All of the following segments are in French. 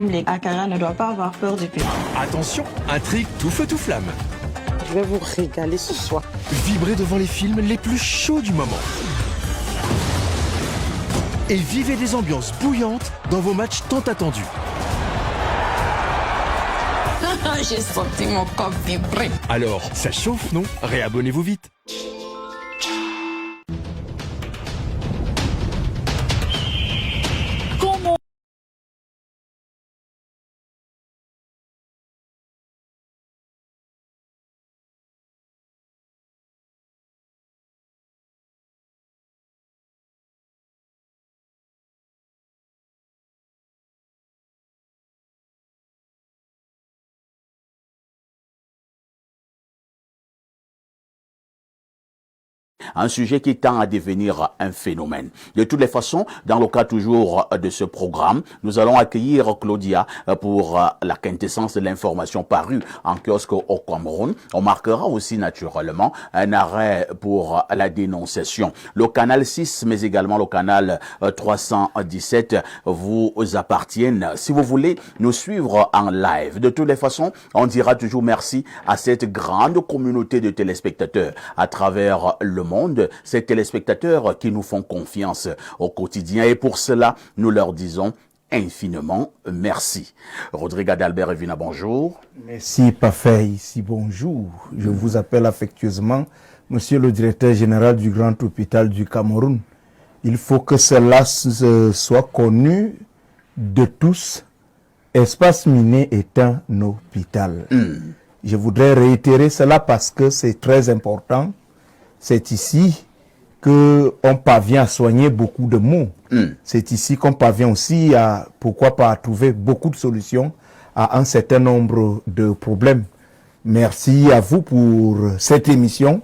Les Akara ne doivent pas avoir peur du public. Attention, intrigue tout feu tout flamme. Je vais vous régaler ce soir. Vibrez devant les films les plus chauds du moment. Et vivez des ambiances bouillantes dans vos matchs tant attendus. J'ai senti mon corps vibrer. Alors, ça chauffe, non? Réabonnez-vous vite. Un sujet qui tend à devenir un phénomène. De toutes les façons, dans le cas toujours de ce programme, nous allons accueillir Claudia pour la quintessence de l'information parue en kiosque au Cameroun. On marquera aussi naturellement un arrêt pour la dénonciation. Le canal 6, mais également le canal 317 vous appartiennent. Si vous voulez nous suivre en live, de toutes les façons, on dira toujours merci à cette grande communauté de téléspectateurs à travers le monde, ces téléspectateurs qui nous font confiance au quotidien, et pour cela, nous leur disons infiniment merci. Rodrigue Adalbert Evina, bonjour. Merci, Parfait, ici, bonjour. Je vous appelle affectueusement Monsieur le directeur général du Grand Hôpital du Cameroun. Il faut que cela soit connu de tous. Espace Miné est un hôpital. Je voudrais réitérer cela parce que c'est très important. C'est ici qu'on parvient à soigner beaucoup de maux. C'est ici qu'on parvient aussi à, pourquoi pas, à trouver beaucoup de solutions à un certain nombre de problèmes. Merci à vous pour cette émission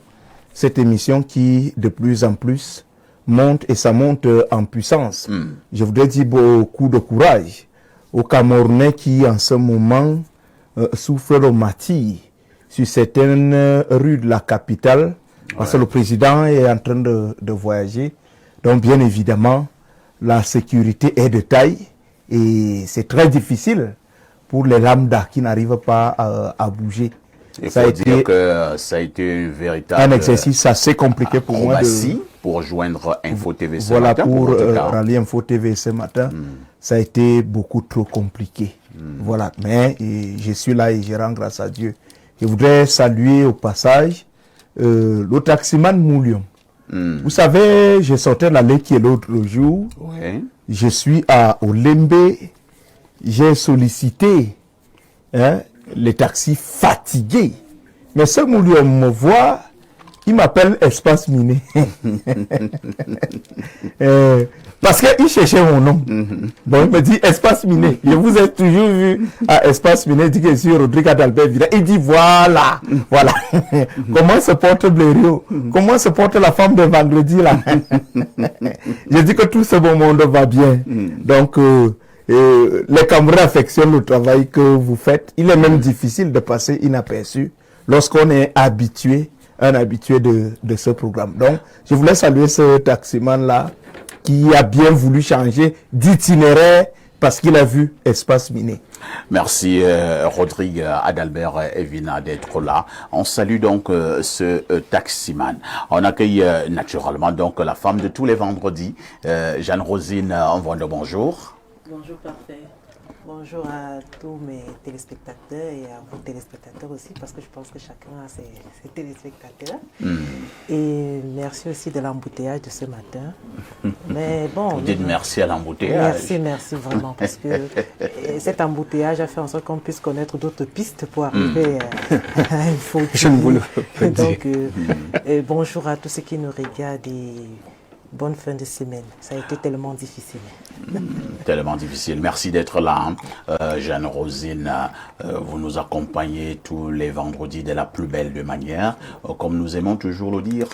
qui de plus en plus monte, et ça monte en puissance. Je voudrais dire beaucoup de courage aux Camerounais qui en ce moment souffrent le martyre sur certaines rues de la capitale. Parce que le président est en train de voyager. Donc, bien évidemment, la sécurité est de taille et c'est très difficile pour les lambda qui n'arrivent pas à bouger. Il faut dire que ça a été un véritable un exercice assez compliqué pour moi pour joindre Info TV ce voilà, matin. Pour rallier Info TV ce matin, ça a été beaucoup trop compliqué. Voilà, mais je suis là et je rends grâce à Dieu. Je voudrais saluer au passage le taximan Moulion. Vous savez, je sortais de la Leki l'autre jour. Je suis à Olembe. J'ai sollicité les taxis fatigués. Mais ce Moulion me voit, il m'appelle Espace Miné. Parce qu'il cherchait mon nom. Donc il me dit Espace Miné. Je vous ai toujours vu à Espace Miné. Il dit que je suis Rodrigue Adalbert Evina. Il dit voilà. Comment se porte Blériot? Comment se porte la femme de vendredi là? Je dis que tout ce bon monde va bien. Donc les Camerounais affectionnent le travail que vous faites. Il est même difficile de passer inaperçu lorsqu'on est habitué, un habitué de ce programme. Donc je voulais saluer ce taximan là qui a bien voulu changer d'itinéraire parce qu'il a vu Espace Miné. Merci Rodrigue Adalbert Evina d'être là. On salue donc ce taximan. On accueille naturellement donc la femme de tous les vendredis, Jeanne-Rosine Mvondo, bonjour. Bonjour, Parfait. Bonjour à tous mes téléspectateurs et à vos téléspectateurs aussi, parce que je pense que chacun a ses téléspectateurs. Et merci aussi de l'embouteillage de ce matin. Mais bon, vous dites merci à l'embouteillage. Merci vraiment, parce que cet embouteillage a fait en sorte qu'on puisse connaître d'autres pistes pour arriver à une faute. Je ne vous le fais Donc, bonjour à tous ceux qui nous regardent et bonne fin de semaine. Ça a été tellement difficile. Tellement difficile. Merci d'être là, Jeanne-Rosine. Vous nous accompagnez tous les vendredis de la plus belle de manière. Comme nous aimons toujours le dire,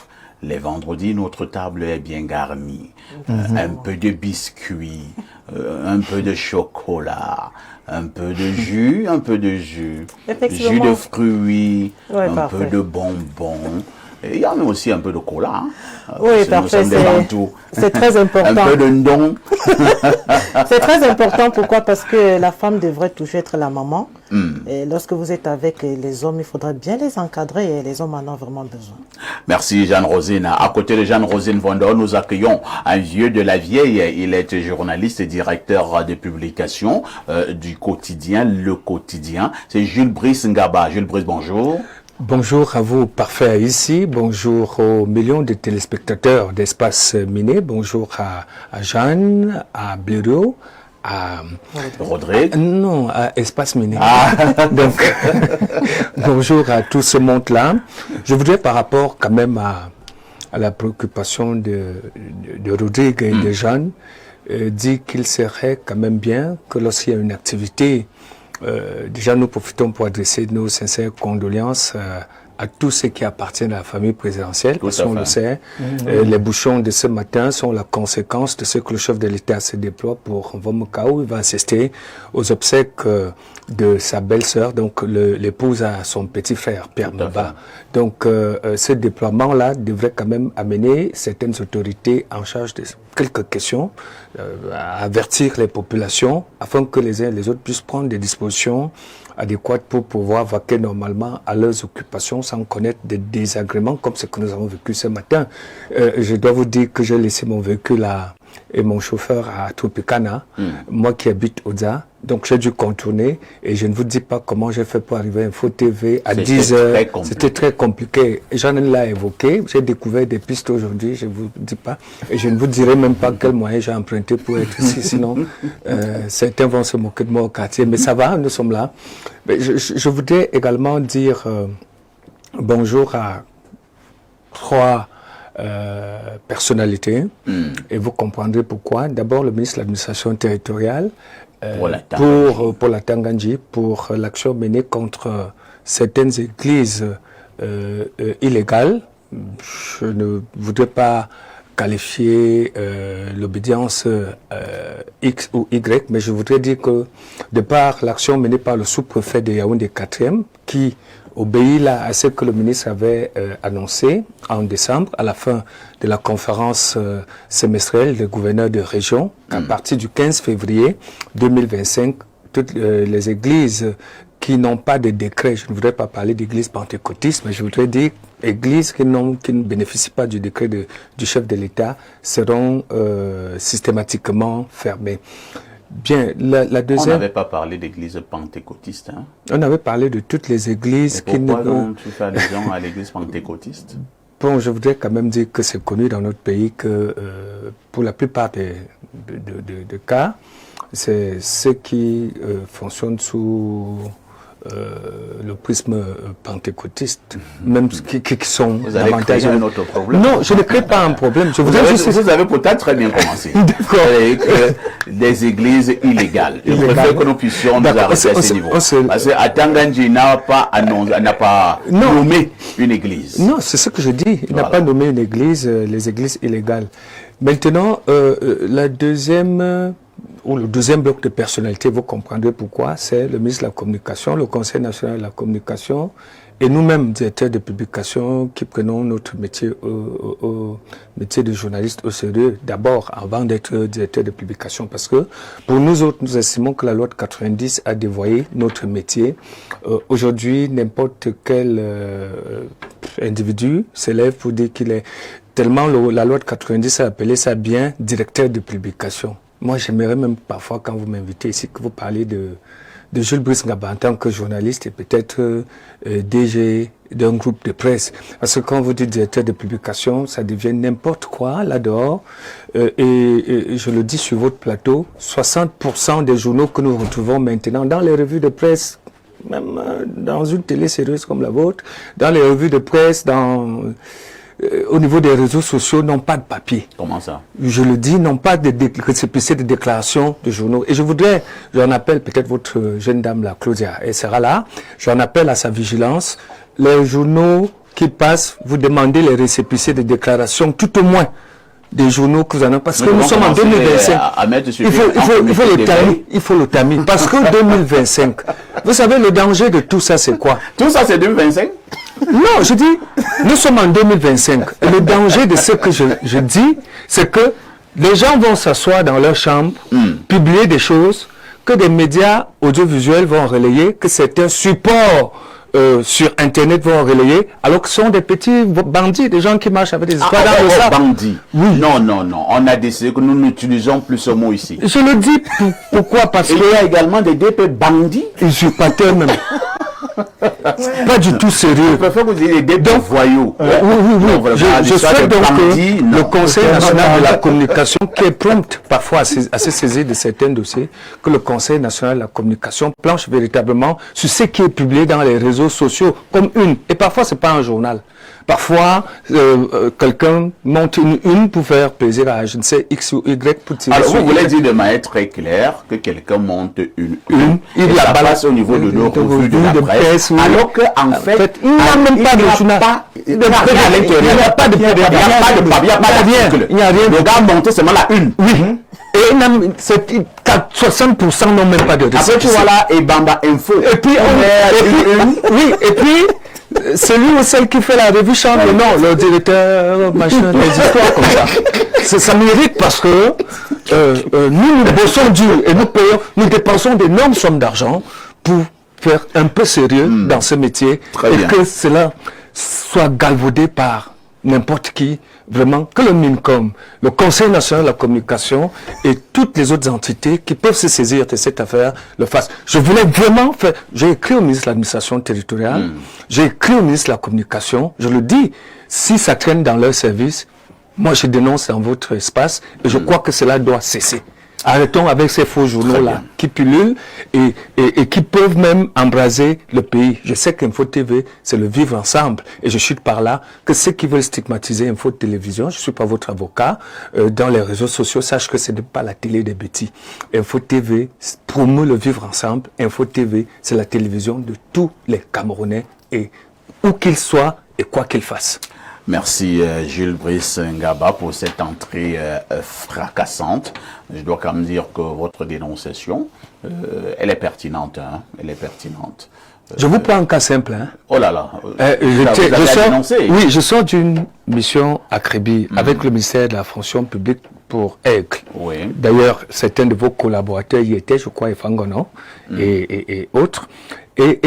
les vendredis, notre table est bien garnie. Un peu de biscuits, un peu de chocolat, un peu de jus, jus de fruits, un peu de bonbons. Et il y a même aussi un peu de cola. Hein. Oui, parfait. C'est très important. Un peu de ndong. C'est très important. Pourquoi? Parce que la femme devrait toujours être la maman. Et lorsque vous êtes avec les hommes, il faudra bien les encadrer et les hommes en ont vraiment besoin. Merci Jeanne-Rosine. À côté de Jeanne-Rosine Vondor, nous accueillons un vieux de la vieille. Il est journaliste et directeur de publication du quotidien Le Quotidien. C'est Jules Brice Ngaba. Jules Brice, bonjour. Bonjour à vous, parfait ici. Bonjour aux millions de téléspectateurs d'Espace Miné. Bonjour à Jeanne, à Blériot, à Rodrigue. Non, à Espace Miné. Donc, bonjour à tout ce monde-là. Je voudrais par rapport quand même à la préoccupation de Rodrigue et de Jeanne, dire qu'il serait quand même bien que lorsqu'il y a une activité, déjà nous profitons pour adresser nos sincères condoléances à tous ceux qui appartiennent à la famille présidentielle, parce qu'on le sait. Les bouchons de ce matin sont la conséquence de ce que le chef de l'État se déploie pour Vomokao. Il va assister aux obsèques de sa belle-sœur, donc l'épouse à son petit frère, Pierre Maba. Donc ce déploiement-là devrait quand même amener certaines autorités en charge de quelques questions, à avertir les populations afin que les uns et les autres puissent prendre des dispositions adéquates pour pouvoir vaquer normalement à leurs occupations sans connaître des désagréments comme ce que nous avons vécu ce matin. Je dois vous dire que j'ai laissé mon véhicule et mon chauffeur à Tropicana, moi qui habite Oza. Donc j'ai dû contourner et je ne vous dis pas comment j'ai fait pour arriver à Info TV à 10 heures. C'était très compliqué. J'en ai là évoqué. J'ai découvert des pistes aujourd'hui, je ne vous dis pas. Et je ne vous dirai même pas quel moyen j'ai emprunté pour être ici. Sinon, certains vont se moquer de moi au quartier. Mais ça va, nous sommes là. Mais je voudrais également dire bonjour à 3 personnalités. Et vous comprendrez pourquoi. D'abord, le ministre de l'Administration territoriale, pour la Tanganji, pour l'action menée contre certaines églises illégales. Je ne voudrais pas qualifier l'obédience X ou Y, mais je voudrais dire que de par l'action menée par le sous-préfet de Yaoundé 4e, qui obéit là à ce que le ministre avait annoncé en décembre, à la fin de la conférence semestrielle des gouverneurs de région, à partir du 15 février 2025, toutes les églises qui n'ont pas de décret, je ne voudrais pas parler d'églises pentecôtistes, mais je voudrais dire églises qui ne bénéficient pas du décret du chef de l'État seront systématiquement fermées. Bien, la deuxième... On n'avait pas parlé d'église pentecôtiste. Hein? On avait parlé de toutes les églises qui ne... Pourquoi tu fais allusion à l'église pentecôtiste? Bon, je voudrais quand même dire que c'est connu dans notre pays que pour la plupart des cas, c'est ceux qui fonctionnent sous le prisme pentecôtiste, même qui sont Vous avez créé un autre problème. Non, je ne crée pas un problème. Vous avez peut-être très bien commencé. Des églises illégales. Je préfère que nous puissions nous arrêter à ce niveau. Parce qu'à Tanganji, n'a pas nommé une église. Non, c'est ce que je dis. Il n'a pas nommé une église, les églises illégales. Maintenant, le deuxième bloc de personnalité, vous comprendrez pourquoi, c'est le ministre de la Communication, le Conseil national de la communication et nous-mêmes, directeurs de publication, qui prenons notre métier au métier de journaliste au sérieux, d'abord avant d'être directeur de publication, parce que pour nous autres, nous estimons que la loi de 90 a dévoyé notre métier. Aujourd'hui, n'importe quel individu s'élève pour dire qu'il est tellement la loi de 90 a appelé ça bien directeur de publication. Moi, j'aimerais même parfois, quand vous m'invitez ici, que vous parlez de Jules Brice Ngaba en tant que journaliste et peut-être DG d'un groupe de presse. Parce que quand vous dites directeur de publication, ça devient n'importe quoi là-dehors. Et je le dis sur votre plateau, 60% des journaux que nous retrouvons maintenant dans les revues de presse, même dans une télé sérieuse comme la vôtre, dans les revues de presse, au niveau des réseaux sociaux, n'ont pas de papier. Comment ça? Je le dis, n'ont pas de récépissé de déclaration de journaux. Et j'en appelle peut-être votre jeune dame, là, Claudia, elle sera là, j'en appelle à sa vigilance. Les journaux qui passent, vous demandez les récépissés de déclaration, tout au moins des journaux que vous en avez. Parce que nous sommes en 2025. Il faut le tamis. Parce que 2025, vous savez, le danger de tout ça, c'est quoi? Tout ça, c'est 2025? Non, je dis, nous sommes en 2025. Et le danger de ce que je dis, c'est que les gens vont s'asseoir dans leur chambre, publier des choses que des médias audiovisuels vont relayer, que certains supports sur Internet vont relayer, alors que ce sont des petits bandits, des gens qui marchent avec des histoires dans le sable. Bandits. Oui. Non, non, non. On a décidé que nous n'utilisons plus ce mot ici. Je le dis pourquoi? Parce qu'il y a également des DP bandits. Usurpateurs même. Pas du tout sérieux. Je préfère que vous ayez des DP voyous. Oui. Je souhaite donc que le Conseil national de la communication, qui est prompt parfois à se saisir de certains dossiers, que le Conseil national de la communication planche véritablement sur ce qui est publié dans les réseaux sociaux comme une. Et parfois, c'est pas un journal. Parfois, quelqu'un monte une pour faire plaisir à je ne sais X ou Y pour tirer. Alors, vous voulez dire de manière très claire que quelqu'un monte une il la balance au niveau de nos revues de la presse, alors qu'en fait, il n'y a même pas de journal. Il n'y a pas de d'article. Il n'y a rien. Le gars monte seulement la une. Oui. Et 60% n'ont même pas de récépissé. Après, tu vois là, et Bamba Info. Et puis, et puis, celui ou celle qui fait la revue chante le nom, le directeur, machin, des histoires comme ça. Ça mérite parce que nous bossons dur et nous dépensons d'énormes sommes d'argent pour faire un peu sérieux dans ce métier et que cela soit galvaudé par n'importe qui, vraiment, que le MINCOM, le Conseil national de la communication et toutes les autres entités qui peuvent se saisir de cette affaire le fassent. Je voulais vraiment faire, j'ai écrit au ministre de l'administration territoriale, j'ai écrit au ministre de la communication, je le dis, si ça traîne dans leur service, moi je dénonce dans votre espace et je crois que cela doit cesser. Arrêtons avec ces faux journaux-là qui pullulent et qui peuvent même embraser le pays. Je sais qu'Info TV, c'est le vivre ensemble. Et je chute par là que ceux qui veulent stigmatiser Info Télévision, je ne suis pas votre avocat, dans les réseaux sociaux, sachent que ce n'est pas la télé des bêtis. Info TV promeut le vivre ensemble. Info TV, c'est la télévision de tous les Camerounais, et où qu'ils soient et quoi qu'ils fassent. Merci Gilles Brice Ngaba pour cette entrée fracassante. Je dois quand même dire que votre dénonciation, elle est pertinente. Hein, elle est pertinente. Je vous prends un cas simple. Hein. Oh là là. Je sors d'une mission à Créby avec le ministère de la fonction publique pour Aigle. Oui. D'ailleurs, certains de vos collaborateurs y étaient, je crois, Fangono et autres. Et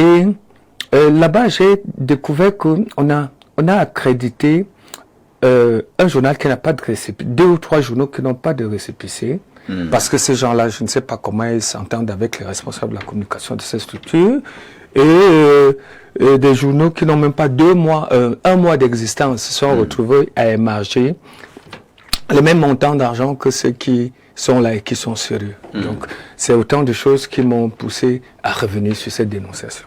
là-bas, j'ai découvert qu'on a accrédité un journal qui n'a pas de récépissé, 2 ou 3 journaux qui n'ont pas de récépissé, parce que ces gens-là, je ne sais pas comment ils s'entendent avec les responsables de la communication de ces structures, et des journaux qui n'ont même pas 2 mois, 1 mois d'existence, se sont retrouvés à émarger le même montant d'argent que ceux qui sont là et qui sont sérieux. Donc, c'est autant de choses qui m'ont poussé à revenir sur cette dénonciation.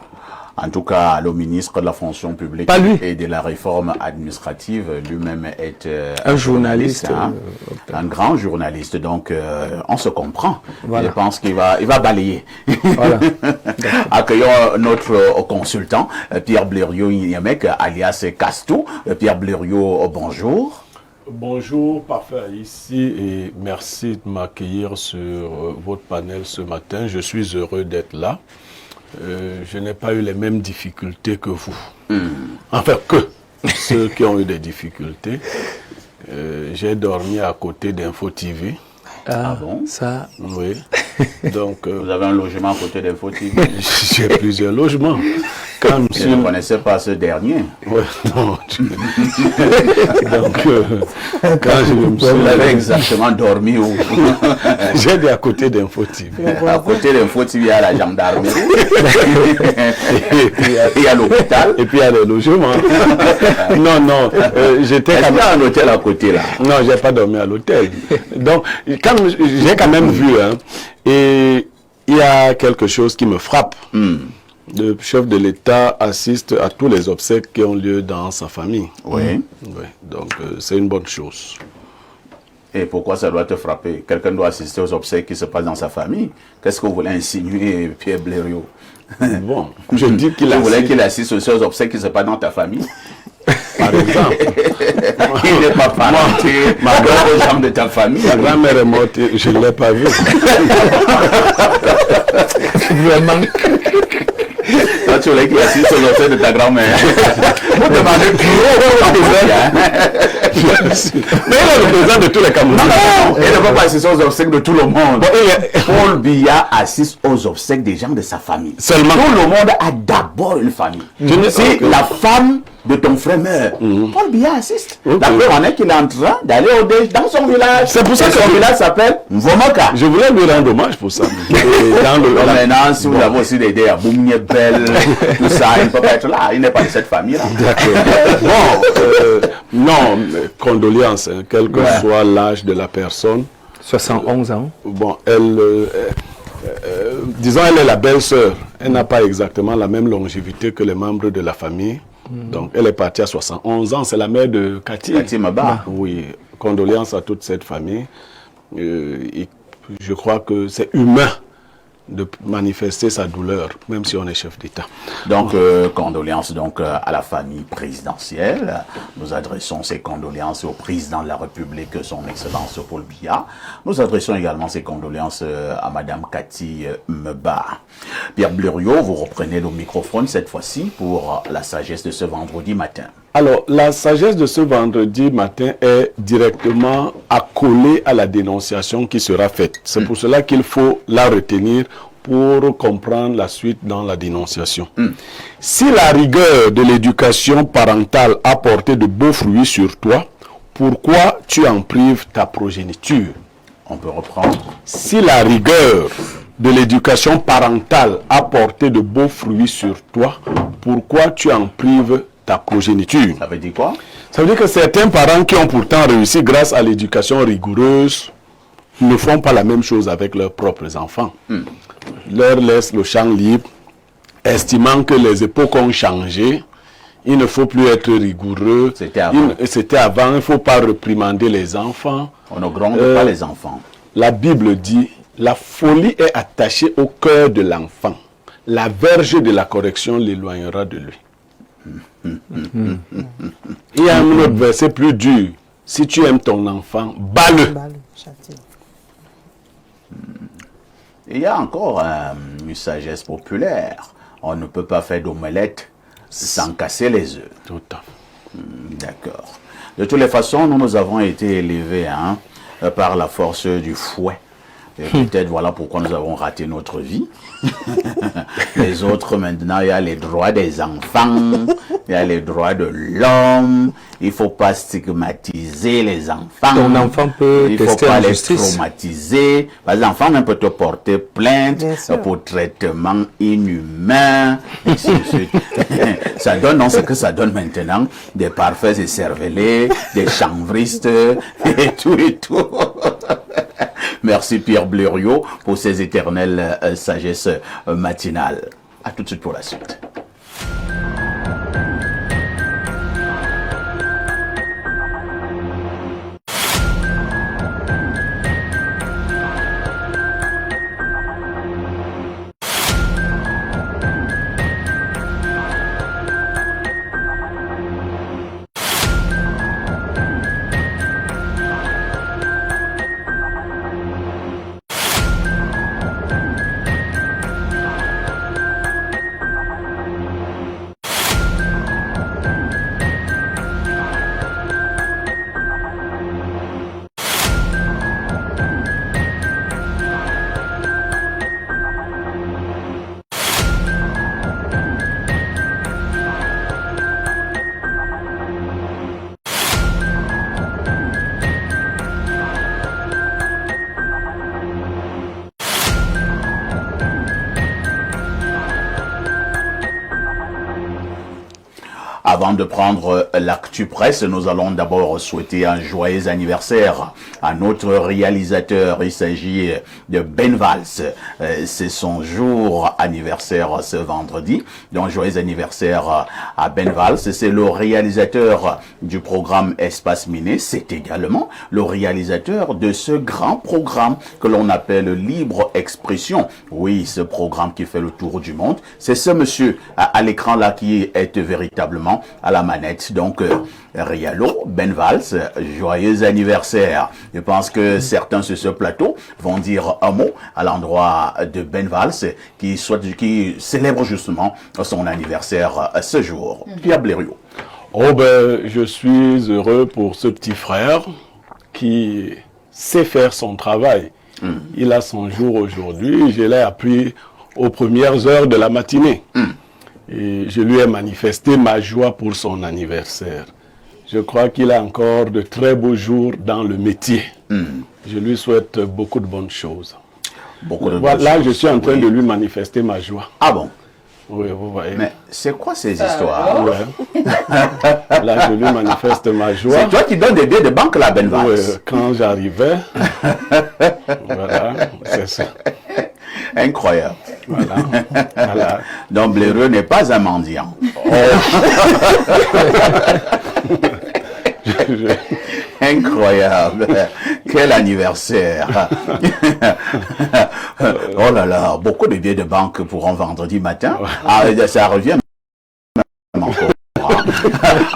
En tout cas, le ministre de la fonction publique et de la réforme administrative lui-même est un journaliste, un grand journaliste. Donc, on se comprend. Voilà. Je pense qu'il va balayer. Voilà. Accueillons notre consultant, Pierre Blériot-Niamek, alias Castou. Pierre Blériot, bonjour. Bonjour, parfait ici et merci de m'accueillir sur votre panel ce matin. Je suis heureux d'être là. Je n'ai pas eu les mêmes difficultés que vous. Enfin, que ceux qui ont eu des difficultés. J'ai dormi à côté d'Info TV. Ah bon? Ça... Oui. Donc, vous avez un logement à côté d'Info TV? J'ai plusieurs logements. Quand je ne connaissais pas ce dernier. Ouais, non. Donc, quand je me suis... Vous avez exactement dormi où? J'ai dit à côté d'Info TV. À côté d'Info TV, il y a la gendarmerie. Il y a l'hôpital. Et puis il y a le logement. Non, j'étais quand même... un hôtel à côté là? Non, j'ai pas dormi à l'hôtel. Donc, j'ai quand même vu, hein, et il y a quelque chose qui me frappe. Le chef de l'État assiste à tous les obsèques qui ont lieu dans sa famille. Oui. Oui. Donc, c'est une bonne chose. Et pourquoi ça doit te frapper? Quelqu'un doit assister aux obsèques qui se passent dans sa famille. Qu'est-ce que vous voulez insinuer, Pierre Blériot? Bon, je dis qu'il voulait qu'il assiste aux obsèques qui se passent dans ta famille. Par exemple. Il n'est pas parenté aux gens de ta famille. Ma grand-mère est morte, je ne l'ai pas vue. Vraiment. Quand tu voulais qu'il assiste aux obsèques de ta grand-mère. Vous demandez Mais il est le président de tous les Camerounais. non, il ne va pas assister aux obsèques de tout le monde. Paul Biya assiste aux obsèques des gens de sa famille. Seulement. Tout le monde a d'abord une famille. Si la femme de ton frère meurt, Paul Biya assiste. La preuve en est qu'il est en train d'aller dans son village. C'est pour ça que son village s'appelle Mvomoka. Je voulais lui rendre hommage pour ça. Maintenant, si vous avez aussi des idées à Boumniebel, tout ça, il ne peut pas être là. Il n'est pas de cette famille-là. Bon, non, condoléances, hein, quel que soit l'âge de la personne. 71 ans. Bon, disons, elle est la belle-sœur. Elle n'a pas exactement la même longévité que les membres de la famille. Donc, elle est partie à 71 ans. C'est la mère de Cathy. Cathy Maba. Oui, condoléances à toute cette famille. Et je crois que c'est humain de manifester sa douleur, même si on est chef d'État. Donc, condoléances donc à la famille présidentielle. Nous adressons ces condoléances au président de la République, son Excellence Paul Biya. Nous adressons également ces condoléances à Madame Cathy Meba. Pierre Blériot, vous reprenez le microphone cette fois-ci pour la sagesse de ce vendredi matin. Alors, la sagesse de ce vendredi matin est directement accolée à la dénonciation qui sera faite. C'est pour cela qu'il faut la retenir pour comprendre la suite dans la dénonciation. Si la rigueur de l'éducation parentale a porté de beaux fruits sur toi, pourquoi tu en prives ta progéniture? On peut reprendre. Si la rigueur de l'éducation parentale a porté de beaux fruits sur toi, pourquoi tu en prives ta progéniture? Ça veut dire quoi? Ça veut dire que certains parents qui ont pourtant réussi grâce à l'éducation rigoureuse ne font pas la même chose avec leurs propres enfants. Leur laissent le champ libre, estimant que les époques ont changé. Il ne faut plus être rigoureux. C'était avant. C'était avant. Il ne faut pas réprimander les enfants. On ne gronde pas les enfants. La Bible dit, la folie est attachée au cœur de l'enfant. La verge de la correction l'éloignera de lui. Il y a un autre verset plus dur. Si tu aimes ton enfant, bats-le. Il y a encore une sagesse populaire. On ne peut pas faire d'omelette sans casser les œufs. Tout à fait. D'accord. De toutes les façons, nous avons été élevés par la force du fouet. Et peut-être voilà pourquoi nous avons raté notre vie. Les autres, maintenant, il y a les droits des enfants, il y a les droits de l'homme. Il ne faut pas stigmatiser les enfants. Ton enfant peut tester en justice. Il ne faut pas les traumatiser. Les enfants même peuvent te porter plainte pour traitement inhumain. Ça donne, non, ce que ça donne maintenant, des parfaits écervelés, des chanvristes et tout et tout. Merci Pierre Blériot pour ces éternelles sagesses matinales. À tout de suite pour la suite. Avant de prendre l'actu presse, nous allons d'abord souhaiter un joyeux anniversaire à notre réalisateur. Il s'agit de Ben Valls. C'est son jour anniversaire ce vendredi. Donc joyeux anniversaire à Ben Valls. C'est le réalisateur du programme Espace Miné. C'est également le réalisateur de ce grand programme que l'on appelle Libre Expression. Oui, ce programme qui fait le tour du monde. C'est ce monsieur à l'écran là qui est véritablement à la manette. Donc, Rialo, Ben Valls, joyeux anniversaire. Je pense que certains sur ce plateau vont dire un mot à l'endroit de Ben Valls qui célèbre justement son anniversaire ce jour. Pierre Blériot. Oh ben, je suis heureux pour ce petit frère qui sait faire son travail. Il a son jour aujourd'hui. Je l'ai appris aux premières heures de la matinée. Et je lui ai manifesté ma joie pour son anniversaire. Je crois qu'il a encore de très beaux jours dans le métier. Je lui souhaite beaucoup de bonnes choses. Là, je suis en train de lui manifester ma joie. Ah bon? Oui, vous voyez. Mais c'est quoi ces histoires? Ouais. Là, je lui manifeste ma joie. C'est toi qui donnes des billets de banque là, Ben Valls. Oui, quand j'arrivais. Voilà, c'est ça. Incroyable. Voilà. Donc Blériot n'est pas un mendiant. Incroyable. Quel anniversaire. Oh là là, beaucoup de billets de banque pour un vendredi matin. Ah, ça revient encore.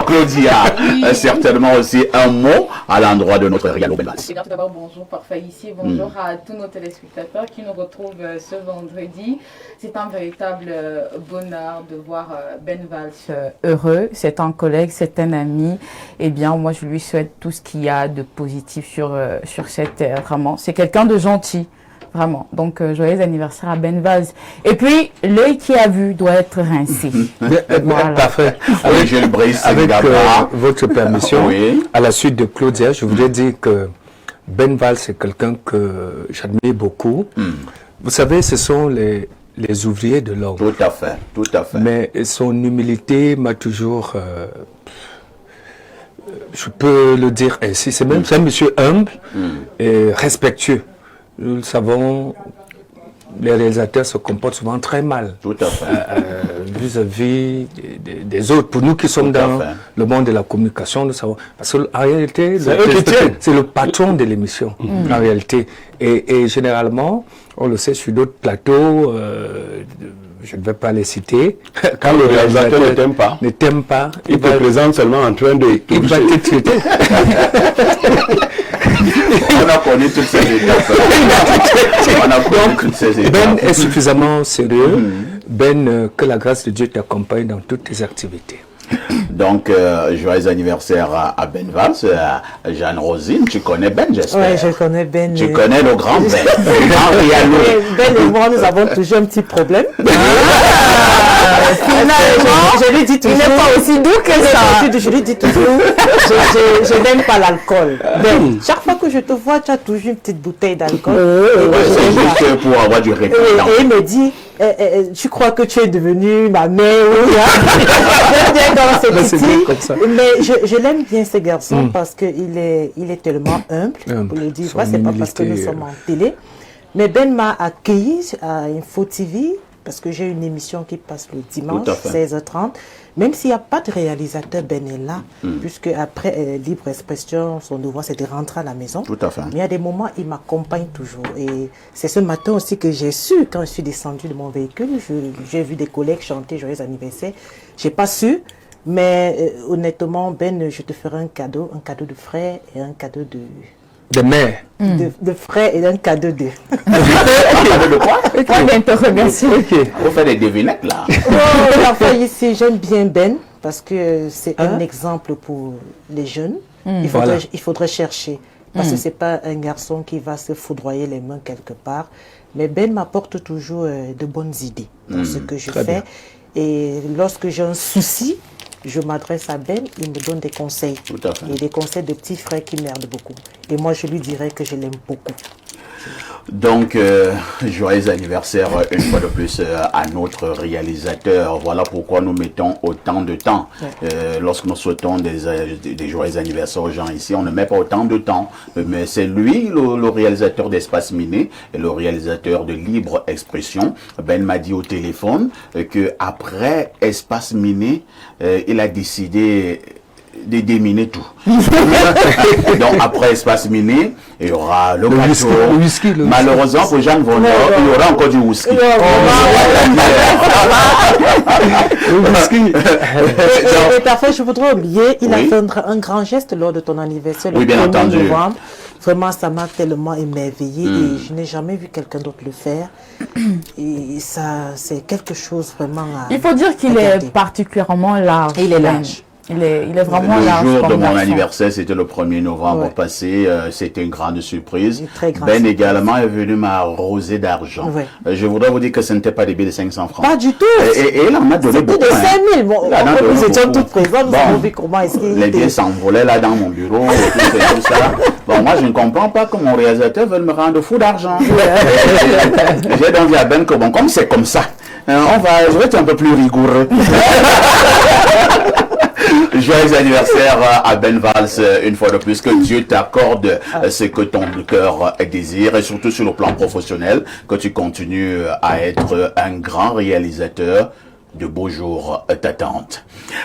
Claudia, certainement aussi un mot à l'endroit de notre Rialo Ben Valls. Tout d'abord, bonjour parfait ici, bonjour à tous nos téléspectateurs qui nous retrouvent ce vendredi. C'est un véritable bonheur de voir Ben Valls heureux. C'est un collègue, c'est un ami. Eh bien, moi, je lui souhaite tout ce qu'il y a de positif sur cette terre. Vraiment, c'est quelqu'un de gentil. Vraiment. Donc, joyeux anniversaire à Ben Valls. Et puis, l'œil qui a vu doit être rincé. Voilà. Parfait. Avec votre permission, à la suite de Claudia, je voudrais dire que Ben Valls, c'est quelqu'un que j'admire beaucoup. Vous savez, ce sont les ouvriers de l'homme. Tout à fait, tout à fait. Mais son humilité m'a toujours... je peux le dire ainsi. C'est même un monsieur humble et respectueux. Nous le savons, les réalisateurs se comportent souvent très mal. Tout à fait. Vis-à-vis des autres. Pour nous qui sommes dans le monde de la communication, nous savons. Parce qu'en réalité, c'est le patron de l'émission, en réalité. Et généralement, on le sait sur d'autres plateaux, je ne vais pas les citer. Quand le réalisateur ne t'aime pas, il te présente seulement en train de... Il va te traiter. On a connu toutes ces étapes. Ben est suffisamment sérieux. Ben, que la grâce de Dieu t'accompagne dans toutes tes activités. Donc, joyeux anniversaire à Ben Valls. Jeanne-Rosine, tu connais Ben, j'espère? Oui, je connais Ben. Tu connais le grand Ben. Le grand Rialo. Ben et moi, nous avons toujours un petit problème. Je lui dis toujours. Il n'est pas aussi doux que ça. Je lui dis toujours, je n'aime pas l'alcool. Ben, chaque fois que je te vois, tu as toujours une petite bouteille d'alcool. C'est juste pour avoir du répondant. Et il me dit, tu crois que tu es devenue ma mère? J'aime bien dans ces petits. Mais je l'aime bien, ce garçon, parce qu'il est tellement humble. Pour le dire, c'est pas parce que nous sommes en télé. Mais Ben m'a accueilli à Info TV, parce que j'ai une émission qui passe le dimanche, 16h30. Même s'il n'y a pas de réalisateur, Ben est là, puisque après Libre Expression, son devoir c'est de rentrer à la maison. Tout à fait. Mais il y a des moments, il m'accompagne toujours. Et c'est ce matin aussi que j'ai su, quand je suis descendue de mon véhicule, j'ai vu des collègues chanter Joyeux anniversaire. Je n'ai pas su, mais honnêtement, Ben, je te ferai un cadeau de frère et un cadeau de mère. De frère et un cadeau de... De quoi? Point d'interrogation. On fait des devinettes là. Enfin, ici, j'aime bien Ben parce que c'est un exemple pour les jeunes. Il faudrait chercher. Parce que ce n'est pas un garçon qui va se foudroyer les mains quelque part. Mais Ben m'apporte toujours de bonnes idées dans ce que je fais. Bien. Et lorsque j'ai un souci, je m'adresse à Ben, il me donne des conseils. Tout à fait. Et des conseils de petits frères qui merdent beaucoup. Et moi, je lui dirais que je l'aime beaucoup. Donc, joyeux anniversaire une fois de plus à notre réalisateur. Voilà pourquoi nous mettons autant de temps. Lorsque nous souhaitons des joyeux anniversaires aux gens ici, on ne met pas autant de temps. Mais c'est lui, le réalisateur d'Espace Miné et le réalisateur de Libre Expression. Ben m'a dit au téléphone que après Espace Miné, il a décidé de déminer tout. Donc après Espace Miné, il y aura le whisky. Malheureusement pour Jeanne Vondor, il y aura encore du whisky. parfait, je voudrais oublier, il a Oui. fait un grand geste lors de ton anniversaire, Oui, le bien 1er entendu. novembre. Vraiment, ça m'a tellement émerveillée et je n'ai jamais vu quelqu'un d'autre le faire. Et ça, c'est quelque chose vraiment à Il faut dire qu'il regarder. est particulièrement large. Il est large. Il est vraiment Le large. jour de comme mon garçon. anniversaire, c'était le 1er novembre Ouais. passé. C'était une grande surprise. Une très grande Ben surprise. également est venu m'arroser d'argent. Ouais. Je voudrais vous dire que ce n'était pas des billets de 500 francs. Pas du tout. Et il en a donné C'était beaucoup. de 5 000. Bon, Il en a comme donné nous étions beaucoup. tous présents, nous Bon. avons vu comment est-ce qu'il Les billets était. s'envolaient là dans mon bureau et tout ça. Bon, moi, je ne comprends pas que mon réalisateur veuille me rendre fou d'argent. J'ai donc dit à Ben que bon, comme c'est comme ça, je vais être un peu plus rigoureux. Joyeux anniversaire à Ben Valls, une fois de plus, que Dieu t'accorde ce que ton cœur désire, et surtout sur le plan professionnel, que tu continues à être un grand réalisateur. De beaux jours t'attendent.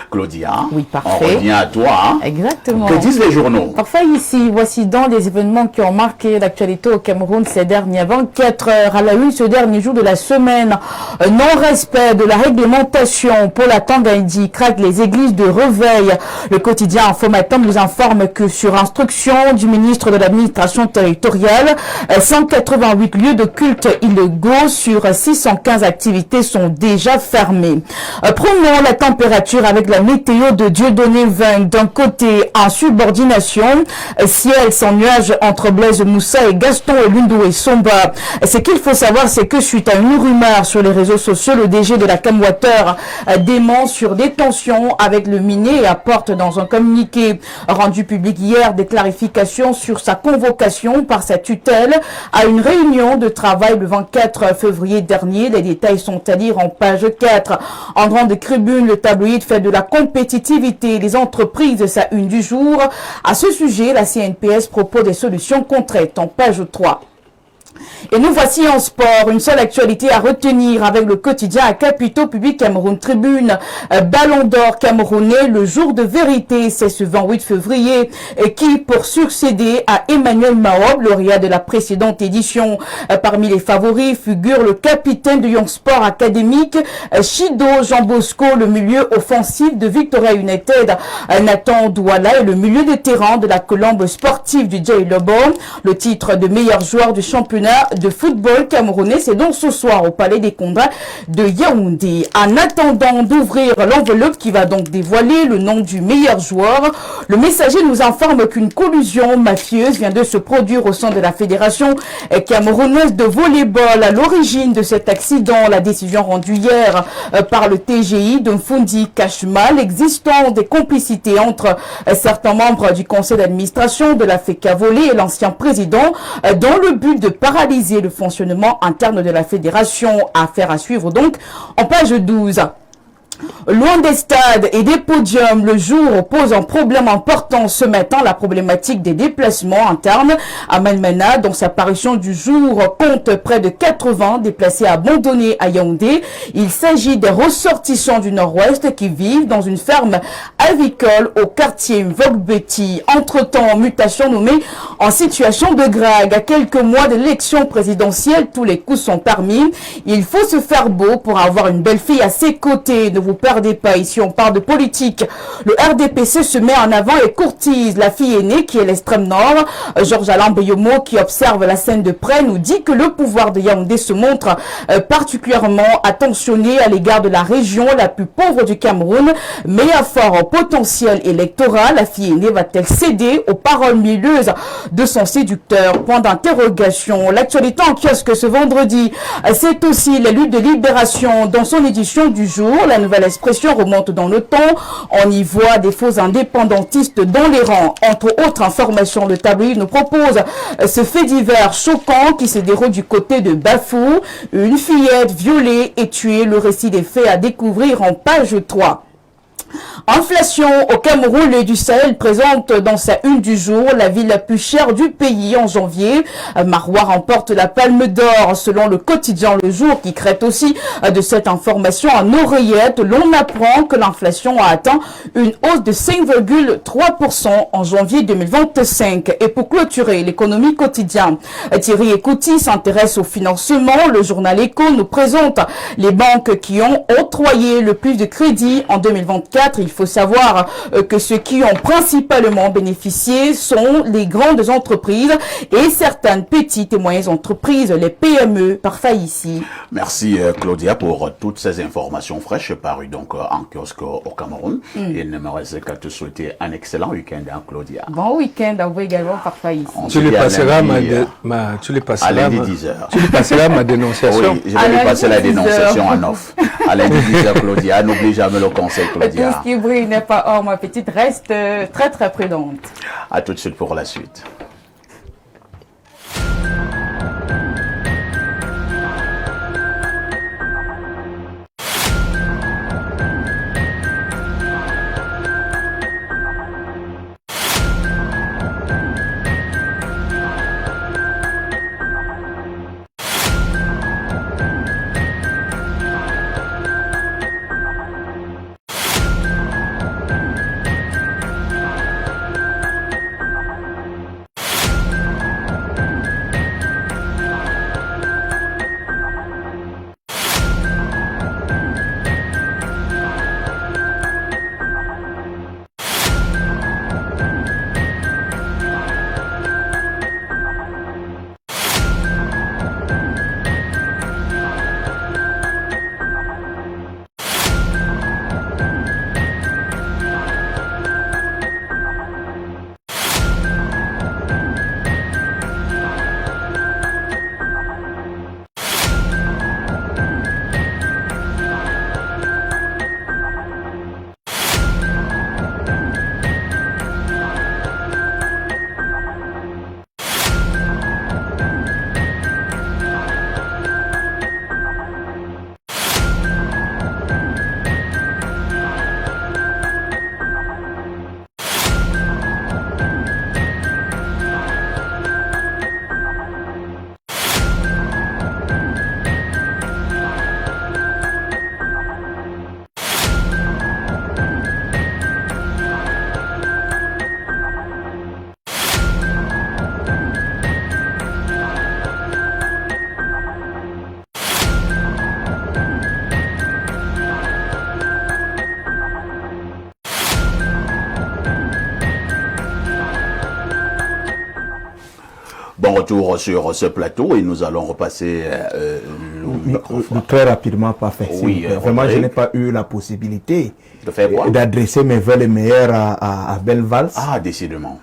Claudia, Oui, parfait. on revient à toi. Hein. Exactement. Que disent les journaux? Parfait, ici, voici dans les événements qui ont marqué l'actualité au Cameroun ces dernières 24 heures. À la une, ce dernier jour de la semaine, non-respect de la réglementation pour la Tanganyika craque les églises de Reveil. Le quotidien Infomatin nous informe que sur instruction du ministre de l'administration territoriale, 188 lieux de culte illégaux sur 615 activités sont déjà fermés. Prenons la température avec la météo de Dieudonné 20. D'un côté, en subordination, ciel sans nuages entre Blaise Moussa et Gaston Elundou et Somba. Ce qu'il faut savoir, c'est que suite à une rumeur sur les réseaux sociaux, le DG de la Camwater dément sur des tensions avec le minier et apporte dans un communiqué rendu public hier des clarifications sur sa convocation par sa tutelle à une réunion de travail le 24 février dernier. Les détails sont à lire en page 4. En grande tribune, le tabloïd fait de la compétitivité des entreprises sa une du jour. À ce sujet, la CNPS propose des solutions concrètes en page 3. Et nous voici en sport, une seule actualité à retenir avec le quotidien à Capitaux Public Cameroun Tribune. Ballon d'or camerounais, le jour de vérité, c'est ce 28 février, qui pour succéder à Emmanuel Mahob, lauréat de la précédente édition. Parmi les favoris figure le capitaine de Young Sport académique, Chido Jean Bosco, le milieu offensif de Victoria United. Nathan Douala est le milieu de terrain de la colombe sportive du J Lobo. Le titre de meilleur joueur du championnat de football camerounais, c'est donc ce soir au Palais des Congrès de Yaoundé. En attendant d'ouvrir l'enveloppe qui va donc dévoiler le nom du meilleur joueur, le messager nous informe qu'une collusion mafieuse vient de se produire au sein de la fédération camerounaise de volleyball. À l'origine de cet accident, la décision rendue hier par le TGI de Mfundi Kashma, l'existence des complicités entre certains membres du conseil d'administration de la FECA Volley et l'ancien président dans le but de paralyser le fonctionnement interne de la fédération. Affaire à suivre donc en page 12. Loin des stades et des podiums, le jour pose un problème important ce matin, la problématique des déplacements internes à Malmana, dont sa parution du jour compte près de 80 déplacés abandonnés à Yaoundé. Il s'agit des ressortissants du Nord-Ouest qui vivent dans une ferme avicole au quartier Vogbeti. Entre-temps, mutation nommée en situation de grève. À quelques mois de l'élection présidentielle, tous les coups sont permis. Il faut se faire beau pour avoir une belle fille à ses côtés. Ne vous perdez pas, ici on parle de politique. Le RDPC se met en avant et courtise la fille aînée qui est l'extrême nord. Georges Alain Beyomo, qui observe la scène de près, nous dit que le pouvoir de Yaoundé se montre particulièrement attentionné à l'égard de la région la plus pauvre du Cameroun, mais à fort potentiel électoral. La fille aînée va-t-elle céder aux paroles mieleuses de son séducteur? Point d'interrogation. L'actualité en kiosque ce vendredi, c'est aussi la lutte de libération dans son édition du jour. La nouvelle expression remonte dans le temps. On y voit des faux indépendantistes dans les rangs. Entre autres informations, le tabloïd nous propose ce fait divers choquant qui se déroule du côté de Bafou. Une fillette violée et tuée. Le récit des faits à découvrir en page 3. Inflation au Cameroun, l'œil du Sahel présente dans sa une du jour la ville la plus chère du pays en janvier. Maroua remporte la palme d'or selon le quotidien Le Jour qui crée aussi de cette information en oreillette. L'on apprend que l'inflation a atteint une hausse de 5,3% en janvier 2025. Et pour clôturer l'économie quotidienne, Thierry Ekouti s'intéresse au financement. Le journal Éco nous présente les banques qui ont octroyé le plus de crédits en 2024. 2024. Il faut savoir que ceux qui ont principalement bénéficié sont les grandes entreprises et certaines petites et moyennes entreprises, les PME par ici. Merci Claudia pour toutes ces informations fraîches parues donc en kiosque au Cameroun. Il ne me reste qu'à te souhaiter un excellent week-end, hein, Claudia. Bon week-end à vous également par ici. Tu lui passeras ma dénonciation. Oui, je vais lui passer la dénonciation en off. À lundi 10h, Claudia. N'oublie jamais le conseil, Claudia. Tout ce qui brille n'est pas or, ma petite. Reste très très prudente. À tout de suite pour la suite. Bon retour sur ce plateau et nous allons repasser le microphone. Très rapidement, parfait. Oui, vraiment, je n'ai pas eu la possibilité de faire quoi? D'adresser mes vœux les meilleurs à Ben Valls. Ah, décidément.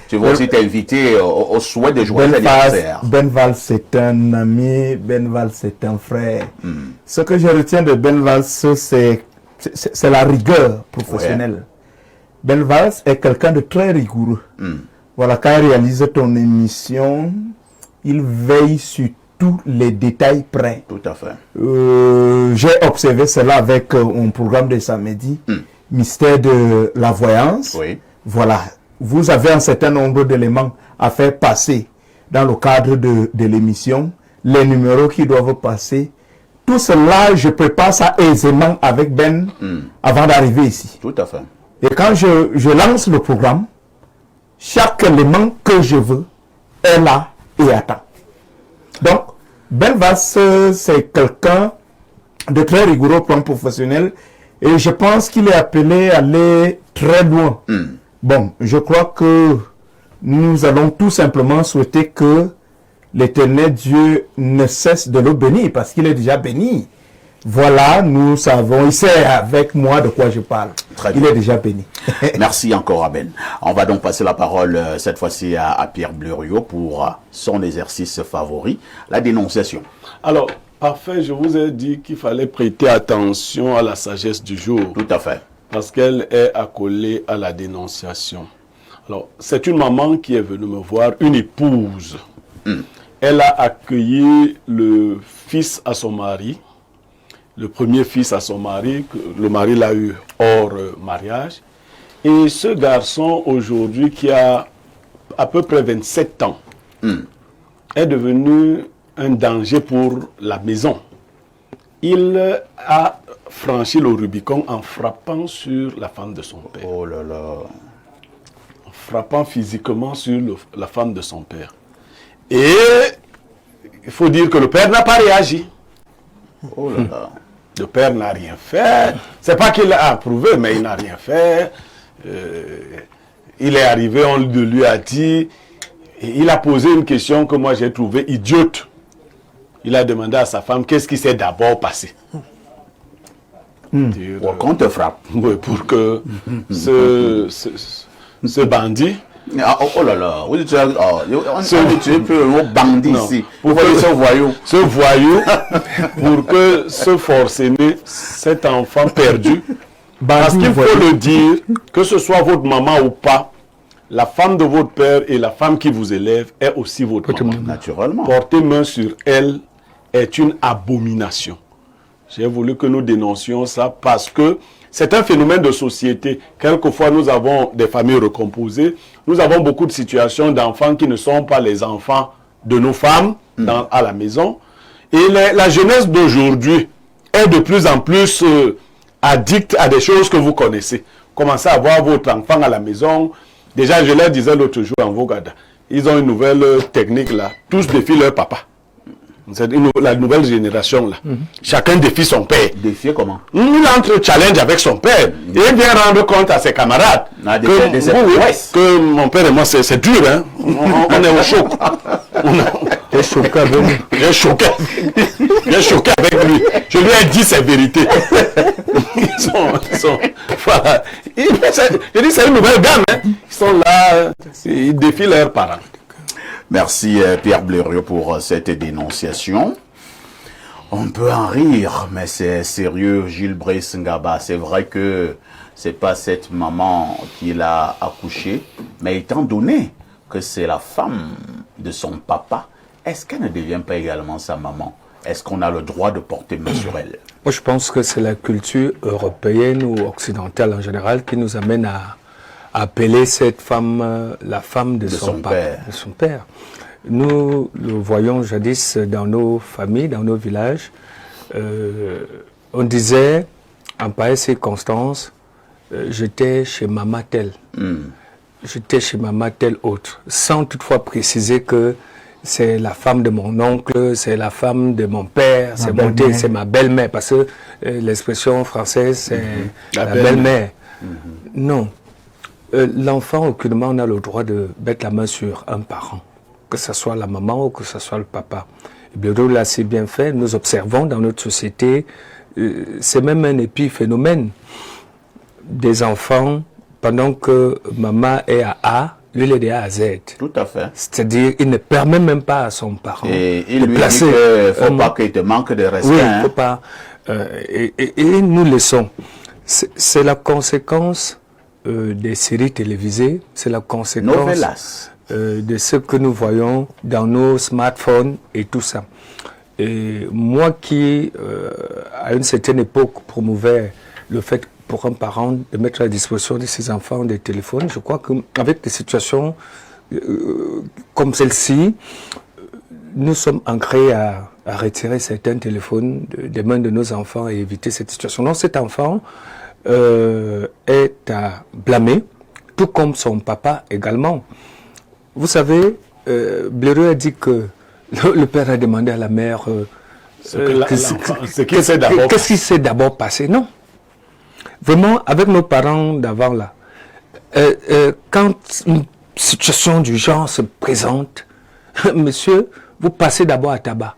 Tu vas aussi t'inviter au souhait de joyeux anniversaire. Ben Valls, c'est un ami, Ben Valls, c'est un frère. Ce que je retiens de Ben Valls, c'est la rigueur professionnelle. Ouais. Ben Valls est quelqu'un de très rigoureux. Voilà, quand il réalise ton émission, il veille sur tous les détails près. Tout à fait. J'ai observé cela avec un programme de samedi, Mystère de la voyance. Oui. Voilà, vous avez un certain nombre d'éléments à faire passer dans le cadre de l'émission, les numéros qui doivent passer. Tout cela, je prépare ça aisément avec Ben avant d'arriver ici. Tout à fait. Et quand je lance le programme, chaque élément que je veux est là et attend. Donc, Ben Valls, c'est quelqu'un de très rigoureux au plan professionnel et je pense qu'il est appelé à aller très loin. Bon, je crois que nous allons tout simplement souhaiter que l'Éternel Dieu ne cesse de le bénir parce qu'il est déjà béni. Voilà, nous savons, il sait avec moi de quoi je parle. Très il bien. est déjà béni. Merci encore à Ben. On va donc passer la parole cette fois-ci à Pierre Bleriot pour son exercice favori, la dénonciation. Alors, parfait, je vous ai dit qu'il fallait prêter attention à la sagesse du jour. Tout à fait. Parce qu'elle est accolée à la dénonciation. Alors, c'est une maman qui est venue me voir, une épouse. Elle a accueilli le fils à son mari. Le premier fils à son mari, le mari l'a eu hors mariage. Et ce garçon, aujourd'hui, qui a à peu près 27 ans, est devenu un danger pour la maison. Il a franchi le Rubicon en frappant sur la femme de son père. Oh là là. En frappant physiquement sur la femme de son père. Et il faut dire que le père n'a pas réagi. Oh là là. Le père n'a rien fait. C'est pas qu'il a approuvé, mais il n'a rien fait. Il est arrivé, on lui a dit, il a posé une question que moi j'ai trouvée idiote. Il a demandé à sa femme qu'est-ce qui s'est d'abord passé. Qu'on te frappe. Oui, pour que ce bandit. Oh là là, on utilise plus le mot bandit ici. Pour que ce voyou, pour que ce forcené, cet enfant perdu, parce qu'il faut le dire, que ce soit votre maman ou pas, la femme de votre père et la femme qui vous élève est aussi votre maman. Naturellement. Porter main sur elle est une abomination. J'ai voulu que nous dénoncions ça parce que c'est un phénomène de société. Quelquefois, nous avons des familles recomposées. Nous avons beaucoup de situations d'enfants qui ne sont pas les enfants de nos femmes à la maison. Et la jeunesse d'aujourd'hui est de plus en plus addict à des choses que vous connaissez. Commencez à voir votre enfant à la maison. Déjà, je leur disais l'autre jour en Vogada, ils ont une nouvelle technique là. Tous défient leur papa. C'est la nouvelle génération là. Chacun défie son père. Défier comment? Il entre challenge avec son père. Et il vient rendre compte à ses camarades que mon père et moi, c'est dur. Hein? On est au choc. J'ai choqué avec lui. J'ai choqué avec lui. Je lui ai dit ses vérités. Voilà. Je dis c'est une nouvelle gamme. Hein? Ils sont là, ils défient leurs parents. Merci Pierre Blériot pour cette dénonciation. On peut en rire, mais c'est sérieux, Gilles Brice Ngaba. C'est vrai que c'est pas cette maman qui l'a accouché, mais étant donné que c'est la femme de son papa, est-ce qu'elle ne devient pas également sa maman? Est-ce qu'on a le droit de porter main sur elle? Moi, je pense que c'est la culture européenne ou occidentale en général qui nous amène à appeler cette femme la femme de son père. Nous le voyons jadis dans nos familles, dans nos villages. On disait, en pareille circonstance, j'étais chez maman telle, j'étais chez maman telle autre, sans toutefois préciser que c'est la femme de mon oncle, c'est la femme de mon père, c'est ma belle-mère, parce que l'expression française, c'est la belle-mère. Non. L'enfant, aucunement, n'a le droit de mettre la main sur un parent, que ce soit la maman ou que ce soit le papa. Et bien, là, c'est bien fait. Nous observons dans notre société, c'est même un épiphénomène. Des enfants, pendant que maman est à A, lui, il est de A à Z. Tout à fait. C'est-à-dire, il ne permet même pas à son parent et il lui placer. Il ne faut pas qu'il te manque de respect. Oui, il ne faut pas. Et nous laissons. C'est la conséquence des séries télévisées, c'est la conséquence de ce que nous voyons dans nos smartphones et tout ça. Et moi qui, à une certaine époque, promouvais le fait pour un parent de mettre à la disposition de ses enfants des téléphones, je crois qu'avec des situations comme celle-ci, nous sommes ancrés à retirer certains téléphones des mains de nos enfants et éviter cette situation. Donc cet enfant est à blâmer, tout comme son papa également. Vous savez, Blériot a dit que le père a demandé à la mère qu'est-ce qui s'est d'abord passé. Non. Vraiment, avec nos parents d'avant là, quand une situation du genre se présente, monsieur, vous passez d'abord à tabac.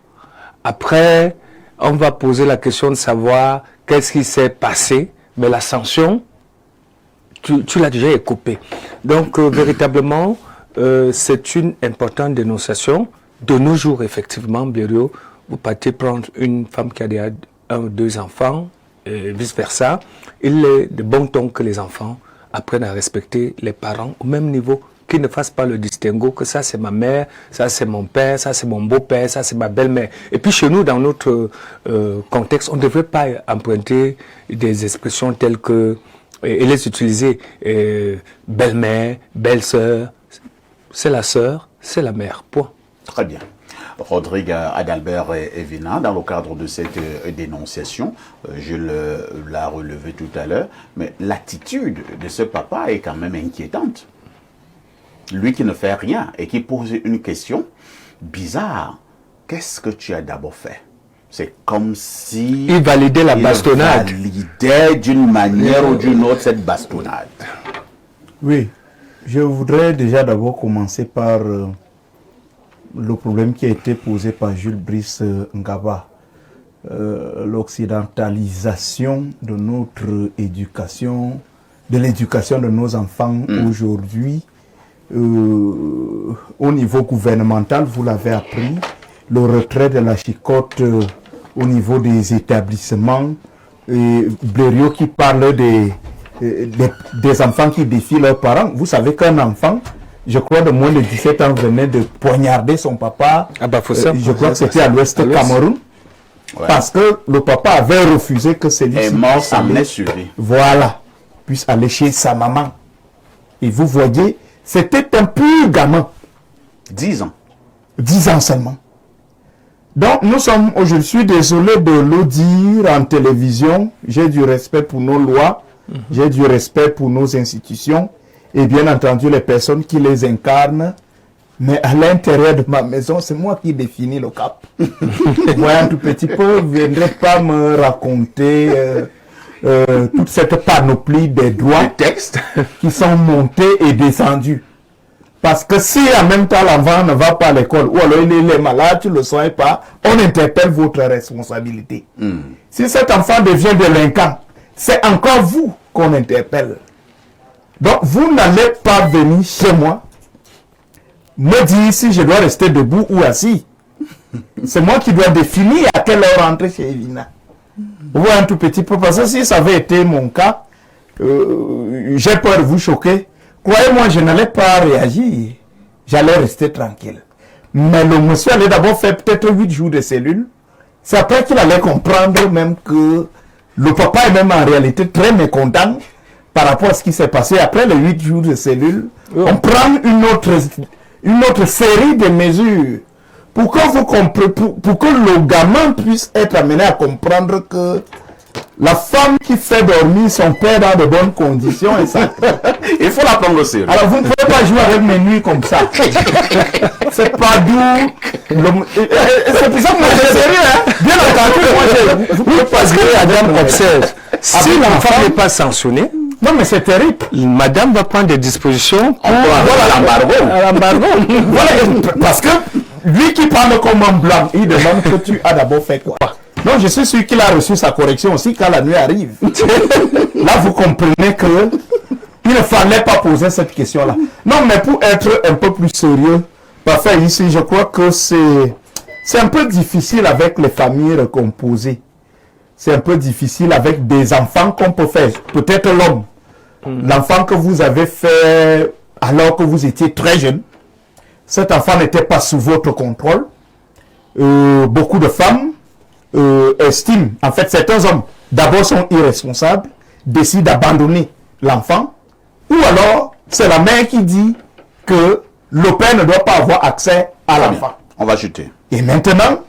Après, on va poser la question de savoir qu'est-ce qui s'est passé. Mais la sanction, tu l'as déjà écopée. Donc, véritablement, c'est une importante dénonciation. De nos jours, effectivement, Blériot, vous partez prendre une femme qui a déjà 1 ou 2 enfants, et vice-versa. Il est de bon ton que les enfants apprennent à respecter les parents au même niveau, qu'ils ne fassent pas le distinguo, que ça c'est ma mère, ça c'est mon père, ça c'est mon beau-père, ça c'est ma belle-mère. Et puis chez nous, dans notre contexte, on ne devrait pas emprunter des expressions telles que, et les utiliser, belle-mère, belle-sœur, c'est la sœur, c'est la mère, point. Très bien. Rodrigue Adalbert Evina, dans le cadre de cette dénonciation, je l'ai relevé tout à l'heure, mais l'attitude de ce papa est quand même inquiétante. Lui qui ne fait rien et qui pose une question bizarre. Qu'est-ce que tu as d'abord fait? C'est comme si... Il validait la bastonnade. Il validait d'une manière ou d'une autre cette bastonnade. Oui, je voudrais déjà d'abord commencer par le problème qui a été posé par Jules Brice Ngaba. L'occidentalisation de notre éducation, de l'éducation de nos enfants aujourd'hui, au niveau gouvernemental, vous l'avez appris, le retrait de la chicotte au niveau des établissements, Blériot qui parle des enfants qui défient leurs parents. Vous savez qu'un enfant, je crois de moins de 17 ans, venait de poignarder son papa. Je crois que c'était à l'ouest du Cameroun. Ouais. Parce que le papa avait refusé que celui-ci voilà, puisse aller chez sa maman. Et vous voyez, c'était un pur gamin. 10 ans. 10 ans seulement. Donc je suis désolé de le dire en télévision, j'ai du respect pour nos lois, j'ai du respect pour nos institutions, et bien entendu les personnes qui les incarnent. Mais à l'intérieur de ma maison, c'est moi qui définis le cap. Moi, un tout petit peu, ne viendrez pas me raconter toute cette panoplie des droits qui sont montés et descendus. Parce que si en même temps l'enfant ne va pas à l'école, ou alors il est malade, tu ne le soignes pas, on interpelle votre responsabilité. Si cet enfant devient délinquant, c'est encore vous qu'on interpelle. Donc, vous n'allez pas venir chez moi me dire si je dois rester debout ou assis. C'est moi qui dois définir à quelle heure rentrer chez Evina. Vous voyez un tout petit peu, parce que si ça avait été mon cas, j'ai peur de vous choquer. Croyez-moi, je n'allais pas réagir. J'allais rester tranquille. Mais le monsieur allait d'abord faire peut-être 8 jours de cellule. C'est après qu'il allait comprendre même que le papa est même en réalité très mécontent par rapport à ce qui s'est passé. Après les 8 jours de cellule, on prend une autre série de mesures pour que pour que le gamin puisse être amené à comprendre que la femme qui fait dormir son père dans de bonnes conditions est sacrée. Il faut la prendre au sérieux. Alors vous ne pouvez pas jouer avec mes nuits comme ça. C'est pas doux. C'est pour ça que moi j'ai sérieux. Hein? Bien entendu, moi j'ai... Parce que madame observe, si l'enfant n'est pas sanctionné, non, mais c'est terrible. Madame va prendre des dispositions pour l'embargo. Voilà, parce que lui qui parle comme un blanc, il demande que tu as d'abord fait quoi. Non, je suis sûr qu'il a reçu sa correction aussi quand la nuit arrive. Là, vous comprenez que il ne fallait pas poser cette question-là. Non, mais pour être un peu plus sérieux, parfait, ici, je crois que c'est un peu difficile avec les familles recomposées. C'est un peu difficile avec des enfants qu'on peut faire. Peut-être l'homme. L'enfant que vous avez fait alors que vous étiez très jeune, cet enfant n'était pas sous votre contrôle. Beaucoup de femmes estiment, en fait certains hommes d'abord sont irresponsables, décident d'abandonner l'enfant, ou alors c'est la mère qui dit que le père ne doit pas avoir accès à l'enfant. On va chuter. Et maintenant,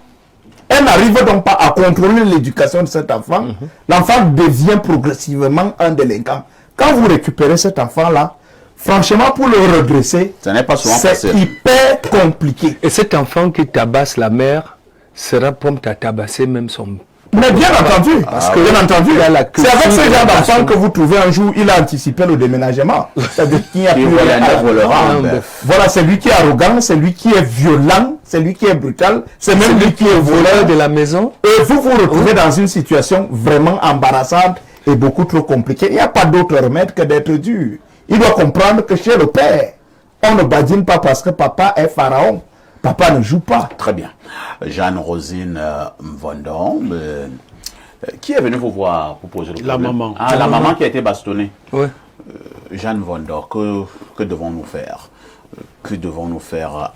elle n'arrive donc pas à contrôler l'éducation de cet enfant. L'enfant devient progressivement un délinquant. Quand vous récupérez cet enfant-là, franchement, pour le redresser, c'est hyper compliqué. Et cet enfant qui tabasse la mère sera prompt à tabasser même son... Mais bien entendu, parce que bien entendu, c'est avec ce genre d'enfant que vous trouvez un jour, il a anticipé le déménagement. C'est-à-dire qu'il n'y a plus rien. Voilà, c'est lui qui est arrogant, c'est lui qui est violent, c'est lui qui est brutal, c'est même lui qui est voleur de la maison. Et vous vous retrouvez dans une situation vraiment embarrassante et beaucoup trop compliquée. Il n'y a pas d'autre remède que d'être dur. Il doit comprendre que chez le père, on ne badine pas parce que papa est pharaon. Papa ne joue pas. Très bien. Jeanne-Rosine Mvondon, qui est venue vous voir pour poser le problème? La maman. Ah, la maman qui a été bastonnée. Oui. Jeanne Mvondon, que devons-nous faire? Que devons-nous faire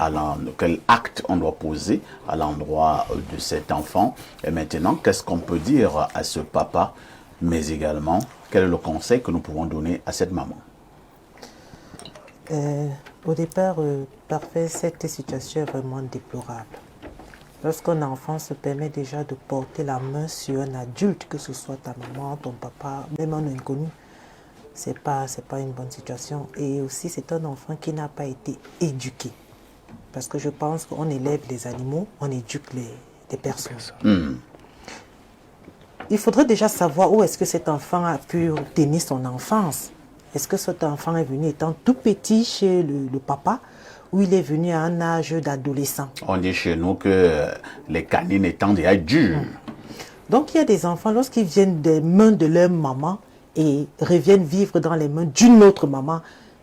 quel acte on doit poser à l'endroit de cet enfant? Et maintenant, qu'est-ce qu'on peut dire à ce papa? Mais également, quel est le conseil que nous pouvons donner à cette maman? Au départ, parfait, cette situation est vraiment déplorable. Lorsqu'un enfant se permet déjà de porter la main sur un adulte, que ce soit ta maman, ton papa, même un inconnu, c'est pas une bonne situation. Et aussi, c'est un enfant qui n'a pas été éduqué. Parce que je pense qu'on élève les animaux, on éduque les personnes. il faudrait déjà savoir où est-ce que cet enfant a pu tenir son enfance. Est-ce que cet enfant est venu étant tout petit chez le papa ou il est venu à un âge d'adolescent? On dit chez nous que les canines étant déjà dures. Donc il y a des enfants, lorsqu'ils viennent des mains de leur maman et reviennent vivre dans les mains d'une autre maman,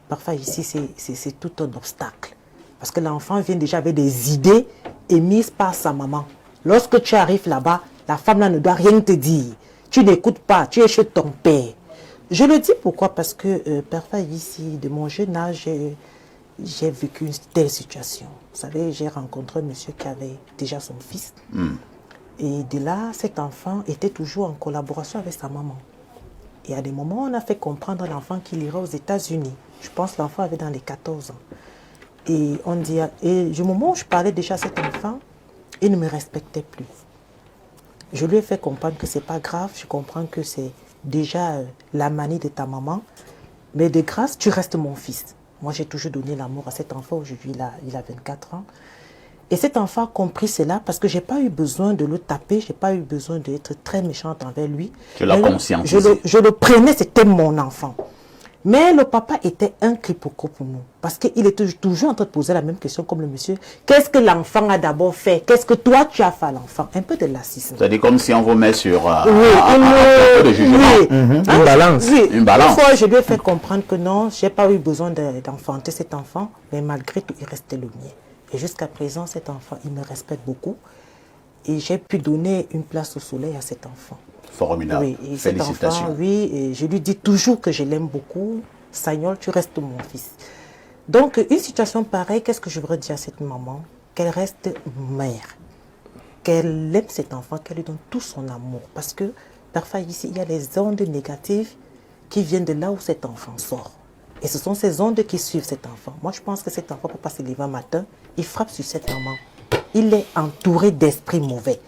parfois ici c'est tout un obstacle. Parce que l'enfant vient déjà avec des idées émises par sa maman. Lorsque tu arrives là-bas, la femme là ne doit rien te dire. Tu n'écoutes pas, tu es chez ton père. Je le dis pourquoi? Parce que parfois ici, de mon jeune âge, j'ai vécu une telle situation. Vous savez, j'ai rencontré un monsieur qui avait déjà son fils. Et de là, cet enfant était toujours en collaboration avec sa maman. Et à des moments, on a fait comprendre à l'enfant qu'il irait aux États-Unis. Je pense que l'enfant avait dans les 14 ans. Et on dit, et du moment où je parlais déjà à cet enfant, il ne me respectait plus. Je lui ai fait comprendre que c'est pas grave, je comprends que c'est déjà la manie de ta maman, mais de grâce, tu restes mon fils. Moi, j'ai toujours donné l'amour à cet enfant. Aujourd'hui, il a 24 ans. Et cet enfant a compris cela parce que je n'ai pas eu besoin de le taper, je n'ai pas eu besoin d'être très méchante envers lui. Tu l'as conscientisé. Je le prenais, c'était mon enfant. Mais le papa était un quiproquo pour nous. Parce qu'il était toujours en train de poser la même question comme le monsieur. Qu'est-ce que l'enfant a d'abord fait? Qu'est-ce que toi tu as fait à l'enfant? Un peu de lacisme. C'est-à-dire comme si on vous met sur un peu de jugement. Une balance. Oui. Une balance. Une fois, je lui ai fait comprendre que non, je n'ai pas eu besoin d'enfanter cet enfant. Mais malgré tout, il restait le mien. Et jusqu'à présent, cet enfant, il me respecte beaucoup. Et j'ai pu donner une place au soleil à cet enfant. Formidable. Oui, et Félicitations. cet enfant, oui, et je lui dis toujours que je l'aime beaucoup. Sagnol, tu restes mon fils. Donc, une situation pareille, qu'est-ce que je voudrais dire à cette maman? Qu'elle reste mère. Qu'elle aime cet enfant, qu'elle lui donne tout son amour. Parce que parfois ici, il y a des ondes négatives qui viennent de là où cet enfant sort. Et ce sont ces ondes qui suivent cet enfant. Moi, je pense que cet enfant, pour pas se lever un matin, il frappe sur cette maman. Il est entouré d'esprits mauvais.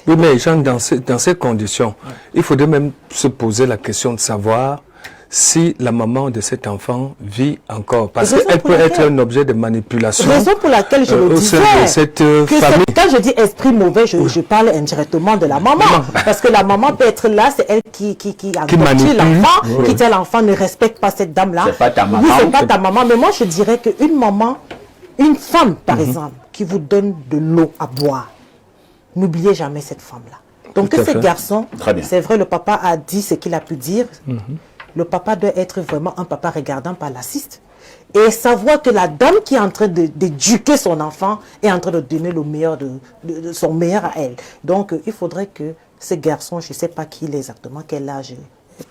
Oui, mais Jean, dans ces conditions, il faudrait même se poser la question de savoir si la maman de cet enfant vit encore. Parce qu'elle peut être un objet de manipulation. Raison pour laquelle je le disais. De cette famille. Quand je dis esprit mauvais, je parle indirectement de la maman. Parce que la maman peut être là, c'est elle qui endoctrine l'enfant, qui dit l'enfant ne respecte pas cette dame-là. C'est pas ta maman. Oui, c'est pas ta maman. Mais moi, je dirais qu'une maman, une femme, par exemple, qui vous donne de l'eau à boire, n'oubliez jamais cette femme-là. Donc que ce garçon, c'est vrai, le papa a dit ce qu'il a pu dire. Le papa doit être vraiment un papa regardant par l'assiste. Et savoir que la dame qui est en train d'éduquer son enfant est en train de donner le meilleur de son meilleur à elle. Donc il faudrait que ce garçon, je ne sais pas qui il est exactement, quel âge,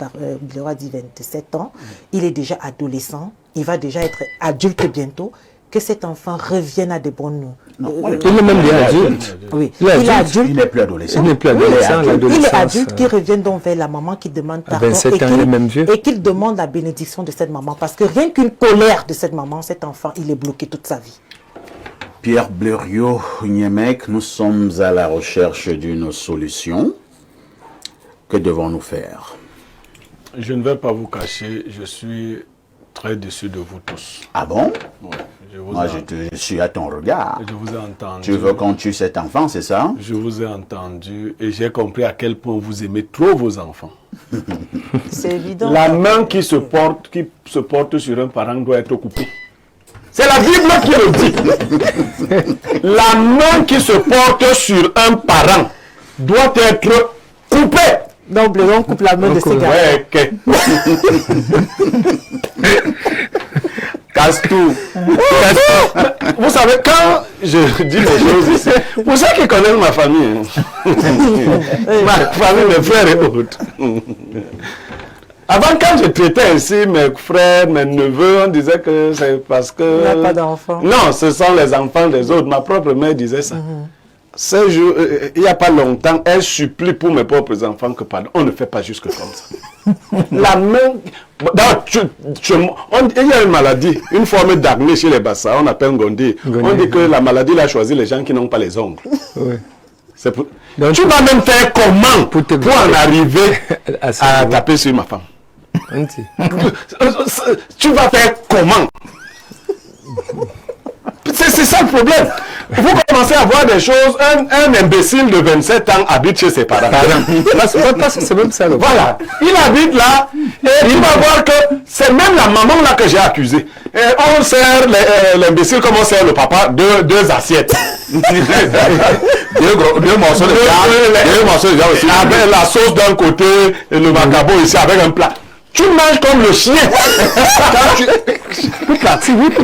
il aura dit 27 ans, il est déjà adolescent, il va déjà être adulte bientôt. Que cet enfant revienne à des bonnes... il est même bien adulte. Oui, il est adulte. Il n'est plus adolescent. Il n'est plus adolescent. Il est adulte, qui revient donc vers la maman qui demande pardon. 27 ans, il est même vieux. Et qu'il demande la bénédiction de cette maman. Parce que rien qu'une colère de cette maman, cet enfant, il est bloqué toute sa vie. Pierre Blériot-Niémec, nous sommes à la recherche d'une solution. Que devons-nous faire? Je ne vais pas vous cacher, je suis très déçu de vous tous. Ah bon? Ouais, Moi, je suis à ton regard. Je vous ai entendu. Tu veux qu'on tue cet enfant, c'est ça? Je vous ai entendu et j'ai compris à quel point vous aimez trop vos enfants. C'est évident. La main qui se porte sur un parent doit être coupée. C'est la Bible qui le dit. La main qui se porte sur un parent doit être coupée. Donc, on coupe la main de ces gars. Ouais, okay. Casse-tout. Vous savez, quand je dis les choses ici, pour ceux qui connaissent ma famille, ma famille, mes frères et autres. Avant, quand je traitais ainsi mes frères, mes neveux, on disait que c'est parce que... Il n'y a pas d'enfants. Non, ce sont les enfants des autres. Ma propre mère disait ça. Ce jour, il n'y a pas longtemps, elle supplie pour mes propres enfants que pardon, on ne fait pas juste comme ça. La main... il y a une maladie, une forme d'acné chez les Bassa, on appelle Gondi. On dit que la maladie a choisi les gens qui n'ont pas les ongles. Oui. Donc, tu vas même faire comment pour en arriver à taper sur ma femme? Tu vas faire comment? C'est ça le problème. Vous commencez à voir des choses. Un imbécile de 27 ans habite chez ses parents. C'est même ça. Voilà. Il habite là et tu vas voir que c'est même la maman là que j'ai accusée. Et on sert l'imbécile comme on sert le papa deux assiettes. deux morceaux de viande. Deux morceaux de viande aussi. Avec la sauce d'un côté et le macabo ici avec un plat. Tu manges comme le chien. Toute partie. On met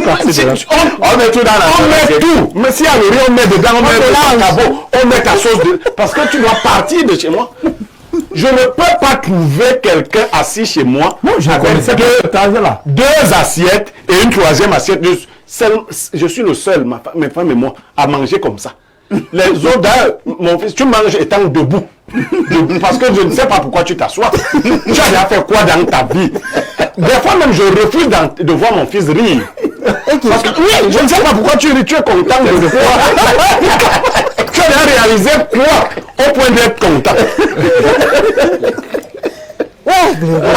tout dans la on met tout. Mais si à l'orient, on met dedans, on met le macabo, on met ta sauce. Parce que tu dois partir de chez moi. Je ne peux pas trouver quelqu'un assis chez moi avec deux assiettes et une troisième assiette. Je suis le seul, mes femmes et moi, à manger comme ça. Les autres, mon fils, tu manges étant debout. Parce que je ne sais pas pourquoi tu t'assois. Tu as déjà fait quoi dans ta vie? Des fois même, je refuse de voir mon fils rire. Parce que oui, je ne sais pas pourquoi tu ris. Tu es content de le voir. Tu as déjà réalisé quoi au point d'être content? C'est vrai.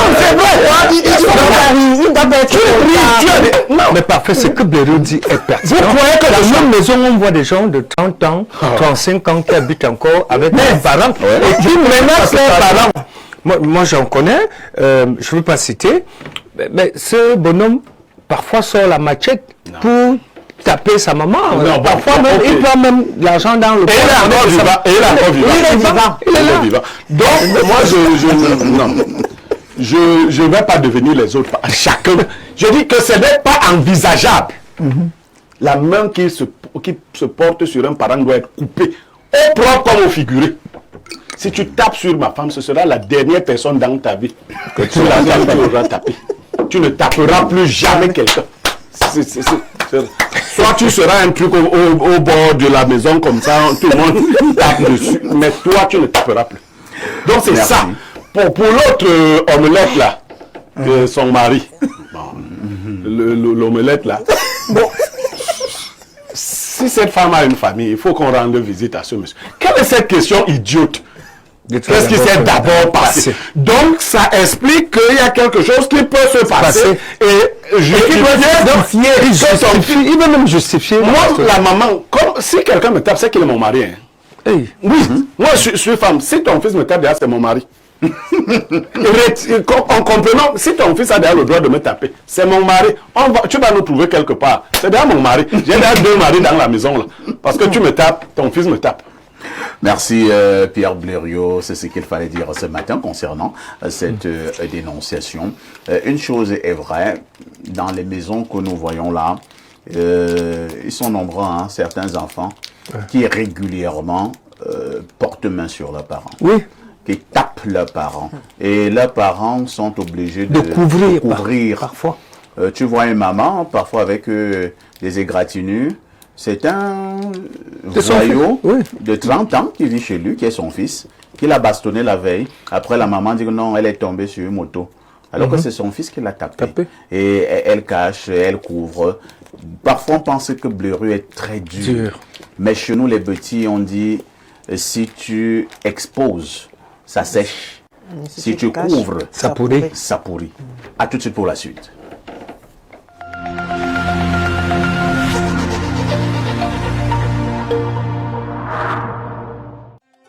Non, mais parfait, ce que Blériot dit est pertinent. Vous croyez que dans la même maison, on voit des gens de 30 ans, 35 ans qui habitent encore avec leurs parents et qui menacent leurs parents. Moi, j'en connais, je ne veux pas citer, mais ce bonhomme, parfois, sort la machette pour taper sa maman. Non, parfois, même, il prend même l'argent dans le Et il est encore vivant. Il est vivant. Donc, moi, je ne vais pas devenir les autres. Chacun. Je dis que ce n'est pas envisageable. La main qui se porte sur un parent doit être coupée, au propre comme au figuré. Si tu tapes sur ma femme, ce sera la dernière personne dans ta vie que tu auras tapé. Tu ne taperas plus jamais quelqu'un. Soit tu seras un truc au bord de la maison comme ça, tout le monde tape dessus, mais toi tu ne taperas plus. Donc c'est ça. Pour l'autre omelette là, son mari, l'omelette là, bon, si cette femme a une famille, il faut qu'on rende visite à ce monsieur. Quelle est cette question idiote? Qu'est-ce qui s'est d'abord passé? Donc ça explique qu'il y a quelque chose qui peut se passer et qui doit justifier. Il veut même justifier. Moi, la maman, si quelqu'un me tape, c'est qu'il est mon mari. Hein. Hey. Oui, moi je suis femme. Si ton fils me tape derrière, c'est mon mari. En comprenant, si ton fils a derrière le droit de me taper, c'est mon mari. Tu vas nous trouver quelque part. C'est derrière mon mari. J'ai derrière deux maris dans la maison là. Parce que tu me tapes, ton fils me tape. Merci Pierre Blériot, c'est ce qu'il fallait dire ce matin concernant cette dénonciation. Une chose est vraie, dans les maisons que nous voyons là, ils sont nombreux, hein, certains enfants qui régulièrement portent main sur leurs parents. Oui. Qui tapent leurs parents. Et leurs parents sont obligés de couvrir. Parfois. Tu vois une maman, parfois avec des égratignures. C'est un voyou de 30 ans qui vit chez lui, qui est son fils, qui l'a bastonné la veille. Après, la maman dit que non, elle est tombée sur une moto. Alors que c'est son fils qui l'a tapé. Et elle cache, elle couvre. Parfois, on pense que Blériot est très dur. Mais chez nous, les petits, on dit, si tu exposes, ça sèche. Si tu couvres, ça pourrit. Ça pourrit. À tout de suite pour la suite.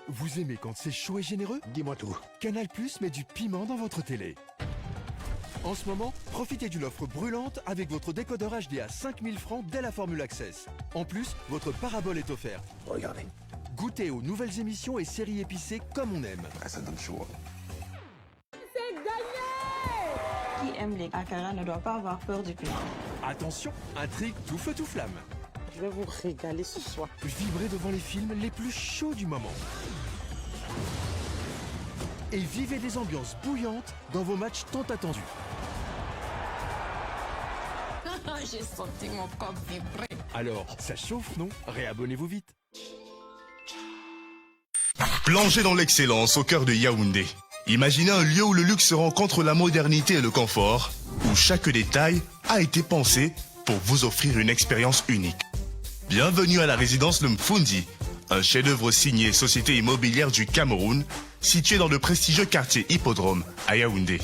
Vous aimez quand c'est chaud et généreux? Dis-moi tout. Canal+ met du piment dans votre télé. En ce moment, profitez d'une offre brûlante avec votre décodeur HD à 5000 francs dès la formule Access. En plus, votre parabole est offerte. Regardez. Goûtez aux nouvelles émissions et séries épicées comme on aime. Ah, ça donne chaud. C'est gagné! Qui aime les akara ne doit pas avoir peur du piment. Attention, intrigue tout feu tout flamme. Je vais vous régaler ce soir. Vibrez devant les films les plus chauds du moment. Et vivez des ambiances bouillantes dans vos matchs tant attendus. J'ai senti mon corps vibrer. Alors, ça chauffe, non? Réabonnez-vous vite. Plongez dans l'excellence au cœur de Yaoundé. Imaginez un lieu où le luxe rencontre la modernité et le confort, où chaque détail a été pensé pour vous offrir une expérience unique. Bienvenue à la résidence Le Mfundi, un chef-d'œuvre signé Société immobilière du Cameroun, situé dans le prestigieux quartier Hippodrome à Yaoundé.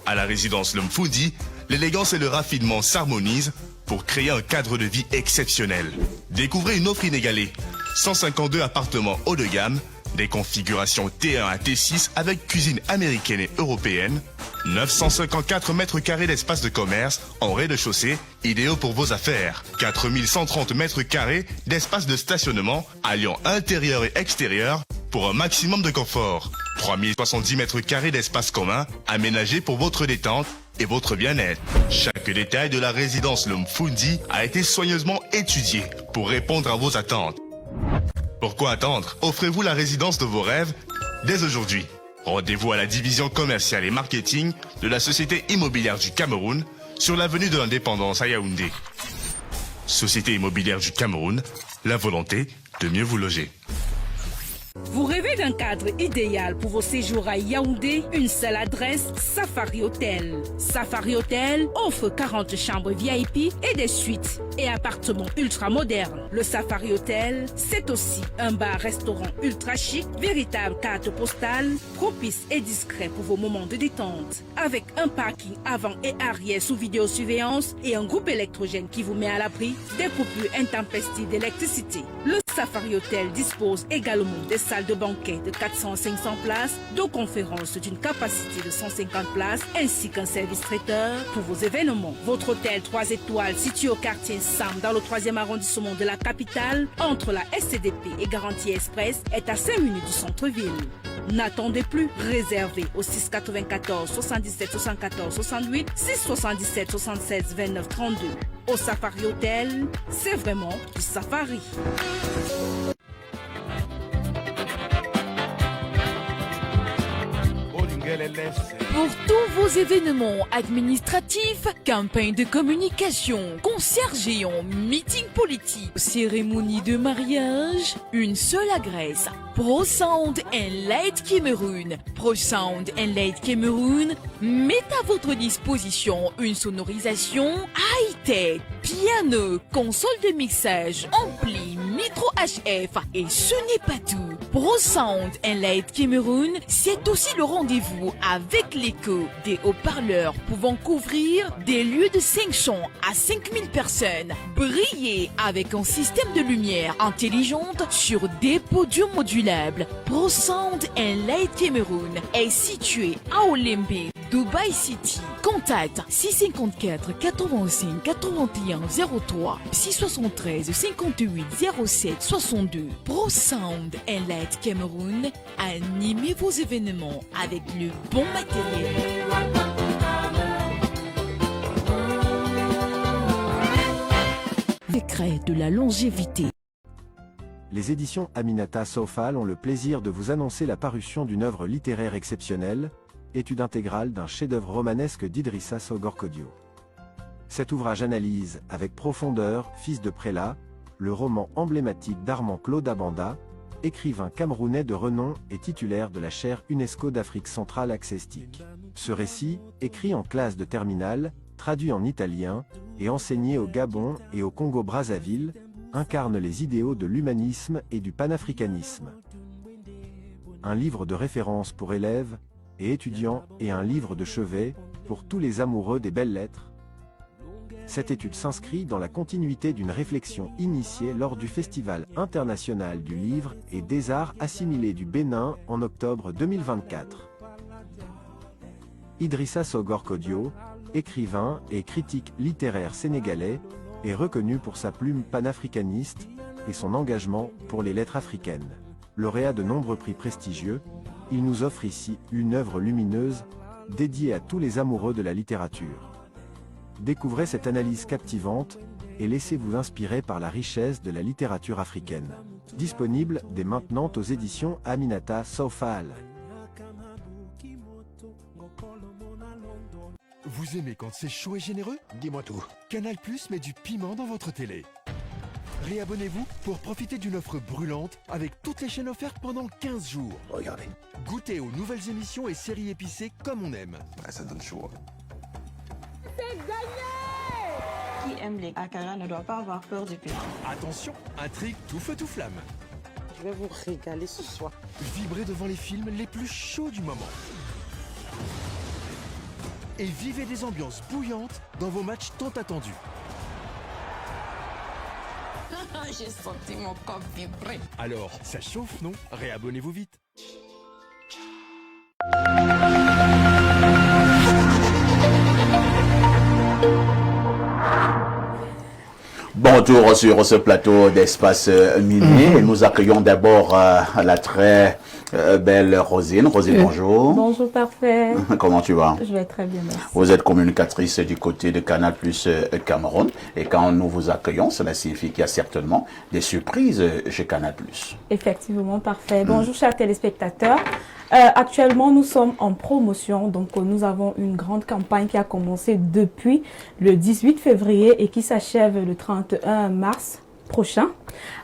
À la résidence Le Mfundi, l'élégance et le raffinement s'harmonisent pour créer un cadre de vie exceptionnel. Découvrez une offre inégalée. 152 appartements haut de gamme, des configurations T1 à T6 avec cuisine américaine et européenne, 954 mètres carrés d'espace de commerce en rez-de-chaussée, idéaux pour vos affaires. 4130 mètres carrés d'espace de stationnement alliant intérieur et extérieur pour un maximum de confort. 3070 mètres carrés d'espace commun aménagés pour votre détente et votre bien-être. Chaque détail de la résidence Lomfundi a été soigneusement étudié pour répondre à vos attentes. Pourquoi attendre? Offrez-vous la résidence de vos rêves dès aujourd'hui. Rendez-vous à la division commerciale et marketing de la Société immobilière du Cameroun sur l'avenue de l'Indépendance à Yaoundé. Société immobilière du Cameroun, la volonté de mieux vous loger. Vous rêvez d'un cadre idéal pour vos séjours à Yaoundé? Une seule adresse, Safari Hotel. Safari Hotel offre 40 chambres VIP et des suites et appartements ultra modernes. Le Safari Hotel, c'est aussi un bar-restaurant ultra chic, véritable carte postale, propice et discret pour vos moments de détente. Avec un parking avant et arrière sous vidéosurveillance et un groupe électrogène qui vous met à l'abri des coupures intempestives d'électricité. Le Safari Hotel dispose également des salles de banquet de 400 à 500 places, de conférences d'une capacité de 150 places, ainsi qu'un service traiteur pour vos événements. Votre hôtel 3 étoiles situé au quartier Sam dans le 3e arrondissement de la capitale, entre la SCDP et Garantie Express, est à 5 minutes du centre-ville. N'attendez plus, réservez au 694 77 74 68 677 76 29 32. Au Safari Hotel, c'est vraiment du safari. Pour tous vos événements administratifs, campagnes de communication, concerts géants, meetings politiques, cérémonies de mariage, une seule adresse. Pro Sound and Light Cameroun. Pro Sound and Light Cameroun met à votre disposition une sonorisation high-tech, piano, console de mixage, ampli, micro HF et ce n'est pas tout. Pro Sound and Light Cameroun, c'est aussi le rendez-vous avec l'écho des haut-parleurs pouvant couvrir des lieux de 500 à 5000 personnes. Brillez avec un système de lumière intelligente sur des podiums modulables. Pro Sound and Light Cameroun est situé à Olembe, Dubai City. Contact 654 85 81 03 673 58 07 62. Pro Sound and Light Cameroun, animez vos événements avec le bon matériel. Secret de la longévité. Les éditions Aminata Sofal ont le plaisir de vous annoncer la parution d'une œuvre littéraire exceptionnelle, étude intégrale d'un chef-d'œuvre romanesque d'Idrissa Sogor-Kodio. Cet ouvrage analyse, avec profondeur, Fils de prélat, le roman emblématique d'Armand Claude Abanda, écrivain camerounais de renom et titulaire de la chaire UNESCO d'Afrique centrale accestique. Ce récit, écrit en classe de terminale, traduit en italien, et enseigné au Gabon et au Congo-Brazzaville, incarne les idéaux de l'humanisme et du panafricanisme. Un livre de référence pour élèves et étudiants et un livre de chevet pour tous les amoureux des belles lettres. Cette étude s'inscrit dans la continuité d'une réflexion initiée lors du Festival international du livre et des arts assimilés du Bénin en octobre 2024. Idrissa Sogor-Kodio, écrivain et critique littéraire sénégalais, est reconnu pour sa plume panafricaniste et son engagement pour les lettres africaines. Lauréat de nombreux prix prestigieux, il nous offre ici une œuvre lumineuse, dédiée à tous les amoureux de la littérature. Découvrez cette analyse captivante et laissez-vous inspirer par la richesse de la littérature africaine. Disponible dès maintenant aux éditions Aminata Sofal. Vous aimez quand c'est chaud et généreux? Dis-moi tout. Canal+ met du piment dans votre télé. Réabonnez-vous pour profiter d'une offre brûlante avec toutes les chaînes offertes pendant 15 jours. Regardez. Goûtez aux nouvelles émissions et séries épicées comme on aime. Ouais, ça donne chaud. C'est gagné! Qui aime les akara ne doit pas avoir peur du piment. Attention, intrigue tout feu tout flamme. Je vais vous régaler ce soir. Vibrez devant les films les plus chauds du moment. Et vivez des ambiances bouillantes dans vos matchs tant attendus. J'ai senti mon corps vibrer. Alors, ça chauffe, non? Réabonnez-vous vite. Bonjour sur ce plateau d'Espace Minuit. Nous accueillons d'abord la très belle Rosine. Rosine, bonjour. Bonjour, parfait. Comment tu vas? Je vais très bien, merci. Vous êtes communicatrice du côté de Canal Plus Cameroun. Et quand nous vous accueillons, cela signifie qu'il y a certainement des surprises chez Canal Plus. Effectivement, parfait. Bonjour, chers téléspectateurs. Actuellement, nous sommes en promotion, donc nous avons une grande campagne qui a commencé depuis le 18 février et qui s'achève le 31 mars prochain.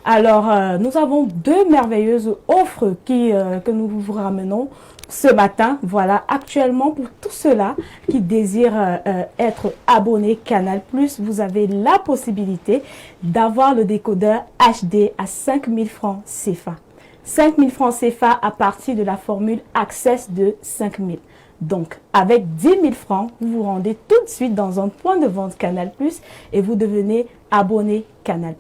Alors, nous avons deux merveilleuses offres que nous vous ramenons ce matin. Voilà, actuellement, pour tous ceux-là qui désirent être abonnés Canal+, vous avez la possibilité d'avoir le décodeur HD à 5000 francs CFA. 5000 francs CFA à partir de la formule Access de 5000. Donc, avec 10 000 francs, vous vous rendez tout de suite dans un point de vente Canal+, et vous devenez abonné Canal+.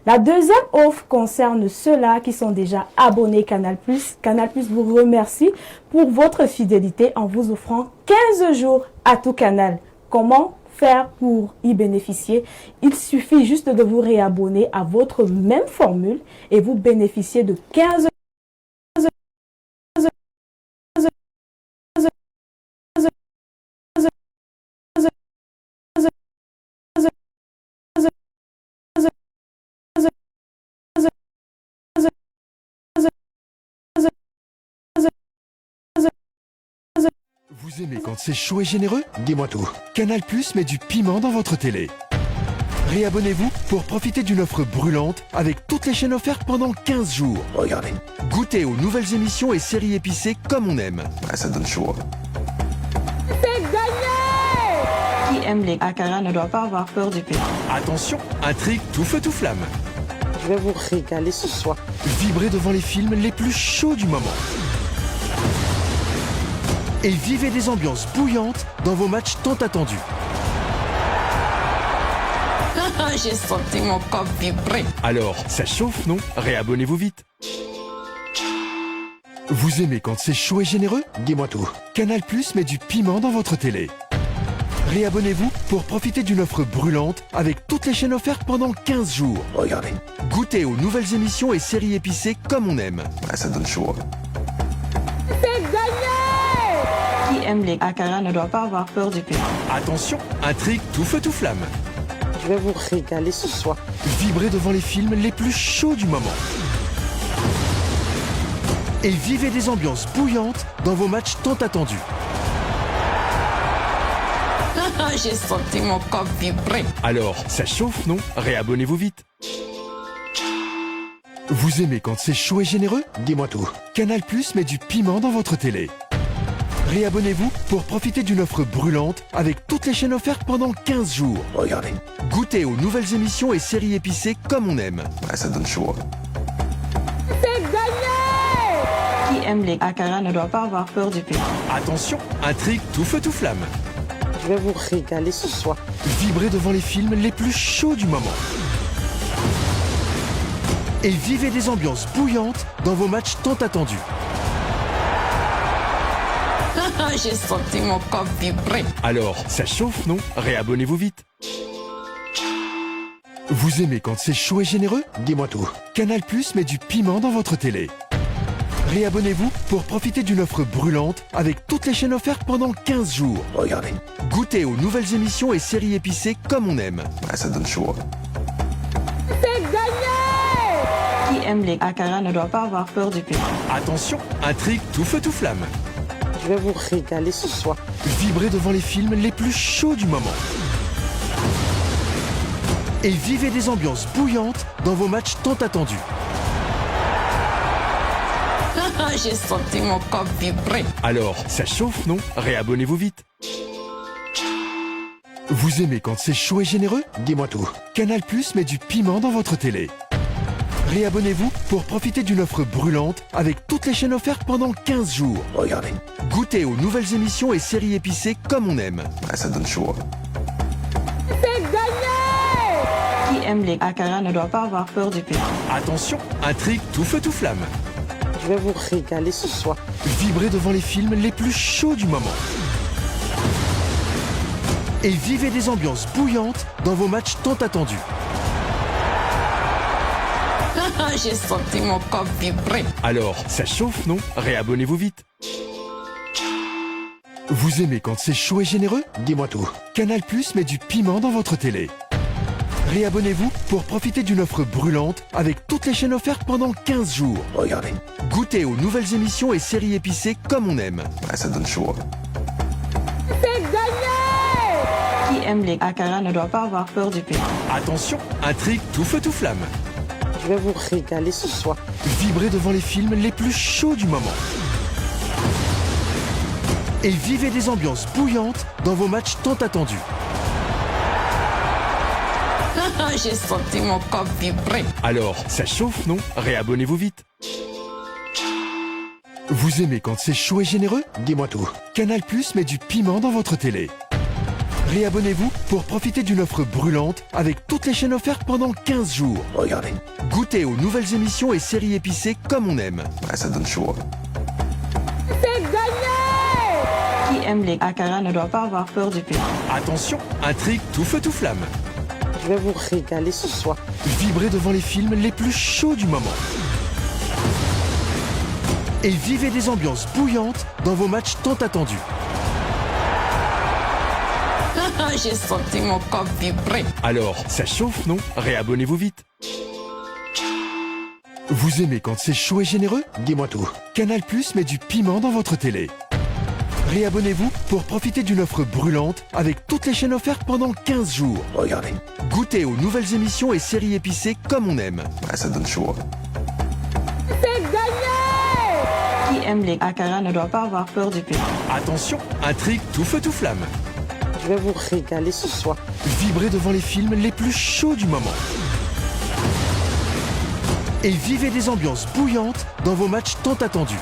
La deuxième offre concerne ceux-là qui sont déjà abonnés Canal+. Canal+ vous remercie pour votre fidélité en vous offrant 15 jours à tout canal. Comment faire pour y bénéficier? Il suffit juste de vous réabonner à votre même formule et vous bénéficiez de 15 Vous aimez quand c'est chaud et généreux? Dis-moi tout. Canal Plus met du piment dans votre télé. Réabonnez-vous pour profiter d'une offre brûlante avec toutes les chaînes offertes pendant 15 jours. Regardez. Goûtez aux nouvelles émissions et séries épicées comme on aime. Ça donne chaud. C'est gagné! Qui aime les akara ne doit pas avoir peur du piment. Attention, intrigue tout feu tout flamme. Je vais vous régaler ce soir. Vibrez devant les films les plus chauds du moment. Et vivez des ambiances bouillantes dans vos matchs tant attendus. J'ai senti mon corps vibrer. Alors, ça chauffe, non? Réabonnez-vous vite. Vous aimez quand c'est chaud et généreux? Dis-moi tout. Canal Plus met du piment dans votre télé. Réabonnez-vous pour profiter d'une offre brûlante avec toutes les chaînes offertes pendant 15 jours. Regardez. Goûtez aux nouvelles émissions et séries épicées comme on aime. Ça donne chaud. C'est gagné! Qui aime les akara ne doit pas avoir peur du piment. Attention, intrigue tout feu tout flamme. Je vais vous régaler ce soir. Vibrez devant les films les plus chauds du moment. Et vivez des ambiances bouillantes dans vos matchs tant attendus. J'ai senti mon corps vibrer. Alors, ça chauffe, non? Réabonnez-vous vite. Vous aimez quand c'est chaud et généreux? Dis-moi tout. Canal Plus met du piment dans votre télé. Réabonnez-vous pour profiter d'une offre brûlante avec toutes les chaînes offertes pendant 15 jours. Regardez. Goûtez aux nouvelles émissions et séries épicées comme on aime. Ça donne chaud. C'est gagné! Qui aime les akara ne doit pas avoir peur du piment. Attention, intrigue tout feu tout flamme. Je vais vous régaler ce soir. Vibrez devant les films les plus chauds du moment. Et vivez des ambiances bouillantes dans vos matchs tant attendus. J'ai senti mon corps vibrer. Alors, ça chauffe, non? Réabonnez-vous vite. Vous aimez quand c'est chaud et généreux? Dis-moi tout. Canal Plus met du piment dans votre télé. Réabonnez-vous pour profiter d'une offre brûlante avec toutes les chaînes offertes pendant 15 jours. Regardez. Goûtez aux nouvelles émissions et séries épicées comme on aime. Ça donne chaud. C'est gagné! Qui aime les akara ne doit pas avoir peur du piment. Attention, intrigue tout feu tout flamme. Je vais vous régaler ce soir. Vibrez devant les films les plus chauds du moment. Et vivez des ambiances bouillantes dans vos matchs tant attendus. J'ai senti mon corps vibrer. Alors, ça chauffe, non? Réabonnez-vous vite. Vous aimez quand c'est chaud et généreux? Dis-moi tout. Canal Plus met du piment dans votre télé. Réabonnez-vous pour profiter d'une offre brûlante avec toutes les chaînes offertes pendant 15 jours. Regardez. Goûtez aux nouvelles émissions et séries épicées comme on aime. Ça donne chaud. C'est gagné! Qui aime les akara ne doit pas avoir peur du piment. Attention, intrigue tout feu tout flamme. Je vais vous régaler ce soir. Vibrez devant les films les plus chauds du moment. Et vivez des ambiances bouillantes dans vos matchs tant attendus. J'ai senti mon corps vibrer. Alors, ça chauffe, non? Réabonnez-vous vite. Vous aimez quand c'est chaud et généreux? Dis-moi tout. Canal+ met du piment dans votre télé. Réabonnez-vous pour profiter d'une offre brûlante avec toutes les chaînes offertes pendant 15 jours. Regardez. Goûtez aux nouvelles émissions et séries épicées comme on aime. Ça donne chaud. C'est gagné! Qui aime les akara ne doit pas avoir peur du piment. Attention, intrigue tout feu tout flamme. Je vais vous régaler ce soir. Vibrez devant les films les plus chauds du moment. Et vivez des ambiances bouillantes dans vos matchs tant attendus. J'ai senti mon corps vibrer. Alors, ça chauffe, non? Réabonnez-vous vite. Vous aimez quand c'est chaud et généreux? Dis-moi tout. Canal+ met du piment dans votre télé. Réabonnez-vous pour profiter d'une offre brûlante avec toutes les chaînes offertes pendant 15 jours. Regardez. Goûtez aux nouvelles émissions et séries épicées comme on aime. Ça donne chaud. C'est gagné! Qui aime les akara ne doit pas avoir peur du piment. Attention, intrigue tout feu tout flamme. Je vais vous régaler ce soir. Vibrez devant les films les plus chauds du moment. Et vivez des ambiances bouillantes dans vos matchs tant attendus. J'ai senti mon corps vibrer. Alors, ça chauffe, non? Réabonnez-vous vite. Vous aimez quand c'est chaud et généreux? Dis-moi tout. Canal+ met du piment dans votre télé. Réabonnez-vous pour profiter d'une offre brûlante avec toutes les chaînes offertes pendant 15 jours. Regardez. Goûtez aux nouvelles émissions et séries épicées comme on aime. Ça donne chaud. C'est gagné! Qui aime les akara ne doit pas avoir peur du piment. Attention, intrigue tout feu tout flamme. Je vais vous régaler ce soir. Vibrez devant les films les plus chauds du moment. Et vivez des ambiances bouillantes dans vos matchs tant attendus.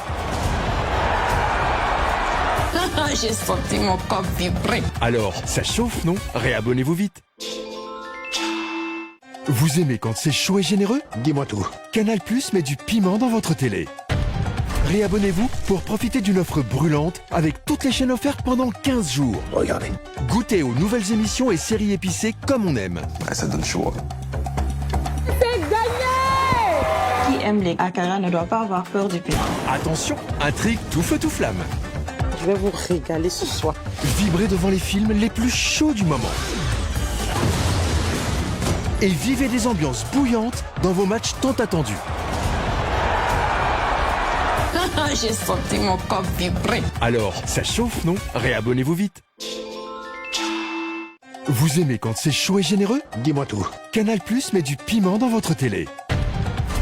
J'ai senti mon corps vibrer. Alors, ça chauffe, non? Réabonnez-vous vite. Vous aimez quand c'est chaud et généreux? Dis-moi tout. Canal+ met du piment dans votre télé. Réabonnez-vous pour profiter d'une offre brûlante avec toutes les chaînes offertes pendant 15 jours. Regardez. Goûtez aux nouvelles émissions et séries épicées comme on aime. Ça donne chaud. C'est gagné! Qui aime les akara ne doit pas avoir peur du piment. Attention, intrigue tout feu tout flamme. Je vais vous régaler ce soir. Vibrez devant les films les plus chauds du moment. Et vivez des ambiances bouillantes dans vos matchs tant attendus. J'ai senti mon corps vibrer. Alors, ça chauffe, non? Réabonnez-vous vite. Vous aimez quand c'est chaud et généreux? Dis-moi tout. Canal+ met du piment dans votre télé.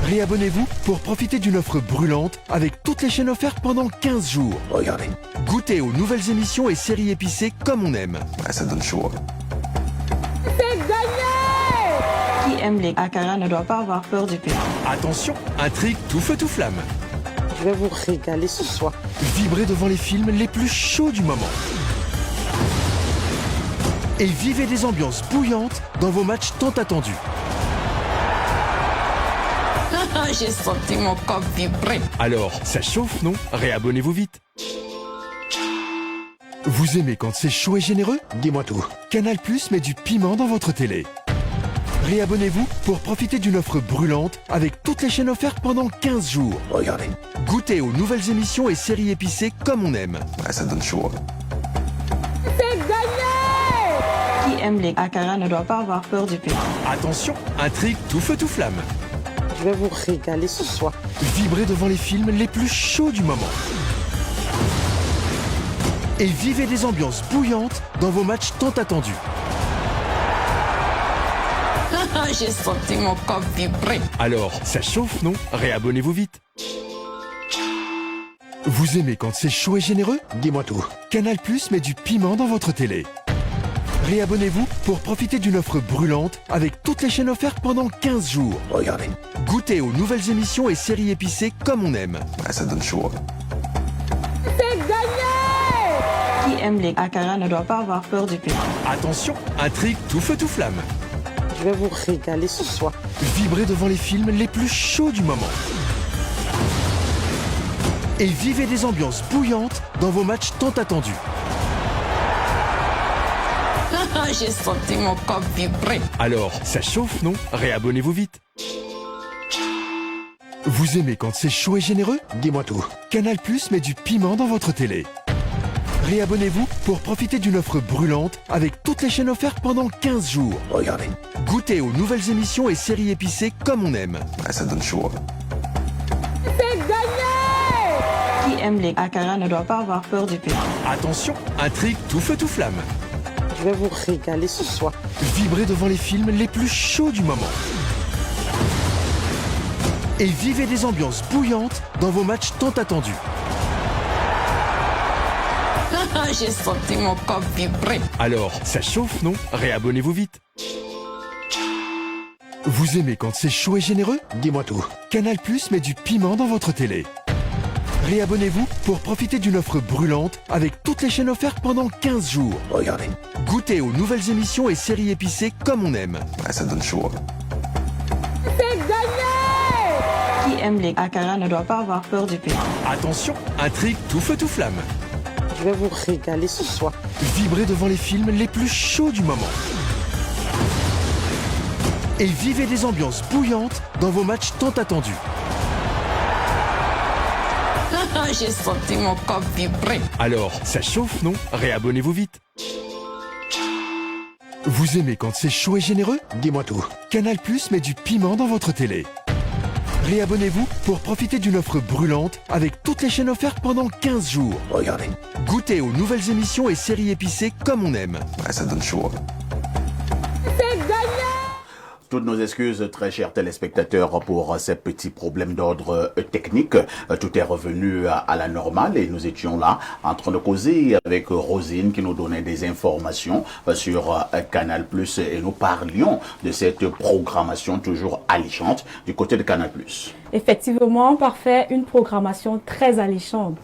Réabonnez-vous pour profiter d'une offre brûlante avec toutes les chaînes offertes pendant 15 jours. Regardez. Goûtez aux nouvelles émissions et séries épicées comme on aime. Ça donne chaud. C'est gagné! Qui aime les akara ne doit pas avoir peur du piment. Attention, intrigue tout feu tout flamme. Je vais vous régaler ce soir. Vibrez devant les films les plus chauds du moment. Et vivez des ambiances bouillantes dans vos matchs tant attendus. J'ai senti mon corps vibrer. Alors, ça chauffe, non? Réabonnez-vous vite. Vous aimez quand c'est chaud et généreux? Dis-moi tout. Canal+ met du piment dans votre télé. Réabonnez-vous pour profiter d'une offre brûlante avec toutes les chaînes offertes pendant 15 jours. Regardez. Goûtez aux nouvelles émissions et séries épicées comme on aime. Ça donne chaud. C'est gagné! Qui aime les akara ne doit pas avoir peur du piment. Attention, intrigue tout feu tout flamme. Je vais vous régaler ce soir. Vibrez devant les films les plus chauds du moment. Et vivez des ambiances bouillantes dans vos matchs tant attendus. J'ai senti mon corps vibrer. Alors, ça chauffe, non? Réabonnez-vous vite. Vous aimez quand c'est chaud et généreux? Dis-moi tout. Canal+ met du piment dans votre télé. Réabonnez-vous pour profiter d'une offre brûlante avec toutes les chaînes offertes pendant 15 jours. Regardez. Goûtez aux nouvelles émissions et séries épicées comme on aime. Ça donne chaud. C'est gagné! Qui aime les akara ne doit pas avoir peur du piment. Attention, intrigue tout feu tout flamme. Je vais vous régaler ce soir. Vibrez devant les films les plus chauds du moment. Et vivez des ambiances bouillantes dans vos matchs tant attendus. J'ai senti mon corps vibrer. Alors, ça chauffe, non? Réabonnez-vous vite. Vous aimez quand c'est chaud et généreux? Dis-moi tout. Canal Plus met du piment dans votre télé. Réabonnez-vous pour profiter d'une offre brûlante avec toutes les chaînes offertes pendant 15 jours. Regardez. Goûtez aux nouvelles émissions et séries épicées comme on aime. Ça donne chaud. C'est gagné! Qui aime les akara ne doit pas avoir peur du piment. Attention, intrigue tout feu tout flamme. Je vais vous régaler ce soir. Vibrez devant les films les plus chauds du moment. Et vivez des ambiances bouillantes dans vos matchs tant attendus. J'ai senti mon corps vibrer. Alors, ça chauffe, non? Réabonnez-vous vite. Vous aimez quand c'est chaud et généreux? Dis-moi tout. Canal Plus met du piment dans votre télé. Réabonnez-vous pour profiter d'une offre brûlante avec toutes les chaînes offertes pendant 15 jours. Regardez. Goûtez aux nouvelles émissions et séries épicées comme on aime. Ça donne chaud. C'est gagné! Qui aime les akara ne doit pas avoir peur du piment. Attention, intrigue tout feu tout flamme. Je vais vous régaler ce soir. Vibrez devant les films les plus chauds du moment. Et vivez des ambiances bouillantes dans vos matchs tant attendus. J'ai senti mon corps vibrer. Alors, ça chauffe, non? Réabonnez-vous vite. Vous aimez quand c'est chaud et généreux? Dis-moi tout. Canal Plus met du piment dans votre télé. Réabonnez-vous pour profiter d'une offre brûlante avec toutes les chaînes offertes pendant 15 jours. Regardez. Goûtez aux nouvelles émissions et séries épicées comme on aime. Ça donne chaud. C'est gagné! Toutes nos excuses, très chers téléspectateurs, pour ces petits problèmes d'ordre technique. Tout est revenu à la normale et nous étions là en train de causer avec Rosine qui nous donnait des informations sur Canal+, et nous parlions de cette programmation toujours alléchante du côté de Canal+. Effectivement, parfait, une programmation très alléchante.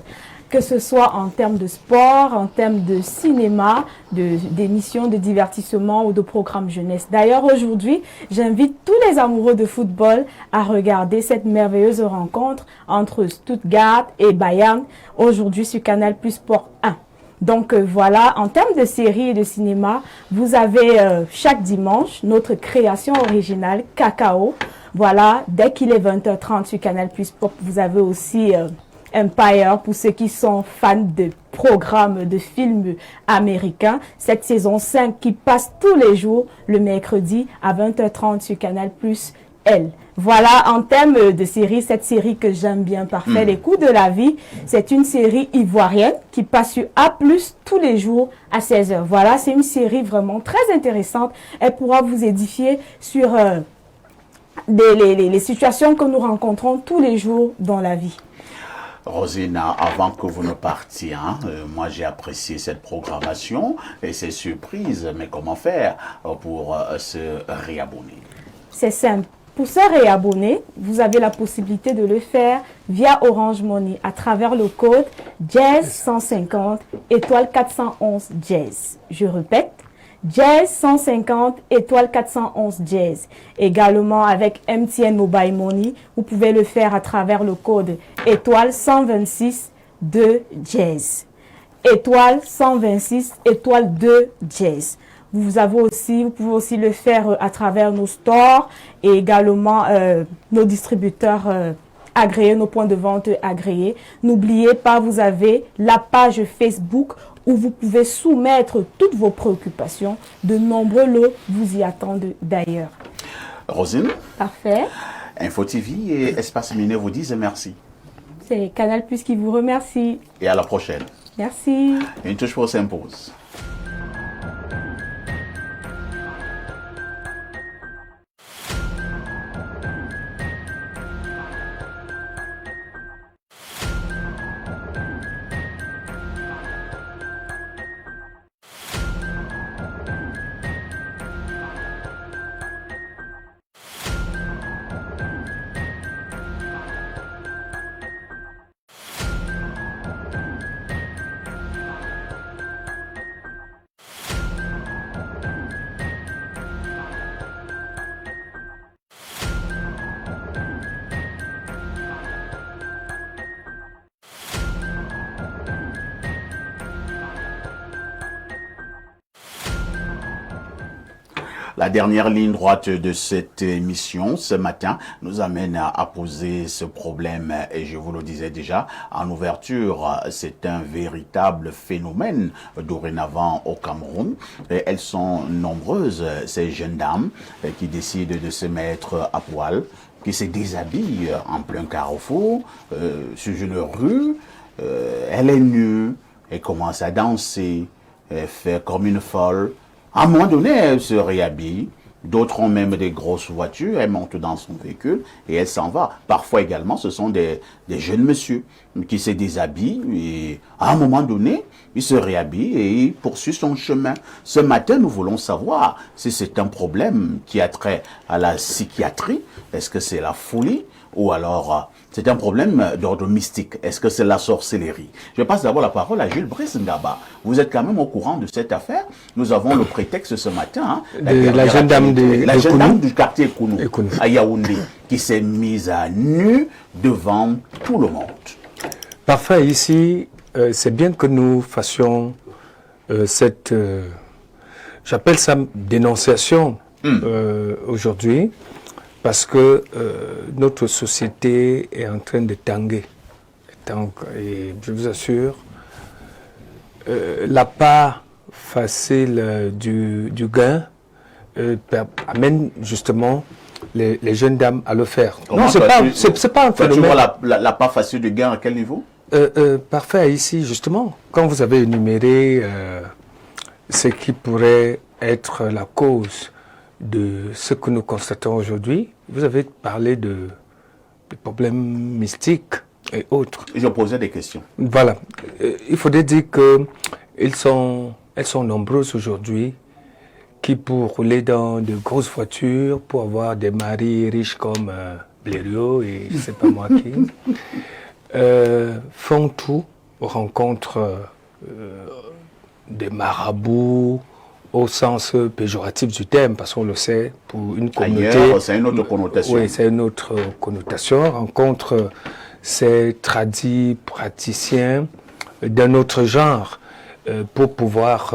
Que ce soit en termes de sport, en termes de cinéma, d'émissions de divertissement ou de programmes jeunesse. D'ailleurs, aujourd'hui, j'invite tous les amoureux de football à regarder cette merveilleuse rencontre entre Stuttgart et Bayern, aujourd'hui sur Canal+ Sport 1. Donc voilà, en termes de séries et de cinéma, vous avez chaque dimanche notre création originale, Cacao. Voilà, dès qu'il est 20h30 sur Canal+ Sport, vous avez aussi... Empire, pour ceux qui sont fans de programmes, de films américains. Cette saison 5 qui passe tous les jours, le mercredi à 20h30 sur Canal+, Elle. Voilà, en termes de série, cette série que j'aime bien, parfait, Les Coups de la Vie, c'est une série ivoirienne qui passe sur A+, tous les jours à 16h. Voilà, c'est une série vraiment très intéressante. Elle pourra vous édifier sur les situations que nous rencontrons tous les jours dans la vie. Rosina, avant que vous ne partiez, moi j'ai apprécié cette programmation et ces surprises, mais comment faire pour se réabonner? C'est simple. Pour se réabonner, vous avez la possibilité de le faire via Orange Money à travers le code Jazz 150 étoile 411 Jazz. Je répète, Jazz 150 étoile 411 Jazz. Également avec MTN Mobile Money, vous pouvez le faire à travers le code étoile 126 2 Jazz. Étoile 126 étoile 2 Jazz. Vous pouvez aussi le faire à travers nos stores et également nos distributeurs agréés, nos points de vente agréés. N'oubliez pas, vous avez la page Facebook où vous pouvez soumettre toutes vos préoccupations. De nombreux lots vous y attendent d'ailleurs. Rosine. Parfait. Info TV et Espace Miné vous disent merci. C'est Canal+ qui vous remercie. Et à la prochaine. Merci. Une touche pour s'impose. La dernière ligne droite de cette émission ce matin nous amène à poser ce problème, et je vous le disais déjà en ouverture, c'est un véritable phénomène dorénavant au Cameroun. Et elles sont nombreuses, ces jeunes dames qui décident de se mettre à poil, qui se déshabillent en plein carrefour, sur une rue, elle est nue, elle commence à danser, elle fait comme une folle. À un moment donné, elle se réhabille. D'autres ont même des grosses voitures, elle monte dans son véhicule et elle s'en va. Parfois également, ce sont des jeunes messieurs qui se déshabillent et à un moment donné, il se réhabille et il poursuit son chemin. Ce matin, nous voulons savoir si c'est un problème qui a trait à la psychiatrie, est-ce que c'est la folie ou alors c'est un problème d'ordre mystique, est-ce que c'est la sorcellerie? Je passe d'abord la parole à Jules Brice Ngaba. Vous êtes quand même au courant de cette affaire. Nous avons le prétexte ce matin. La jeune dame du quartier Kounou, à Yaoundé, qui s'est mise à nu devant tout le monde. Parfait, ici, c'est bien que nous fassions cette, j'appelle ça dénonciation aujourd'hui, parce que notre société est en train de tanguer. Et je vous assure, la part facile du gain amène justement les jeunes dames à le faire. Comment non, c'est pas un phénomène. Tu vois la part facile du gain à quel niveau? Parfait, ici, justement, quand vous avez énuméré ce qui pourrait être la cause de ce que nous constatons aujourd'hui, vous avez parlé de problèmes mystiques et autres. Je posais des questions. Voilà. Il faudrait dire que elles sont nombreuses aujourd'hui qui, pour rouler dans de grosses voitures, pour avoir des maris riches comme Blériot et je ne sais pas moi qui, font tout, rencontrent des marabouts, au sens péjoratif du terme, parce qu'on le sait, pour une communauté... Ailleurs, c'est une autre connotation. Oui, c'est une autre connotation. Rencontre ces tradis praticiens d'un autre genre pour pouvoir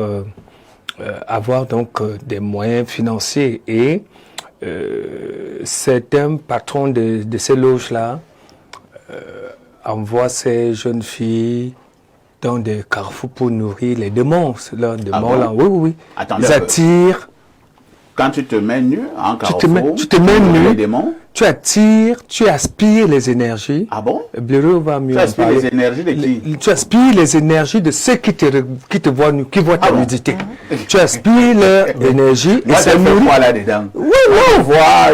avoir donc des moyens financiers. Et c'est un patron de ces loges-là envoie ces jeunes filles dans des carrefours pour nourrir les démons. Là, démons-là. Oui, oui, oui. Attendez, ils attirent. Quand tu te mets nu en carrefour, tu te mets nu, les démons, tu attires, tu aspires les énergies. Ah bon? Blériot va mieux. Tu aspires les énergies de qui? Tu aspires les énergies de ceux qui te voient nu, qui voient ta nudité. Tu aspires leur énergie. Et ça fait quoi là-dedans? Oui, oui. On voit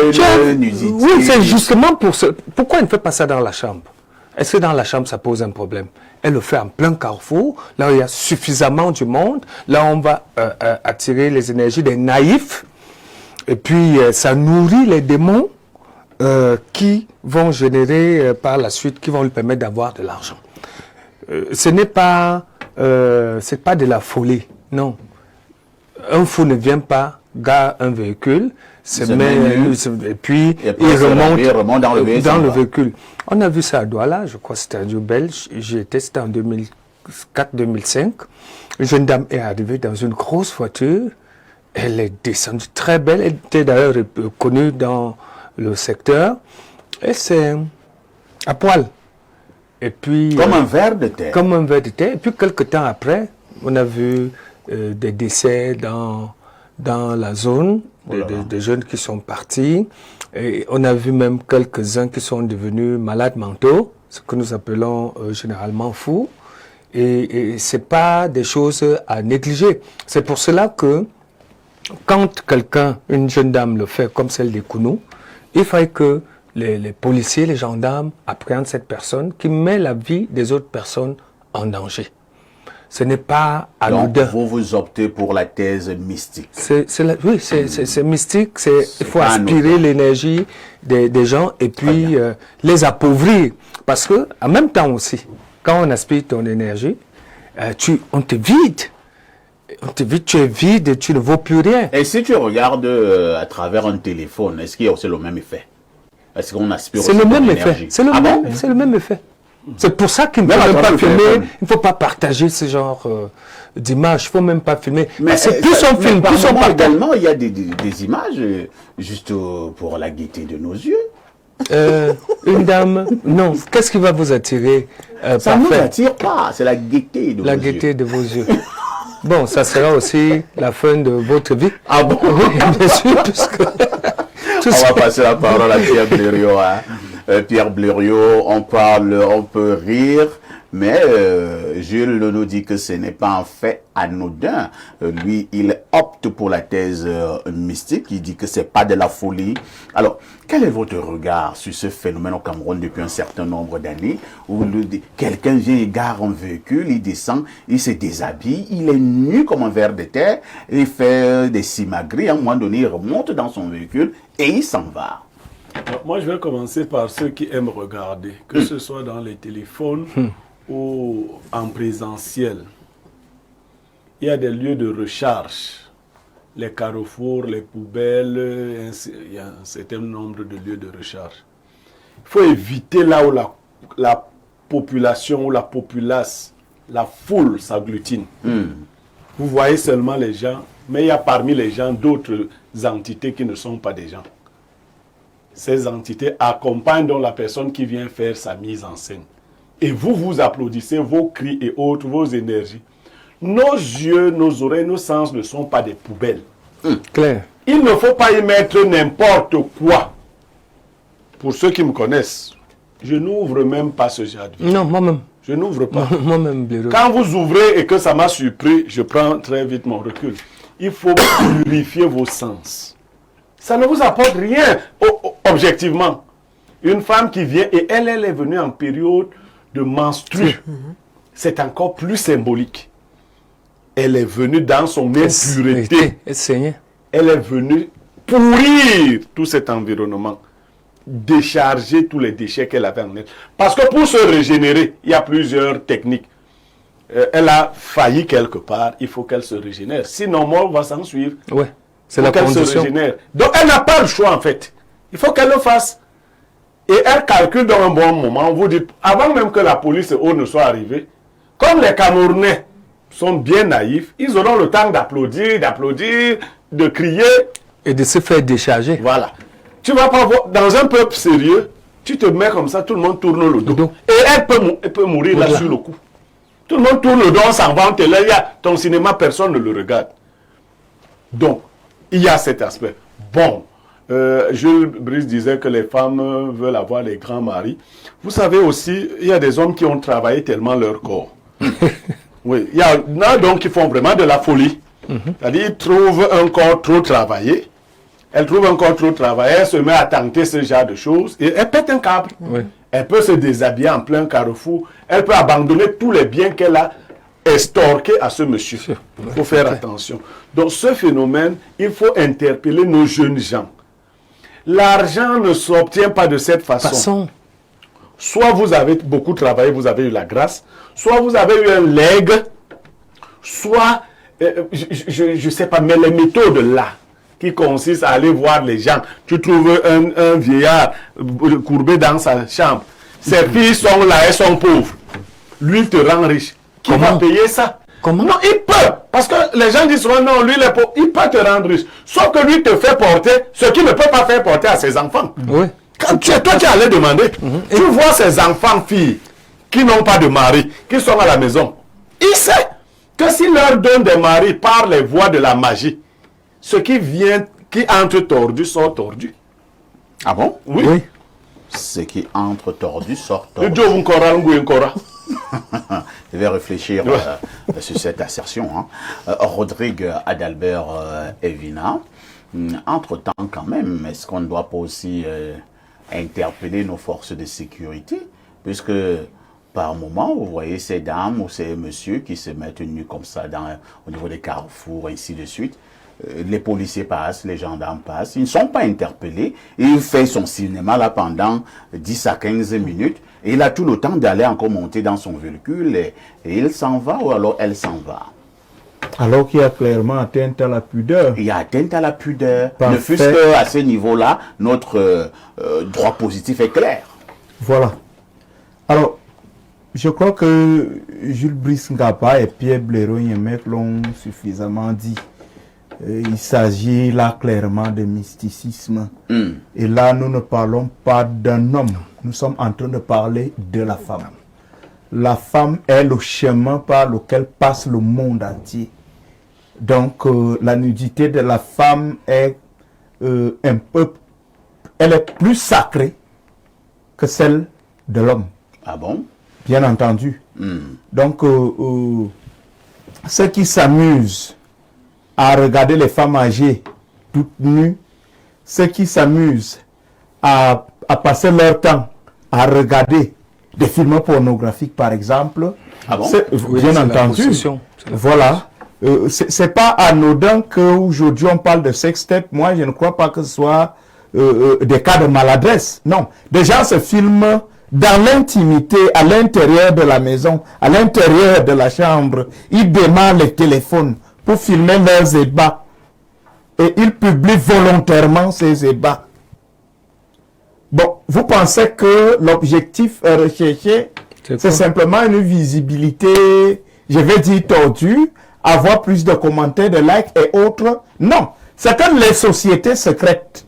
une nudité. Oui, c'est justement pour ça. Pourquoi il ne fait pas ça dans la chambre? Est-ce que dans la chambre, ça pose un problème? Elle le fait en plein carrefour, là où il y a suffisamment du monde, là on va attirer les énergies des naïfs, et puis ça nourrit les démons qui vont générer par la suite, qui vont lui permettre d'avoir de l'argent. Ce n'est pas, c'est pas de la folie, non. Un fou ne vient pas, gare un véhicule, et puis il remonte dans le véhicule. On a vu ça à Douala, je crois que c'était un lieu belge, c'était en 2004-2005. Une jeune dame est arrivée dans une grosse voiture, elle est descendue très belle, elle était d'ailleurs connue dans le secteur, et c'est à poil. Et puis, comme un ver de terre. Comme un ver de terre. Et puis quelques temps après, on a vu des décès dans la zone, des jeunes qui sont partis. Et on a vu même quelques-uns qui sont devenus malades mentaux, ce que nous appelons généralement fous. Et c'est pas des choses à négliger. C'est pour cela que quand quelqu'un, une jeune dame le fait comme celle des Kounou, il faille que les policiers, les gendarmes appréhendent cette personne qui met la vie des autres personnes en danger. Ce n'est pas anodin. Donc, vous optez pour la thèse mystique. Oui, c'est mystique. Il faut aspirer l'énergie des gens et puis les appauvrir. Parce que, en même temps aussi, quand on aspire ton énergie, on te vide. Tu es vide, tu ne vaux plus rien. Et si tu regardes à travers un téléphone, est-ce qu'il y a aussi le même effet? Est-ce qu'on aspire aussi le même effet. C'est le même effet. C'est pour ça qu'il ne faut même pas filmer, il ne faut pas partager ce genre d'images, il ne faut même pas filmer. Mais c'est plus on filme, plus on partage. Également, il y a des images juste pour la gaieté de nos yeux. Une dame, non, qu'est-ce qui va vous attirer ça ne nous attire pas, c'est la gaieté de vos yeux. La gaieté de vos yeux. Bon, ça sera aussi la fin de votre vie. Ah bon? Oui, bien sûr, puisque... On va passer la parole à Pierre Blériot. Pierre Blériot, on peut rire, mais Jules nous dit que ce n'est pas un fait anodin. Lui, il opte pour la thèse mystique, il dit que c'est pas de la folie. Alors, quel est votre regard sur ce phénomène au Cameroun depuis un certain nombre d'années, où quelqu'un vient, il gare un véhicule, il descend, il se déshabille, il est nu comme un ver de terre, il fait des simagrées, à un moment donné, il remonte dans son véhicule et il s'en va. Moi, je vais commencer par ceux qui aiment regarder, que ce soit dans les téléphones ou en présentiel. Il y a des lieux de recharge, les carrefours, les poubelles, il y a un certain nombre de lieux de recharge. Il faut éviter là où la population ou la populace, la foule s'agglutine. Vous voyez seulement les gens, mais il y a parmi les gens d'autres entités qui ne sont pas des gens. Ces entités accompagnent donc la personne qui vient faire sa mise en scène. Et vous applaudissez, vos cris et autres, vos énergies. Nos yeux, nos oreilles, nos sens ne sont pas des poubelles. Claire. Il ne faut pas y mettre n'importe quoi. Pour ceux qui me connaissent, je n'ouvre même pas ce genre de vidéo. Non, moi-même. Je n'ouvre pas. Moi-même, Quand vous ouvrez et que ça m'a surpris, je prends très vite mon recul. Il faut purifier vos sens. Ça ne vous apporte rien, objectivement. Une femme qui vient, et elle est venue en période de menstrue. C'est encore plus symbolique. Elle est venue dans son impureté. Elle est venue pourrir tout cet environnement. Décharger tous les déchets qu'elle avait en elle. Parce que pour se régénérer, il y a plusieurs techniques. Elle a failli quelque part, il faut qu'elle se régénère. Sinon, mort va s'en suivre. Ouais. C'est la condition. Donc, elle n'a pas le choix, en fait. Il faut qu'elle le fasse. Et elle calcule dans un bon moment. Vous dites, avant même que la police et autres ne soient arrivés, comme les Camerounais sont bien naïfs, ils auront le temps d'applaudir, de crier. Et de se faire décharger. Voilà. Tu vas pas voir, dans un peuple sérieux, tu te mets comme ça, tout le monde tourne le dos. Et elle peut mourir là sur le coup. Tout le monde tourne le dos, on s'en va, là, il y a ton cinéma, personne ne le regarde. Donc, il y a cet aspect. Bon, Jules Brice disait que les femmes veulent avoir les grands maris. Vous savez aussi, il y a des hommes qui ont travaillé tellement leur corps. Oui, il y en a donc qui font vraiment de la folie. C'est-à-dire, ils trouvent un corps trop travaillé. Elle trouve un corps trop travaillé, elle se met à tenter ce genre de choses et elle pète un câble. Elle peut se déshabiller en plein carrefour. Elle peut abandonner tous les biens qu'elle a estorqués à ce monsieur. Il faut faire attention. Donc ce phénomène, il faut interpeller nos jeunes gens. L'argent ne s'obtient pas de cette façon. Soit vous avez beaucoup travaillé, vous avez eu la grâce, soit vous avez eu un legs, soit, je ne sais pas, mais les méthodes là, qui consistent à aller voir les gens. Tu trouves un vieillard courbé dans sa chambre. Ses filles sont là, elles sont pauvres. Lui, il te rend riche. Qui va payer ça? Non, il peut. Parce que les gens disent souvent, non, lui, il est pauvre. Il peut te rendre riche. Sauf que lui te fait porter ce qu'il ne peut pas faire porter à ses enfants. Quand toi, tu allais demander, tu vois ces enfants, filles, qui n'ont pas de mari, qui sont à la maison. Il sait que s'il leur donne des maris par les voies de la magie, ce qui vient, qui entre tordu, sort tordu. Ah bon? Oui. Ce qui entre tordu, sort tordu. Je vais réfléchir sur cette assertion. Rodrigue Adalbert Evina, entre-temps quand même, est-ce qu'on ne doit pas aussi interpeller nos forces de sécurité? Puisque par moment, vous voyez ces dames ou ces messieurs qui se mettent nus comme ça au niveau des carrefours, ainsi de suite. Les policiers passent, les gendarmes passent, ils ne sont pas interpellés. Il fait son cinéma là pendant 10 à 15 minutes et il a tout le temps d'aller encore monter dans son véhicule et il s'en va ou alors elle s'en va. Alors qu'il y a clairement atteinte à la pudeur. Il y a atteinte à la pudeur. Ne fût-ce qu'à ce niveau-là, notre droit positif est clair. Voilà. Alors, Je crois que Jules Brice Ngaba et Pierre Blaireau-Yemek l'ont suffisamment dit. Il s'agit là clairement de mysticisme. Et là, nous ne parlons pas d'un homme. Nous sommes en train de parler de la femme. La femme est le chemin par lequel passe le monde entier. Donc, la nudité de la femme est elle est plus sacrée que celle de l'homme. Ah bon? Bien entendu. Donc, ceux qui s'amusent à regarder les femmes âgées toutes nues, ceux qui s'amusent à passer leur temps à regarder des films pornographiques, par exemple, bien entendu, voilà. C'est pas anodin qu'aujourd'hui on parle de sextape. Moi, je ne crois pas que ce soit des cas de maladresse. Non. Déjà, ce film, dans l'intimité, à l'intérieur de la maison, à l'intérieur de la chambre, ils démarrent les téléphones pour filmer leurs ébats. Et ils publient volontairement ces ébats. Bon, vous pensez que l'objectif recherché, c'est simplement une visibilité, je vais dire tordue, avoir plus de commentaires, de likes et autres? Non. C'est comme les sociétés secrètes,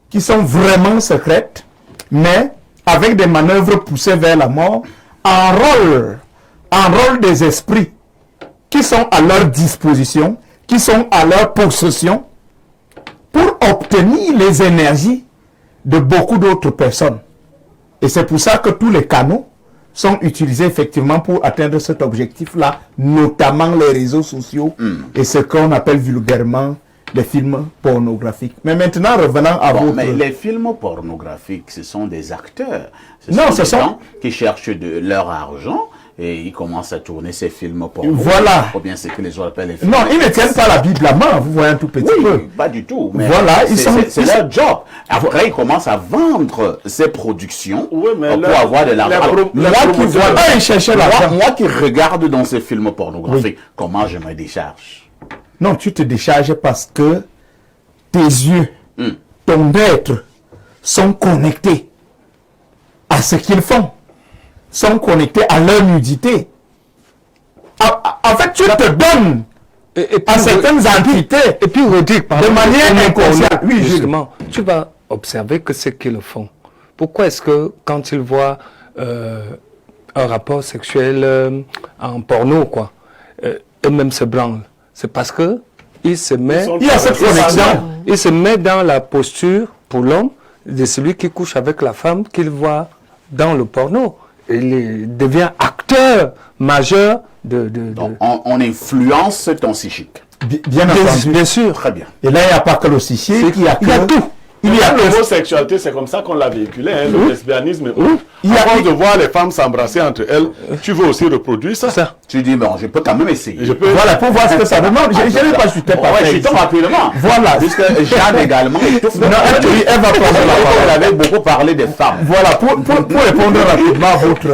qui sont vraiment secrètes, mais avec des manœuvres poussées vers la mort, enrôlent des esprits qui sont à leur disposition, qui sont à leur possession, pour obtenir les énergies de beaucoup d'autres personnes. Et c'est pour ça que tous les canaux sont utilisés effectivement pour atteindre cet objectif-là, notamment les réseaux sociaux et ce qu'on appelle vulgairement les films pornographiques. Mais maintenant, revenons à votre... Mais les films pornographiques, ce sont des acteurs. Ce sont des gens qui cherchent de leur argent et ils commencent à tourner ces films pornographiques. Voilà. Ou bien ce que les gens appellent les films. Non, ils ne tiennent pas la Bible à main, vous voyez un tout petit peu. Pas du tout. Mais voilà, c'est leur job. Après, ils commencent à vendre ces productions pour avoir de l'argent. Moi qui regarde dans ces films pornographiques, comment je me décharge? Non, tu te décharges parce que tes yeux, ton être, sont connectés à ce qu'ils font, sont connectés à leur nudité. En fait, tu te donnes à certaines entités et puis Rodrigue, de manière inconsciente. Oui, justement, tu vas observer que c'est qu'ils le font. Pourquoi est-ce que quand ils voient un rapport sexuel en porno, quoi, eux-mêmes se branlent? C'est parce que il se met, il se met dans la posture pour l'homme de celui qui couche avec la femme qu'il voit dans le porno. Il devient acteur majeur Donc, on influence ton psychique. Bien entendu. Bien sûr. Très bien. Et là, il n'y a pas que le psychique, il y a tout. L'homosexualité, c'est comme ça qu'on l'a véhiculé, le lesbianisme. Avant de voir les femmes s'embrasser entre elles, tu veux aussi reproduire ça. Tu dis, bon, je peux quand même essayer. Voilà, pour voir ce que ça demande. Je n'ai pas chuté par je tombe rapidement. Voilà. Puisque Jeanne également. Elle va prendre la parole. Elle avait beaucoup parlé des femmes. Voilà, pour répondre rapidement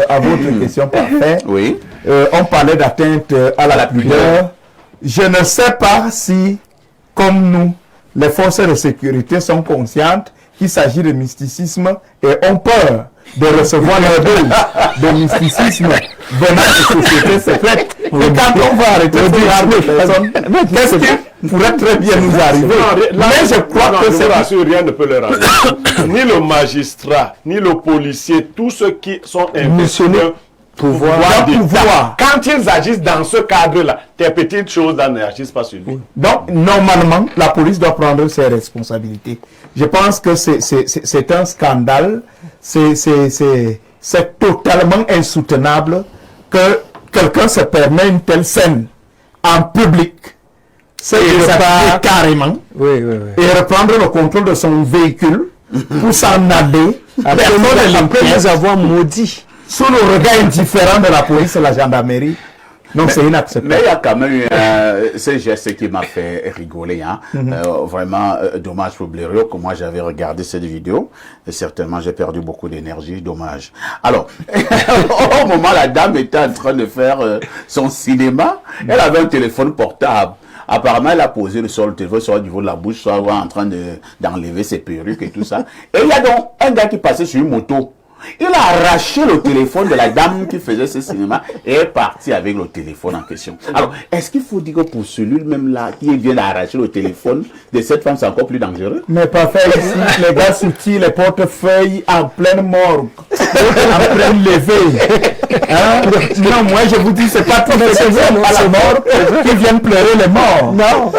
à votre question parfaite. Oui. On parlait d'atteinte à la pudeur. Je ne sais pas si, comme nous, les forces de sécurité sont conscientes qu'il s'agit de mysticisme et ont peur de recevoir leur dose de mysticisme venant de sociétés secrètes. Et quand on va arrêter de regarder les personnes, qu'est-ce qui pourrait très bien nous arriver? Mais je crois que c'est... rien ne peut leur arriver. Ni le magistrat, ni le policier, tous ceux qui sont investisseurs pouvoir. Quand ils agissent dans ce cadre-là, tes petites choses là n'agissent pas sur lui. Donc, normalement, la police doit prendre ses responsabilités. Je pense que c'est un scandale. C'est totalement insoutenable que quelqu'un se permet une telle scène en public. C'est carrément. Et reprendre le contrôle de son véhicule pour s'en aller. Après les avoir maudits. Sous le regard indifférent de la police et la gendarmerie. Donc c'est inacceptable. Mais il y a quand même ce geste qui m'a fait rigoler. Hein. Vraiment, dommage pour Blaireau, que moi j'avais regardé cette vidéo. Et certainement, j'ai perdu beaucoup d'énergie. Dommage. Alors, au moment où la dame était en train de faire son cinéma, elle avait un téléphone portable. Apparemment, elle a posé sur le téléphone, soit au niveau de la bouche, soit en train d'enlever ses perruques et tout ça. Et il y a donc un gars qui passait sur une moto. Il a arraché le téléphone de la dame qui faisait ce cinéma et est parti avec le téléphone en question. Alors, est-ce qu'il faut dire que pour celui-même là qui vient d'arracher le téléphone de cette femme, c'est encore plus dangereux? Mais parfait, ici, les gars sortis les portefeuilles en pleine morgue, en pleine levée. Hein? Non, moi je vous dis, c'est pas tous les gens à la mort qui viennent pleurer les morts. Non,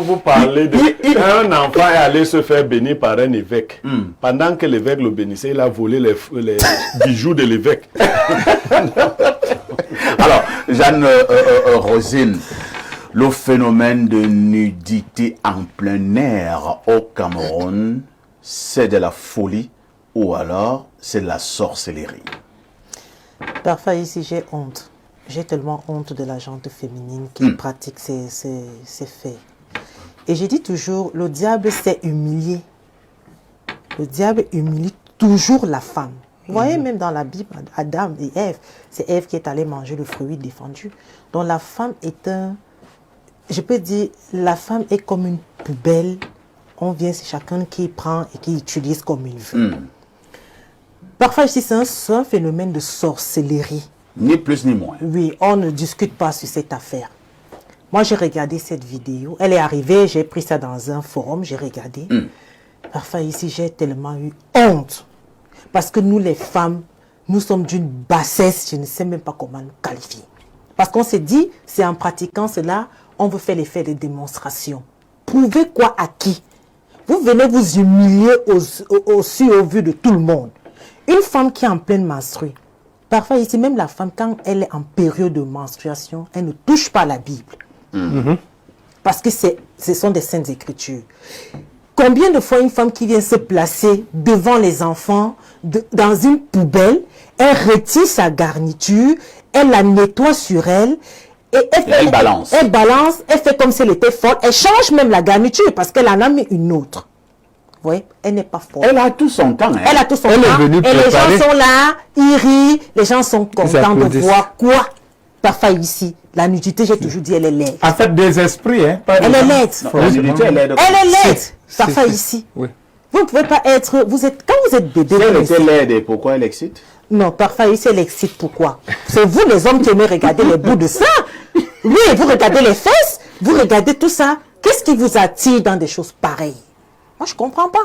vous parlez d'un enfant est allé se faire bénir par un évêque. Pendant que l'évêque le bénissait, il a volé les bijoux de l'évêque. Alors, Jeanne Rosine, le phénomène de nudité en plein air au Cameroun, c'est de la folie ou alors c'est de la sorcellerie? Parfois ici j'ai honte. J'ai tellement honte de la gente féminine qui pratique ces faits. Et je dis toujours, le diable s'est humilié. Le diable humilie toujours la femme. Vous voyez même dans la Bible, Adam et Ève, c'est Ève qui est allée manger le fruit défendu. Donc la femme est je peux dire, la femme est comme une poubelle. On vient, c'est chacun qui prend et qui utilise comme il veut. Parfois ici, c'est un phénomène de sorcellerie. Ni plus ni moins. Oui, on ne discute pas sur cette affaire. Moi, j'ai regardé cette vidéo. Elle est arrivée, j'ai pris ça dans un forum, j'ai regardé. Parfois ici, j'ai tellement eu honte. Parce que nous, les femmes, nous sommes d'une bassesse, je ne sais même pas comment nous qualifier. Parce qu'on s'est dit, c'est en pratiquant cela, on veut faire l'effet de démonstration. Prouver quoi à qui? Vous venez vous humilier au vu de tout le monde. Une femme qui est en pleine menstruée, parfois ici, même la femme, quand elle est en période de menstruation, elle ne touche pas la Bible. Parce que ce sont des saintes écritures. Combien de fois une femme qui vient se placer devant les enfants, dans une poubelle, elle retire sa garniture, elle la nettoie sur elle, et elle balance. Elle balance, elle fait comme si elle était forte, elle change même la garniture parce qu'elle en a mis une autre. Vous voyez, elle n'est pas forte. Elle a tout son temps. Hein. Elle a tout son temps. Et les gens sont là, ils rient, les gens sont contents de voir quoi. Parfois ici, la nudité, j'ai toujours dit, elle est laide. En fait, des esprits, hein. Elle est laide. La nudité, elle est laide. Elle est laide. Parfois ici. Oui. Vous ne pouvez pas être... quand vous êtes bébé... Si elle était laide, et pourquoi elle excite? Non, parfois ici, elle excite. Pourquoi? C'est vous, les hommes, qui aimez regarder les bouts de ça. Oui, vous regardez les fesses, vous regardez tout ça. Qu'est-ce qui vous attire dans des choses pareilles? Moi, je ne comprends pas.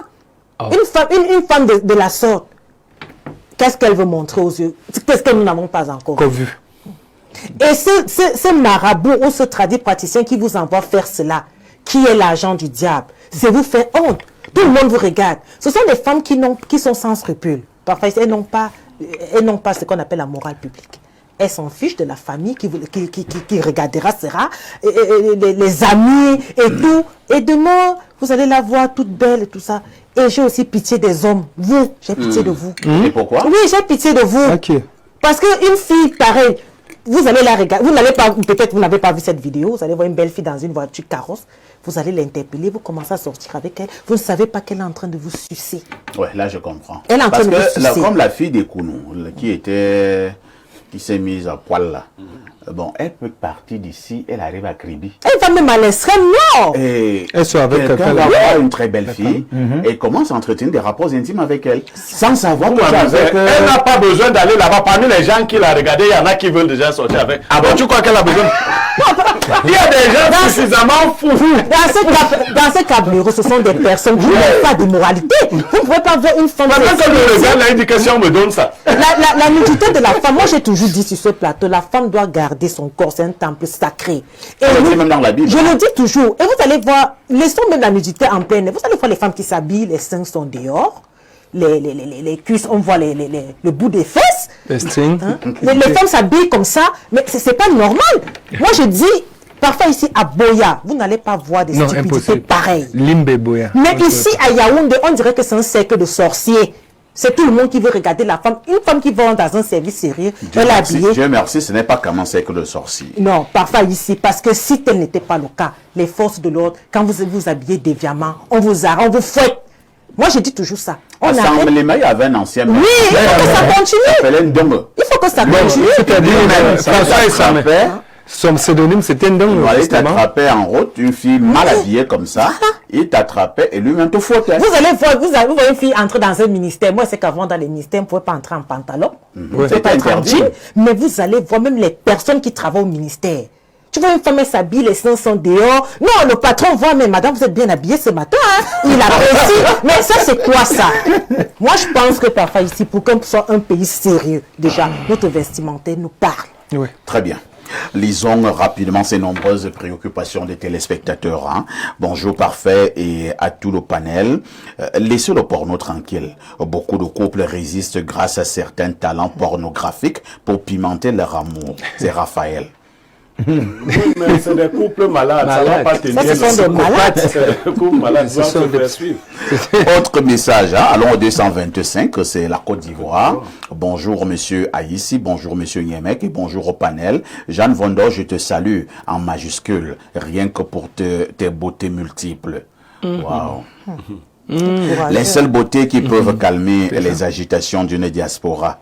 Oh. Une femme de la sorte, qu'est-ce qu'elle veut montrer aux yeux? Qu'est-ce que nous n'avons pas encore vu? Et ce marabout ou ce tradit praticien qui vous envoie faire cela, qui est l'agent du diable, c'est vous faire honte. Tout le monde vous regarde. Ce sont des femmes qui sont sans scrupules. Parfois, elles n'ont pas ce qu'on appelle la morale publique. Elles s'en fichent de la famille qui regardera cela, les amis et tout. Et demain, vous allez la voir toute belle et tout ça. Et j'ai aussi pitié des hommes. Vous, j'ai pitié de vous. Et pourquoi? Oui, j'ai pitié de vous. Okay. Parce qu'une fille pareille, vous allez la regarder. Vous n'allez pas, peut-être vous n'avez pas vu cette vidéo. Vous allez voir une belle fille dans une voiture carrosse. Vous allez l'interpeller, vous commencez à sortir avec elle. Vous ne savez pas qu'elle est en train de vous sucer. Ouais, là je comprends. Elle est en train de vous sucer. Comme la fille des Kounou, qui s'est mise à poil là. Bon, elle peut partir d'ici, elle arrive à Kribi. Elle va même à l'extrême nord. Et elle soit avec quelqu'un va voir une très belle fille et commence à entretenir des rapports intimes avec elle sans savoir elle n'a pas besoin d'aller là-bas. Parmi les gens qui l'ont regardé, il y en a qui veulent déjà sortir avec. Ah bon, tu crois qu'elle a besoin? Il y a des gens suffisamment fous. Dans ce cas, ce sont des personnes qui n'ont pas de moralité. Vous ne pouvez pas voir une femme. Maintenant que je regarde l'éducation me donne ça. La nudité de la femme, moi j'ai toujours dit sur ce plateau, la femme doit garder son corps, c'est un temple sacré. Et même dans la Bible. Je le dis toujours. Et vous allez voir, laissons même la nudité en pleine. Vous allez voir les femmes qui s'habillent, les seins sont dehors, les cuisses, on voit le bout des fesses. Les femmes s'habillent comme ça, mais c'est pas normal. Moi je dis, parfois ici à Boya, vous n'allez pas voir des stupidités pareilles. Limbe Boya. Mais ici à Yaoundé, on dirait que c'est un cercle de sorciers. C'est tout le monde qui veut regarder la femme. Une femme qui va dans un service sérieux, elle est habillée. Dieu merci, ce n'est pas comme un cercle de sorciers. Non, parfois ici, parce que si tel n'était pas le cas, les forces de l'ordre, quand vous vous habillez déviamment, on vous arrête, on vous fouette. Moi, je dis toujours ça. Il y avait un ancien. Oui, il faut que ça continue. Il faut que ça continue. C'est-à-dire, François et son père, Son pseudonyme, c'était Il allait t'attraper en route, une fille mal habillée comme ça. Il t'attrapait et lui-même te fouettait. Vous allez voir, vous voyez une fille entrer dans un ministère. Moi, c'est qu'avant, dans les ministères, on ne pouvait pas entrer en pantalon. Vous ne pouvez pas être en jean. Mais vous allez voir même les personnes qui travaillent au ministère. Tu vois, une femme, elle s'habille, les seins sont dehors. Non, le patron voit, mais madame, vous êtes bien habillée ce matin. Hein? Il apprécie. Mais ça, c'est quoi ça? Moi, je pense que parfois ici, pour qu'on soit un pays sérieux, déjà, notre vestimentaire nous parle. Oui. Très bien. Lisons rapidement ces nombreuses préoccupations des téléspectateurs. Hein. Bonjour Parfait et à tout le panel. Laissez le porno tranquille. Beaucoup de couples résistent grâce à certains talents pornographiques pour pimenter leur amour. C'est Raphaël. Oui, mais c'est des couples malades. Ça ne va pas tenir. Ça, ce sont des malades. Les couples malades doivent se faire suivre. Autre message, hein? Allons au 225, c'est la Côte d'Ivoire. Bonjour monsieur Aïssi, bonjour monsieur Niemek et bonjour au panel. Jeanne Vondo, je te salue en majuscule, rien que pour tes beautés multiples. Waouh. Les seules beautés qui peuvent calmer les agitations d'une diaspora.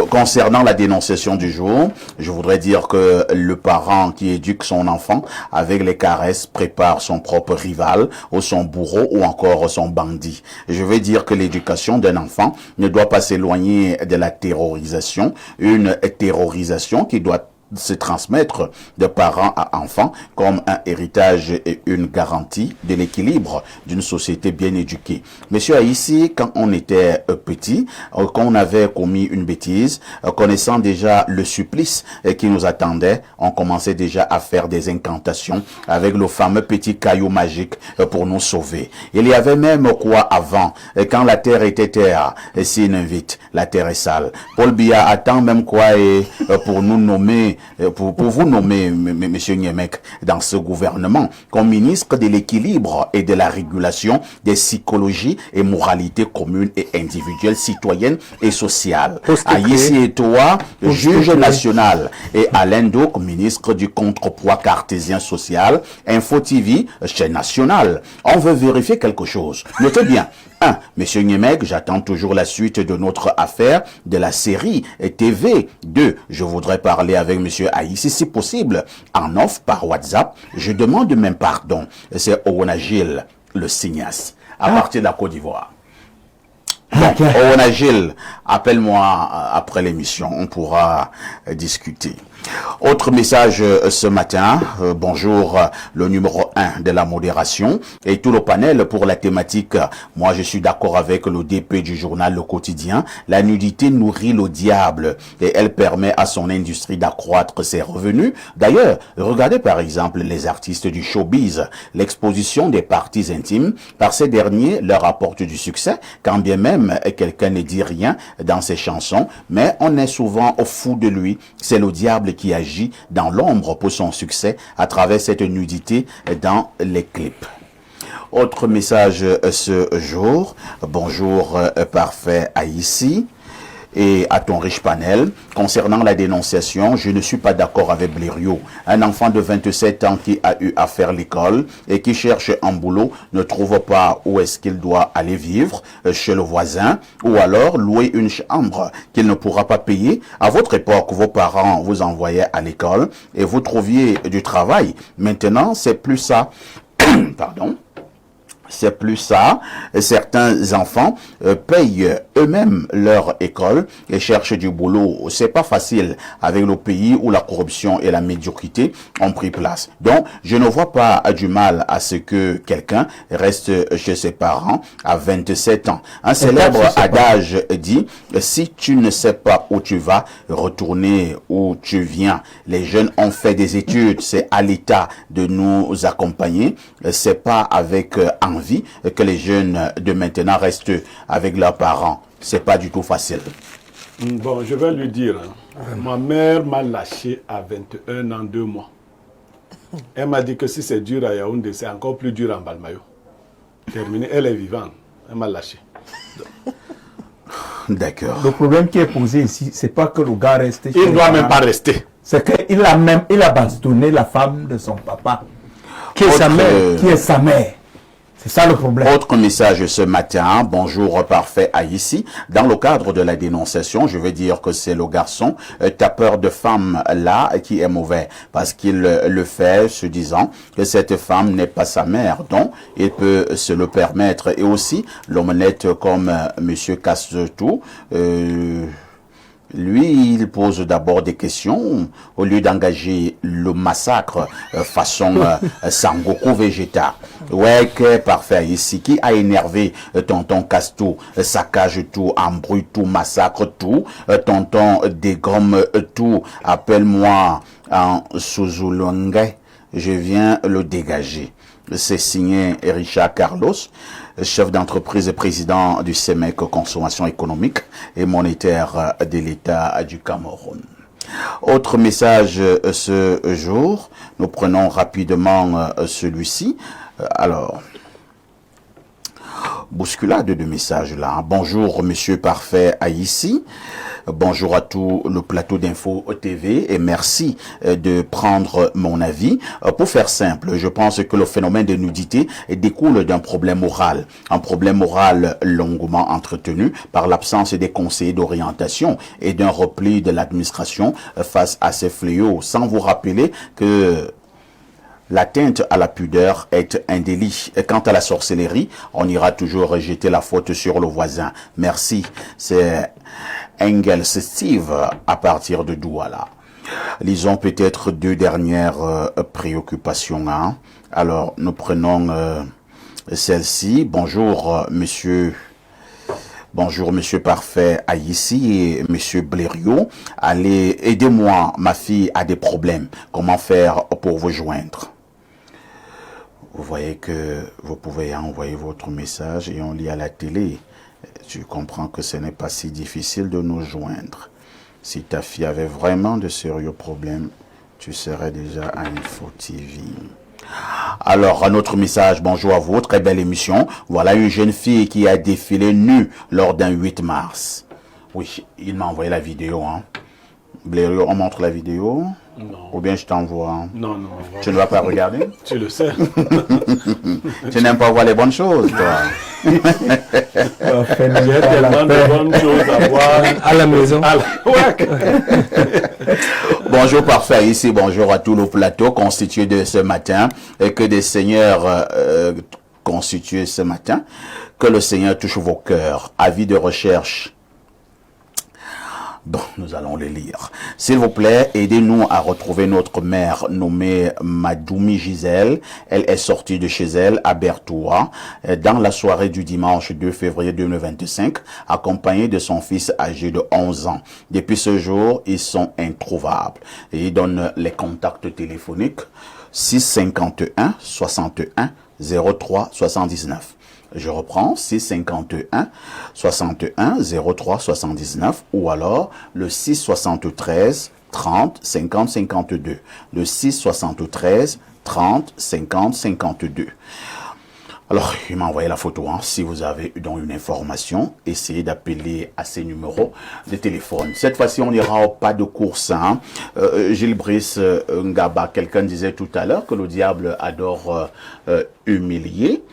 Concernant la dénonciation du jour, je voudrais dire que le parent qui éduque son enfant avec les caresses prépare son propre rival ou son bourreau ou encore son bandit. Je veux dire que l'éducation d'un enfant ne doit pas s'éloigner de la terrorisation, une terrorisation qui doit se transmettre de parents à enfants comme un héritage et une garantie de l'équilibre d'une société bien éduquée. Monsieur Aïssi, quand on était petit, quand on avait commis une bêtise, connaissant déjà le supplice qui nous attendait, on commençait déjà à faire des incantations avec le fameux petit caillou magique pour nous sauver. Il y avait même quoi avant, quand la terre était terre, s'il invite, la terre est sale. Paul Biya attend même quoi et pour nous nommer pour vous nommer, monsieur Niemek, dans ce gouvernement, comme ministre de l'équilibre et de la régulation des psychologies et moralités communes et individuelles, citoyennes et sociales. Aïssi et toi, juge national, et Alain Douk, ministre du contrepoids cartésien social, Info TV, chaîne nationale. On veut vérifier quelque chose. Notez bien. 1. Monsieur Niemek, j'attends toujours la suite de notre affaire de la série TV. 2. Je voudrais parler avec monsieur Aïssi, si possible, en off par WhatsApp. Je demande même pardon. C'est Oona Gilles, le cinéaste, à partir de la Côte d'Ivoire. Bon, Oona Gilles, appelle-moi après l'émission, on pourra discuter. Autre message ce matin, bonjour le numéro 1 de la modération et tout le panel pour la thématique. Moi je suis d'accord avec le DP du journal Le Quotidien, la nudité nourrit le diable et elle permet à son industrie d'accroître ses revenus. D'ailleurs, regardez par exemple les artistes du showbiz, l'exposition des parties intimes par ces derniers leur apporte du succès, quand bien même quelqu'un ne dit rien dans ses chansons, mais on est souvent au fou de lui, c'est le diable qui agit dans l'ombre pour son succès à travers cette nudité dans les clips. Autre message ce jour, bonjour Parfait Aïssi et à ton riche panel. Concernant la dénonciation, je ne suis pas d'accord avec Blériot. Un enfant de 27 ans qui a eu à faire l'école et qui cherche un boulot ne trouve pas où est-ce qu'il doit aller vivre, chez le voisin, ou alors louer une chambre qu'il ne pourra pas payer. À votre époque, vos parents vous envoyaient à l'école et vous trouviez du travail. Maintenant, c'est plus ça. Pardon. C'est plus ça. Certains enfants payent eux-mêmes leur école et cherchent du boulot. C'est pas facile avec le pays où la corruption et la médiocrité ont pris place. Donc, je ne vois pas du mal à ce que quelqu'un reste chez ses parents à 27 ans. Un célèbre adage dit, si tu ne sais pas où tu vas, retourner où tu viens. Les jeunes ont fait des études. C'est à l'État de nous accompagner. C'est pas avec envie que les jeunes de maintenant restent avec leurs parents. C'est pas du tout facile. Bon, je vais lui dire, ma mère m'a lâché à 21 ans, 2 mois. Elle m'a dit que si c'est dur à Yaoundé, c'est encore plus dur en Balmayo. Terminé, elle est vivante. Elle m'a lâché. D'accord. Le problème qui est posé ici, c'est pas que le gars reste chez il ne doit même pas rester. C'est qu'il a bastonné la femme de son papa. Qui est sa mère. Qui est sa mère. C'est ça le problème. Autre message ce matin, bonjour parfait Haïti. Dans le cadre de la dénonciation, je veux dire que c'est le garçon tapeur de femme là qui est mauvais parce qu'il le fait se disant que cette femme n'est pas sa mère, donc il peut se le permettre. Et aussi l'omelette comme Monsieur Cassetou. Lui, il pose d'abord des questions au lieu d'engager le massacre façon Sangoku Vegeta. Ouais, que parfait ici. Qui a énervé tonton Castou, saccage tout, embrouille tout, massacre tout, tonton dégomme tout, appelle-moi en Suzulongue, je viens le dégager. C'est signé Richard Carlos, chef d'entreprise et président du CEMEC Consommation économique et monétaire de l'État du Cameroun. Autre message ce jour, nous prenons rapidement celui-ci. Alors, bousculade de messages là. Bonjour Monsieur Parfait Haïti. Bonjour à tout le plateau d'Info TV et merci de prendre mon avis. Pour faire simple, je pense que le phénomène de nudité découle d'un problème moral. Un problème moral longuement entretenu par l'absence des conseillers d'orientation et d'un repli de l'administration face à ces fléaux. Sans vous rappeler que l'atteinte à la pudeur est un délit. Et quant à la sorcellerie, on ira toujours rejeter la faute sur le voisin. Merci. C'est Engels Steve à partir de Douala. Lisons peut-être deux dernières préoccupations. Hein. Alors, nous prenons celle-ci. Bonjour, monsieur. Bonjour, monsieur Parfait Haïti et monsieur Blériot. Allez, aidez-moi, ma fille a des problèmes. Comment faire pour vous joindre? Vous voyez que vous pouvez envoyer votre message et on lit à la télé. Tu comprends que ce n'est pas si difficile de nous joindre. Si ta fille avait vraiment de sérieux problèmes, tu serais déjà à Info TV. Alors, un autre message, bonjour à vous, très belle émission. Voilà une jeune fille qui a défilé nue lors d'un 8 mars. Oui, il m'a envoyé la vidéo. Hein. Blériot, on montre la vidéo? Non. Ou bien je t'envoie? Hein? Non, non. Tu ne vas pas regarder? Tu le sais. Tu n'aimes pas voir les bonnes choses, toi. Il y a tellement de bonnes choses à voir à la maison. Bonjour parfait ici, bonjour à tout le plateau constitué de ce matin et que des seigneurs constitués ce matin, que le Seigneur touche vos cœurs. Avis de recherche. Bon, nous allons les lire. S'il vous plaît, aidez-nous à retrouver notre mère nommée Madoumi Gisèle. Elle est sortie de chez elle à Bertoua dans la soirée du dimanche 2 février 2025, accompagnée de son fils âgé de 11 ans. Depuis ce jour, ils sont introuvables. Et ils donnent les contacts téléphoniques 651 61 03 79. Je reprends, 651 61 03 79 ou alors le 673 30 50 52. Le 673 30 50 52. Alors, il m'a envoyé la photo. Hein. Si vous avez donc une information, essayez d'appeler à ces numéros de téléphone. Cette fois-ci, on n'ira au pas de course. Hein. Gilles Brice Ngaba, quelqu'un disait tout à l'heure que le diable adore humilier.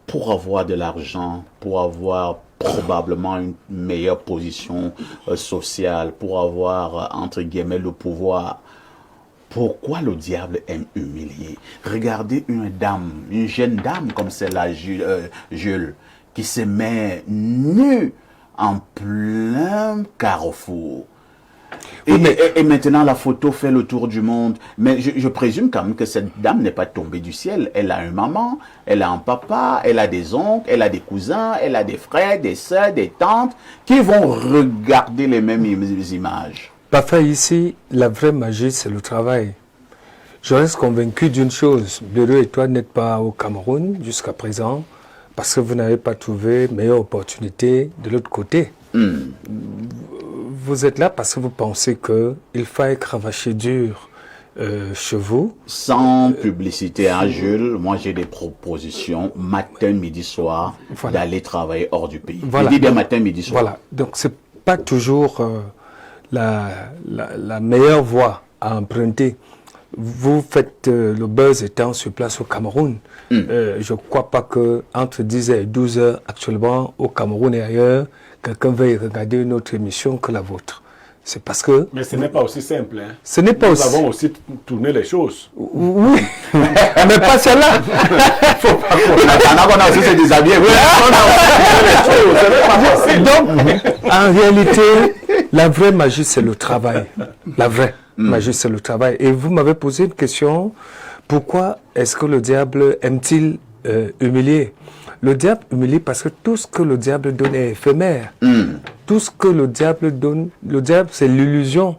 Pour avoir de l'argent, pour avoir probablement une meilleure position sociale, pour avoir, entre guillemets, le pouvoir. Pourquoi le diable aime humilier? Regardez une dame, une jeune dame comme celle-là, Jules, qui se met nue en plein carrefour. Et maintenant, la photo fait le tour du monde. Mais je présume quand même que cette dame n'est pas tombée du ciel. Elle a une maman, elle a un papa, elle a des oncles, elle a des cousins, elle a des frères, des sœurs, des tantes qui vont regarder les mêmes images. Parfait, ici, la vraie magie, c'est le travail. Je reste convaincu d'une chose. Blériot et toi n'êtes pas au Cameroun jusqu'à présent parce que vous n'avez pas trouvé meilleure opportunité de l'autre côté. Vous êtes là parce que vous pensez qu'il faille cravacher dur chez vous. Sans publicité, hein, Jules, moi j'ai des propositions matin, midi, soir, voilà, d'aller travailler hors du pays. Voilà. Je dis bien matin, midi, soir. Voilà, donc c'est pas toujours la meilleure voie à emprunter. vous faites le buzz étant sur place au Cameroun. Je ne crois pas qu'entre 10h et 12h actuellement au Cameroun et ailleurs, quelqu'un veuille regarder une autre émission que la vôtre. C'est parce que... Mais ce n'est pas aussi simple. Hein. Ce n'est pas Nous aussi... avons aussi tourné les choses. Oui, mais pas celle-là. Faut pas qu'on a aussi se déshabiller. Donc, en réalité, la vraie magie, c'est le travail. La vraie magie, c'est le travail. Et vous m'avez posé une question, pourquoi est-ce que le diable aime-t-il humilier? Le diable humilie parce que tout ce que le diable donne est éphémère. Tout ce que le diable donne, le diable, c'est l'illusion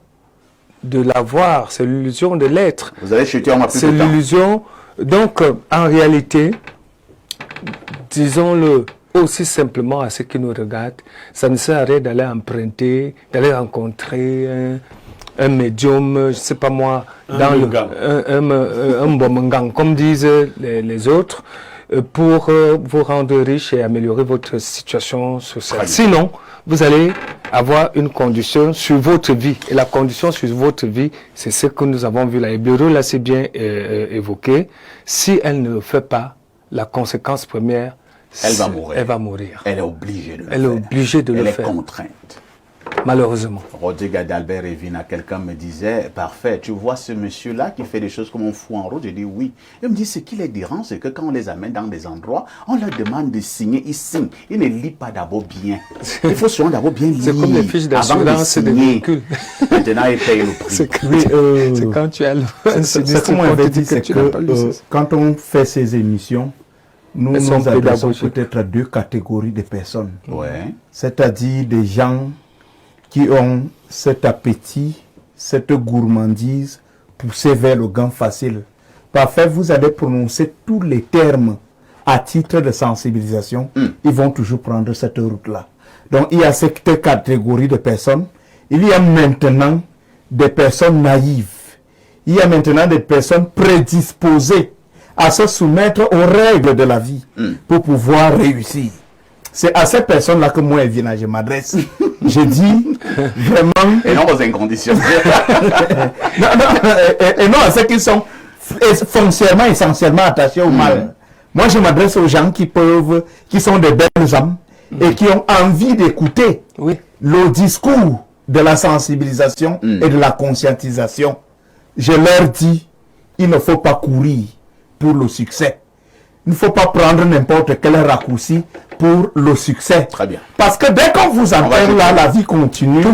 de l'avoir, c'est l'illusion de l'être. Vous avez chuté en C'est l'illusion. Donc, en réalité, disons-le aussi simplement à ceux qui nous regardent, ça ne sert à rien d'aller emprunter, d'aller rencontrer un médium, je ne sais pas moi, un bomengang, comme disent les autres, pour vous rendre riche et améliorer votre situation sociale. Sinon, vous allez avoir une condition sur votre vie. Et la condition sur votre vie, c'est ce que nous avons vu là. Et Bureau l'a assez bien évoqué. Si elle ne le fait pas, la conséquence première, elle va mourir. Elle va mourir. Elle est obligée de le faire. Elle est obligée de le faire. Elle est contrainte. Malheureusement. Rodrigue d'Albert Evina, quelqu'un me disait, parfait, tu vois ce monsieur-là qui fait des choses comme un fou en route? J'ai dit oui. Il me dit, ce qui les dérange, c'est que quand on les amène dans des endroits, on leur demande de signer, ils signent. Ils ne lisent pas d'abord bien. Il faut souvent d'abord bien lire. C'est comme les fiches d'assurance des véhicules. Maintenant, ils payent le prix. C'est quand tu as le c'est comme on avait dit, c'est que quand on fait ces émissions, nous nous adressons peut-être à deux catégories de personnes. Ouais. C'est-à-dire des gens qui ont cet appétit, cette gourmandise poussée vers le gain facile. Parfait, vous allez prononcer tous les termes à titre de sensibilisation, ils vont toujours prendre cette route-là. Donc il y a cette catégorie de personnes. Il y a maintenant des personnes naïves. Il y a maintenant des personnes prédisposées à se soumettre aux règles de la vie pour pouvoir réussir. C'est à ces personnes-là que moi, je m'adresse. Je dis vraiment... Et non aux inconditionnels. et non à ceux qui sont foncièrement, essentiellement attachés au mal. Moi, je m'adresse aux gens qui sont des belles âmes et qui ont envie d'écouter le discours de la sensibilisation et de la conscientisation. Je leur dis, il ne faut pas courir pour le succès. Il ne faut pas prendre n'importe quel raccourci pour le succès. Très bien. Parce que dès qu'on vous enterre là, la vie continue et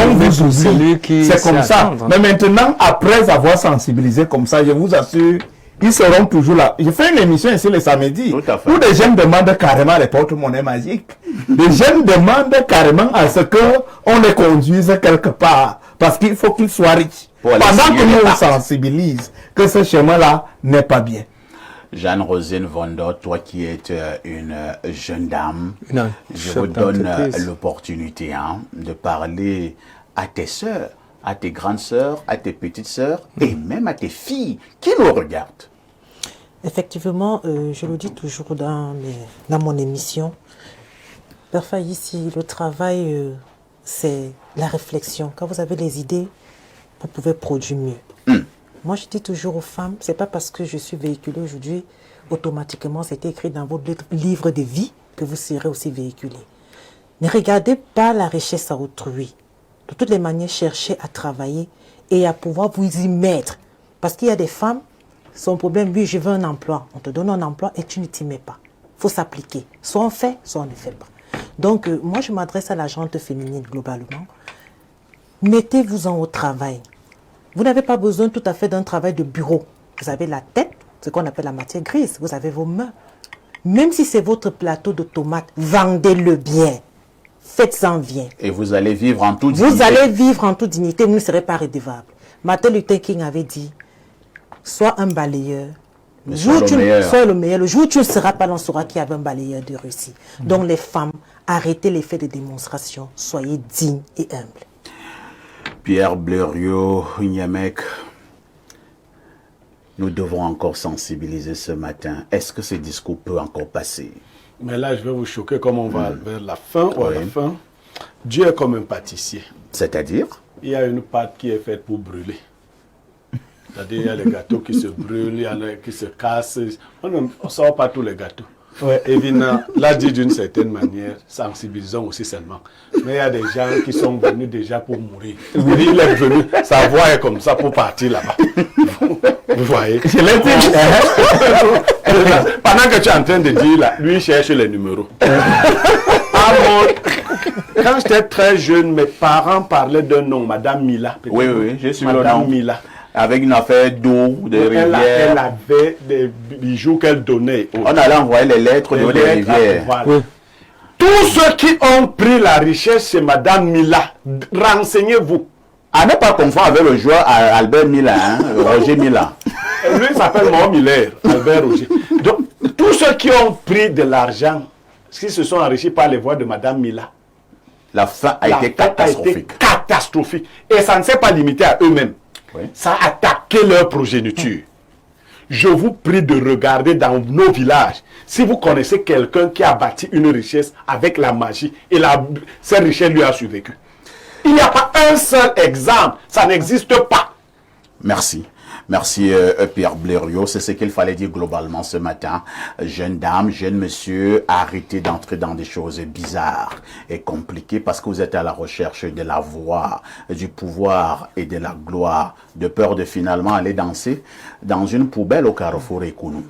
on vous oublie. C'est comme ça. Mais maintenant, après avoir sensibilisé comme ça, je vous assure, ils seront toujours là. Je fais une émission ici le samedi où des jeunes demandent carrément les porte-monnaies magiques. Des jeunes demandent carrément à ce qu'on les conduise quelque part. Parce qu'il faut qu'ils soient riches. Pendant que nous on sensibilise que ce chemin-là n'est pas bien. Jeanne-Rosine Vondor, toi qui es une jeune dame, je vous donne l'opportunité de parler à tes sœurs, à tes grandes sœurs, à tes petites sœurs et même à tes filles qui nous regardent. Effectivement, je le dis toujours dans mon émission, parfois ici, le travail, c'est la réflexion. Quand vous avez les idées, vous pouvez produire mieux. Moi, je dis toujours aux femmes, c'est pas parce que je suis véhiculée aujourd'hui, automatiquement, c'est écrit dans votre livre de vie que vous serez aussi véhiculé. Ne regardez pas la richesse à autrui. De toutes les manières, cherchez à travailler et à pouvoir vous y mettre. Parce qu'il y a des femmes, son problème, oui, je veux un emploi. On te donne un emploi et tu ne t'y mets pas. Il faut s'appliquer. Soit on fait, soit on ne fait pas. Donc, moi, je m'adresse à la gente féminine globalement. Mettez-vous-en au travail. Vous n'avez pas besoin tout à fait d'un travail de bureau. Vous avez la tête, ce qu'on appelle la matière grise. Vous avez vos mains. Même si c'est votre plateau de tomates, vendez-le bien. Faites-en bien. Et vous allez vivre en toute dignité. Vous allez vivre en toute dignité. Vous ne serez pas redevable. Martin Luther King avait dit, sois un balayeur. Sois le meilleur. Le jour où tu ne seras pas là, on saura qu'il y avait un balayeur de Russie. Donc les femmes, arrêtez les faits de démonstration. Soyez dignes et humbles. Pierre Blériot, Nyamek, nous devons encore sensibiliser ce matin. Est-ce que ce discours peut encore passer? Mais là, je vais vous choquer comme on va vers la fin ou à la fin. Dieu est comme un pâtissier. C'est-à-dire? Il y a une pâte qui est faite pour brûler. C'est-à-dire, il y a les gâteaux qui se brûlent, il y en a qui se cassent. On ne sort pas tous les gâteaux. Ouais. Evina l'a dit d'une certaine manière, sensibilisant aussi seulement. Mais il y a des gens qui sont venus déjà pour mourir. Il est venu, sa voix est comme ça pour partir là-bas. Vous voyez? Je l'ai dit. Pendant que tu es en train de dire là, lui il cherche les numéros. Quand j'étais très jeune, mes parents parlaient d'un nom, Madame Mila. Oui, oui, j'ai su le Madame nom. Mila. Avec une affaire d'eau, de rivière. Elle avait des bijoux qu'elle donnait. On allait envoyer les lettres de les rivières. Voilà. Oui. Tous ceux qui ont pris la richesse chez Madame Mila, renseignez-vous. À ne pas confondre avec le joueur Albert Mila, hein, Roger Mila. Lui, il s'appelle Mohamed Miller, Albert Roger. Donc, tous ceux qui ont pris de l'argent, qui se sont enrichis par les voies de Madame Mila, la fin a été catastrophique. Catastrophique. Et ça ne s'est pas limité à eux-mêmes. Oui. Ça a attaqué leur progéniture. Je vous prie de regarder dans nos villages. Si vous connaissez quelqu'un qui a bâti une richesse avec la magie et cette richesse lui a survécu. Il n'y a pas un seul exemple. Ça n'existe pas. Merci. Merci Pierre Blériot, c'est ce qu'il fallait dire globalement ce matin. Jeune dame, jeune monsieur, arrêtez d'entrer dans des choses bizarres et compliquées parce que vous êtes à la recherche de la voix, du pouvoir et de la gloire, de peur de finalement aller danser dans une poubelle au carrefour Ekounou.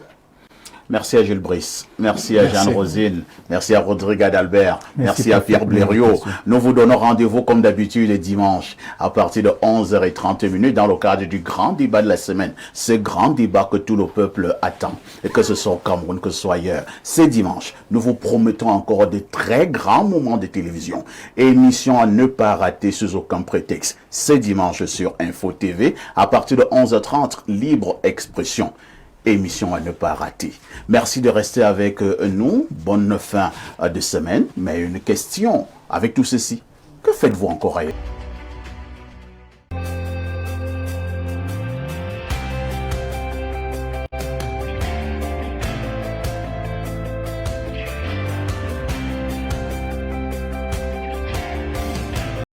Merci à Jules Brice, merci à Jeanne Rosine, merci à Rodrigue Adalbert, merci à Pierre Blériot. Nous vous donnons rendez-vous comme d'habitude les dimanches à partir de 11h30 dans le cadre du grand débat de la semaine. Ce grand débat que tout le peuple attend, et que ce soit au Cameroun, que ce soit ailleurs. C'est dimanche. Nous vous promettons encore de très grands moments de télévision. Émission à ne pas rater sous aucun prétexte. C'est dimanche sur Info TV à partir de 11h30, libre expression. Émission à ne pas rater. Merci de rester avec nous. Bonne fin de semaine. Mais une question avec tout ceci. Que faites-vous encore ailleurs?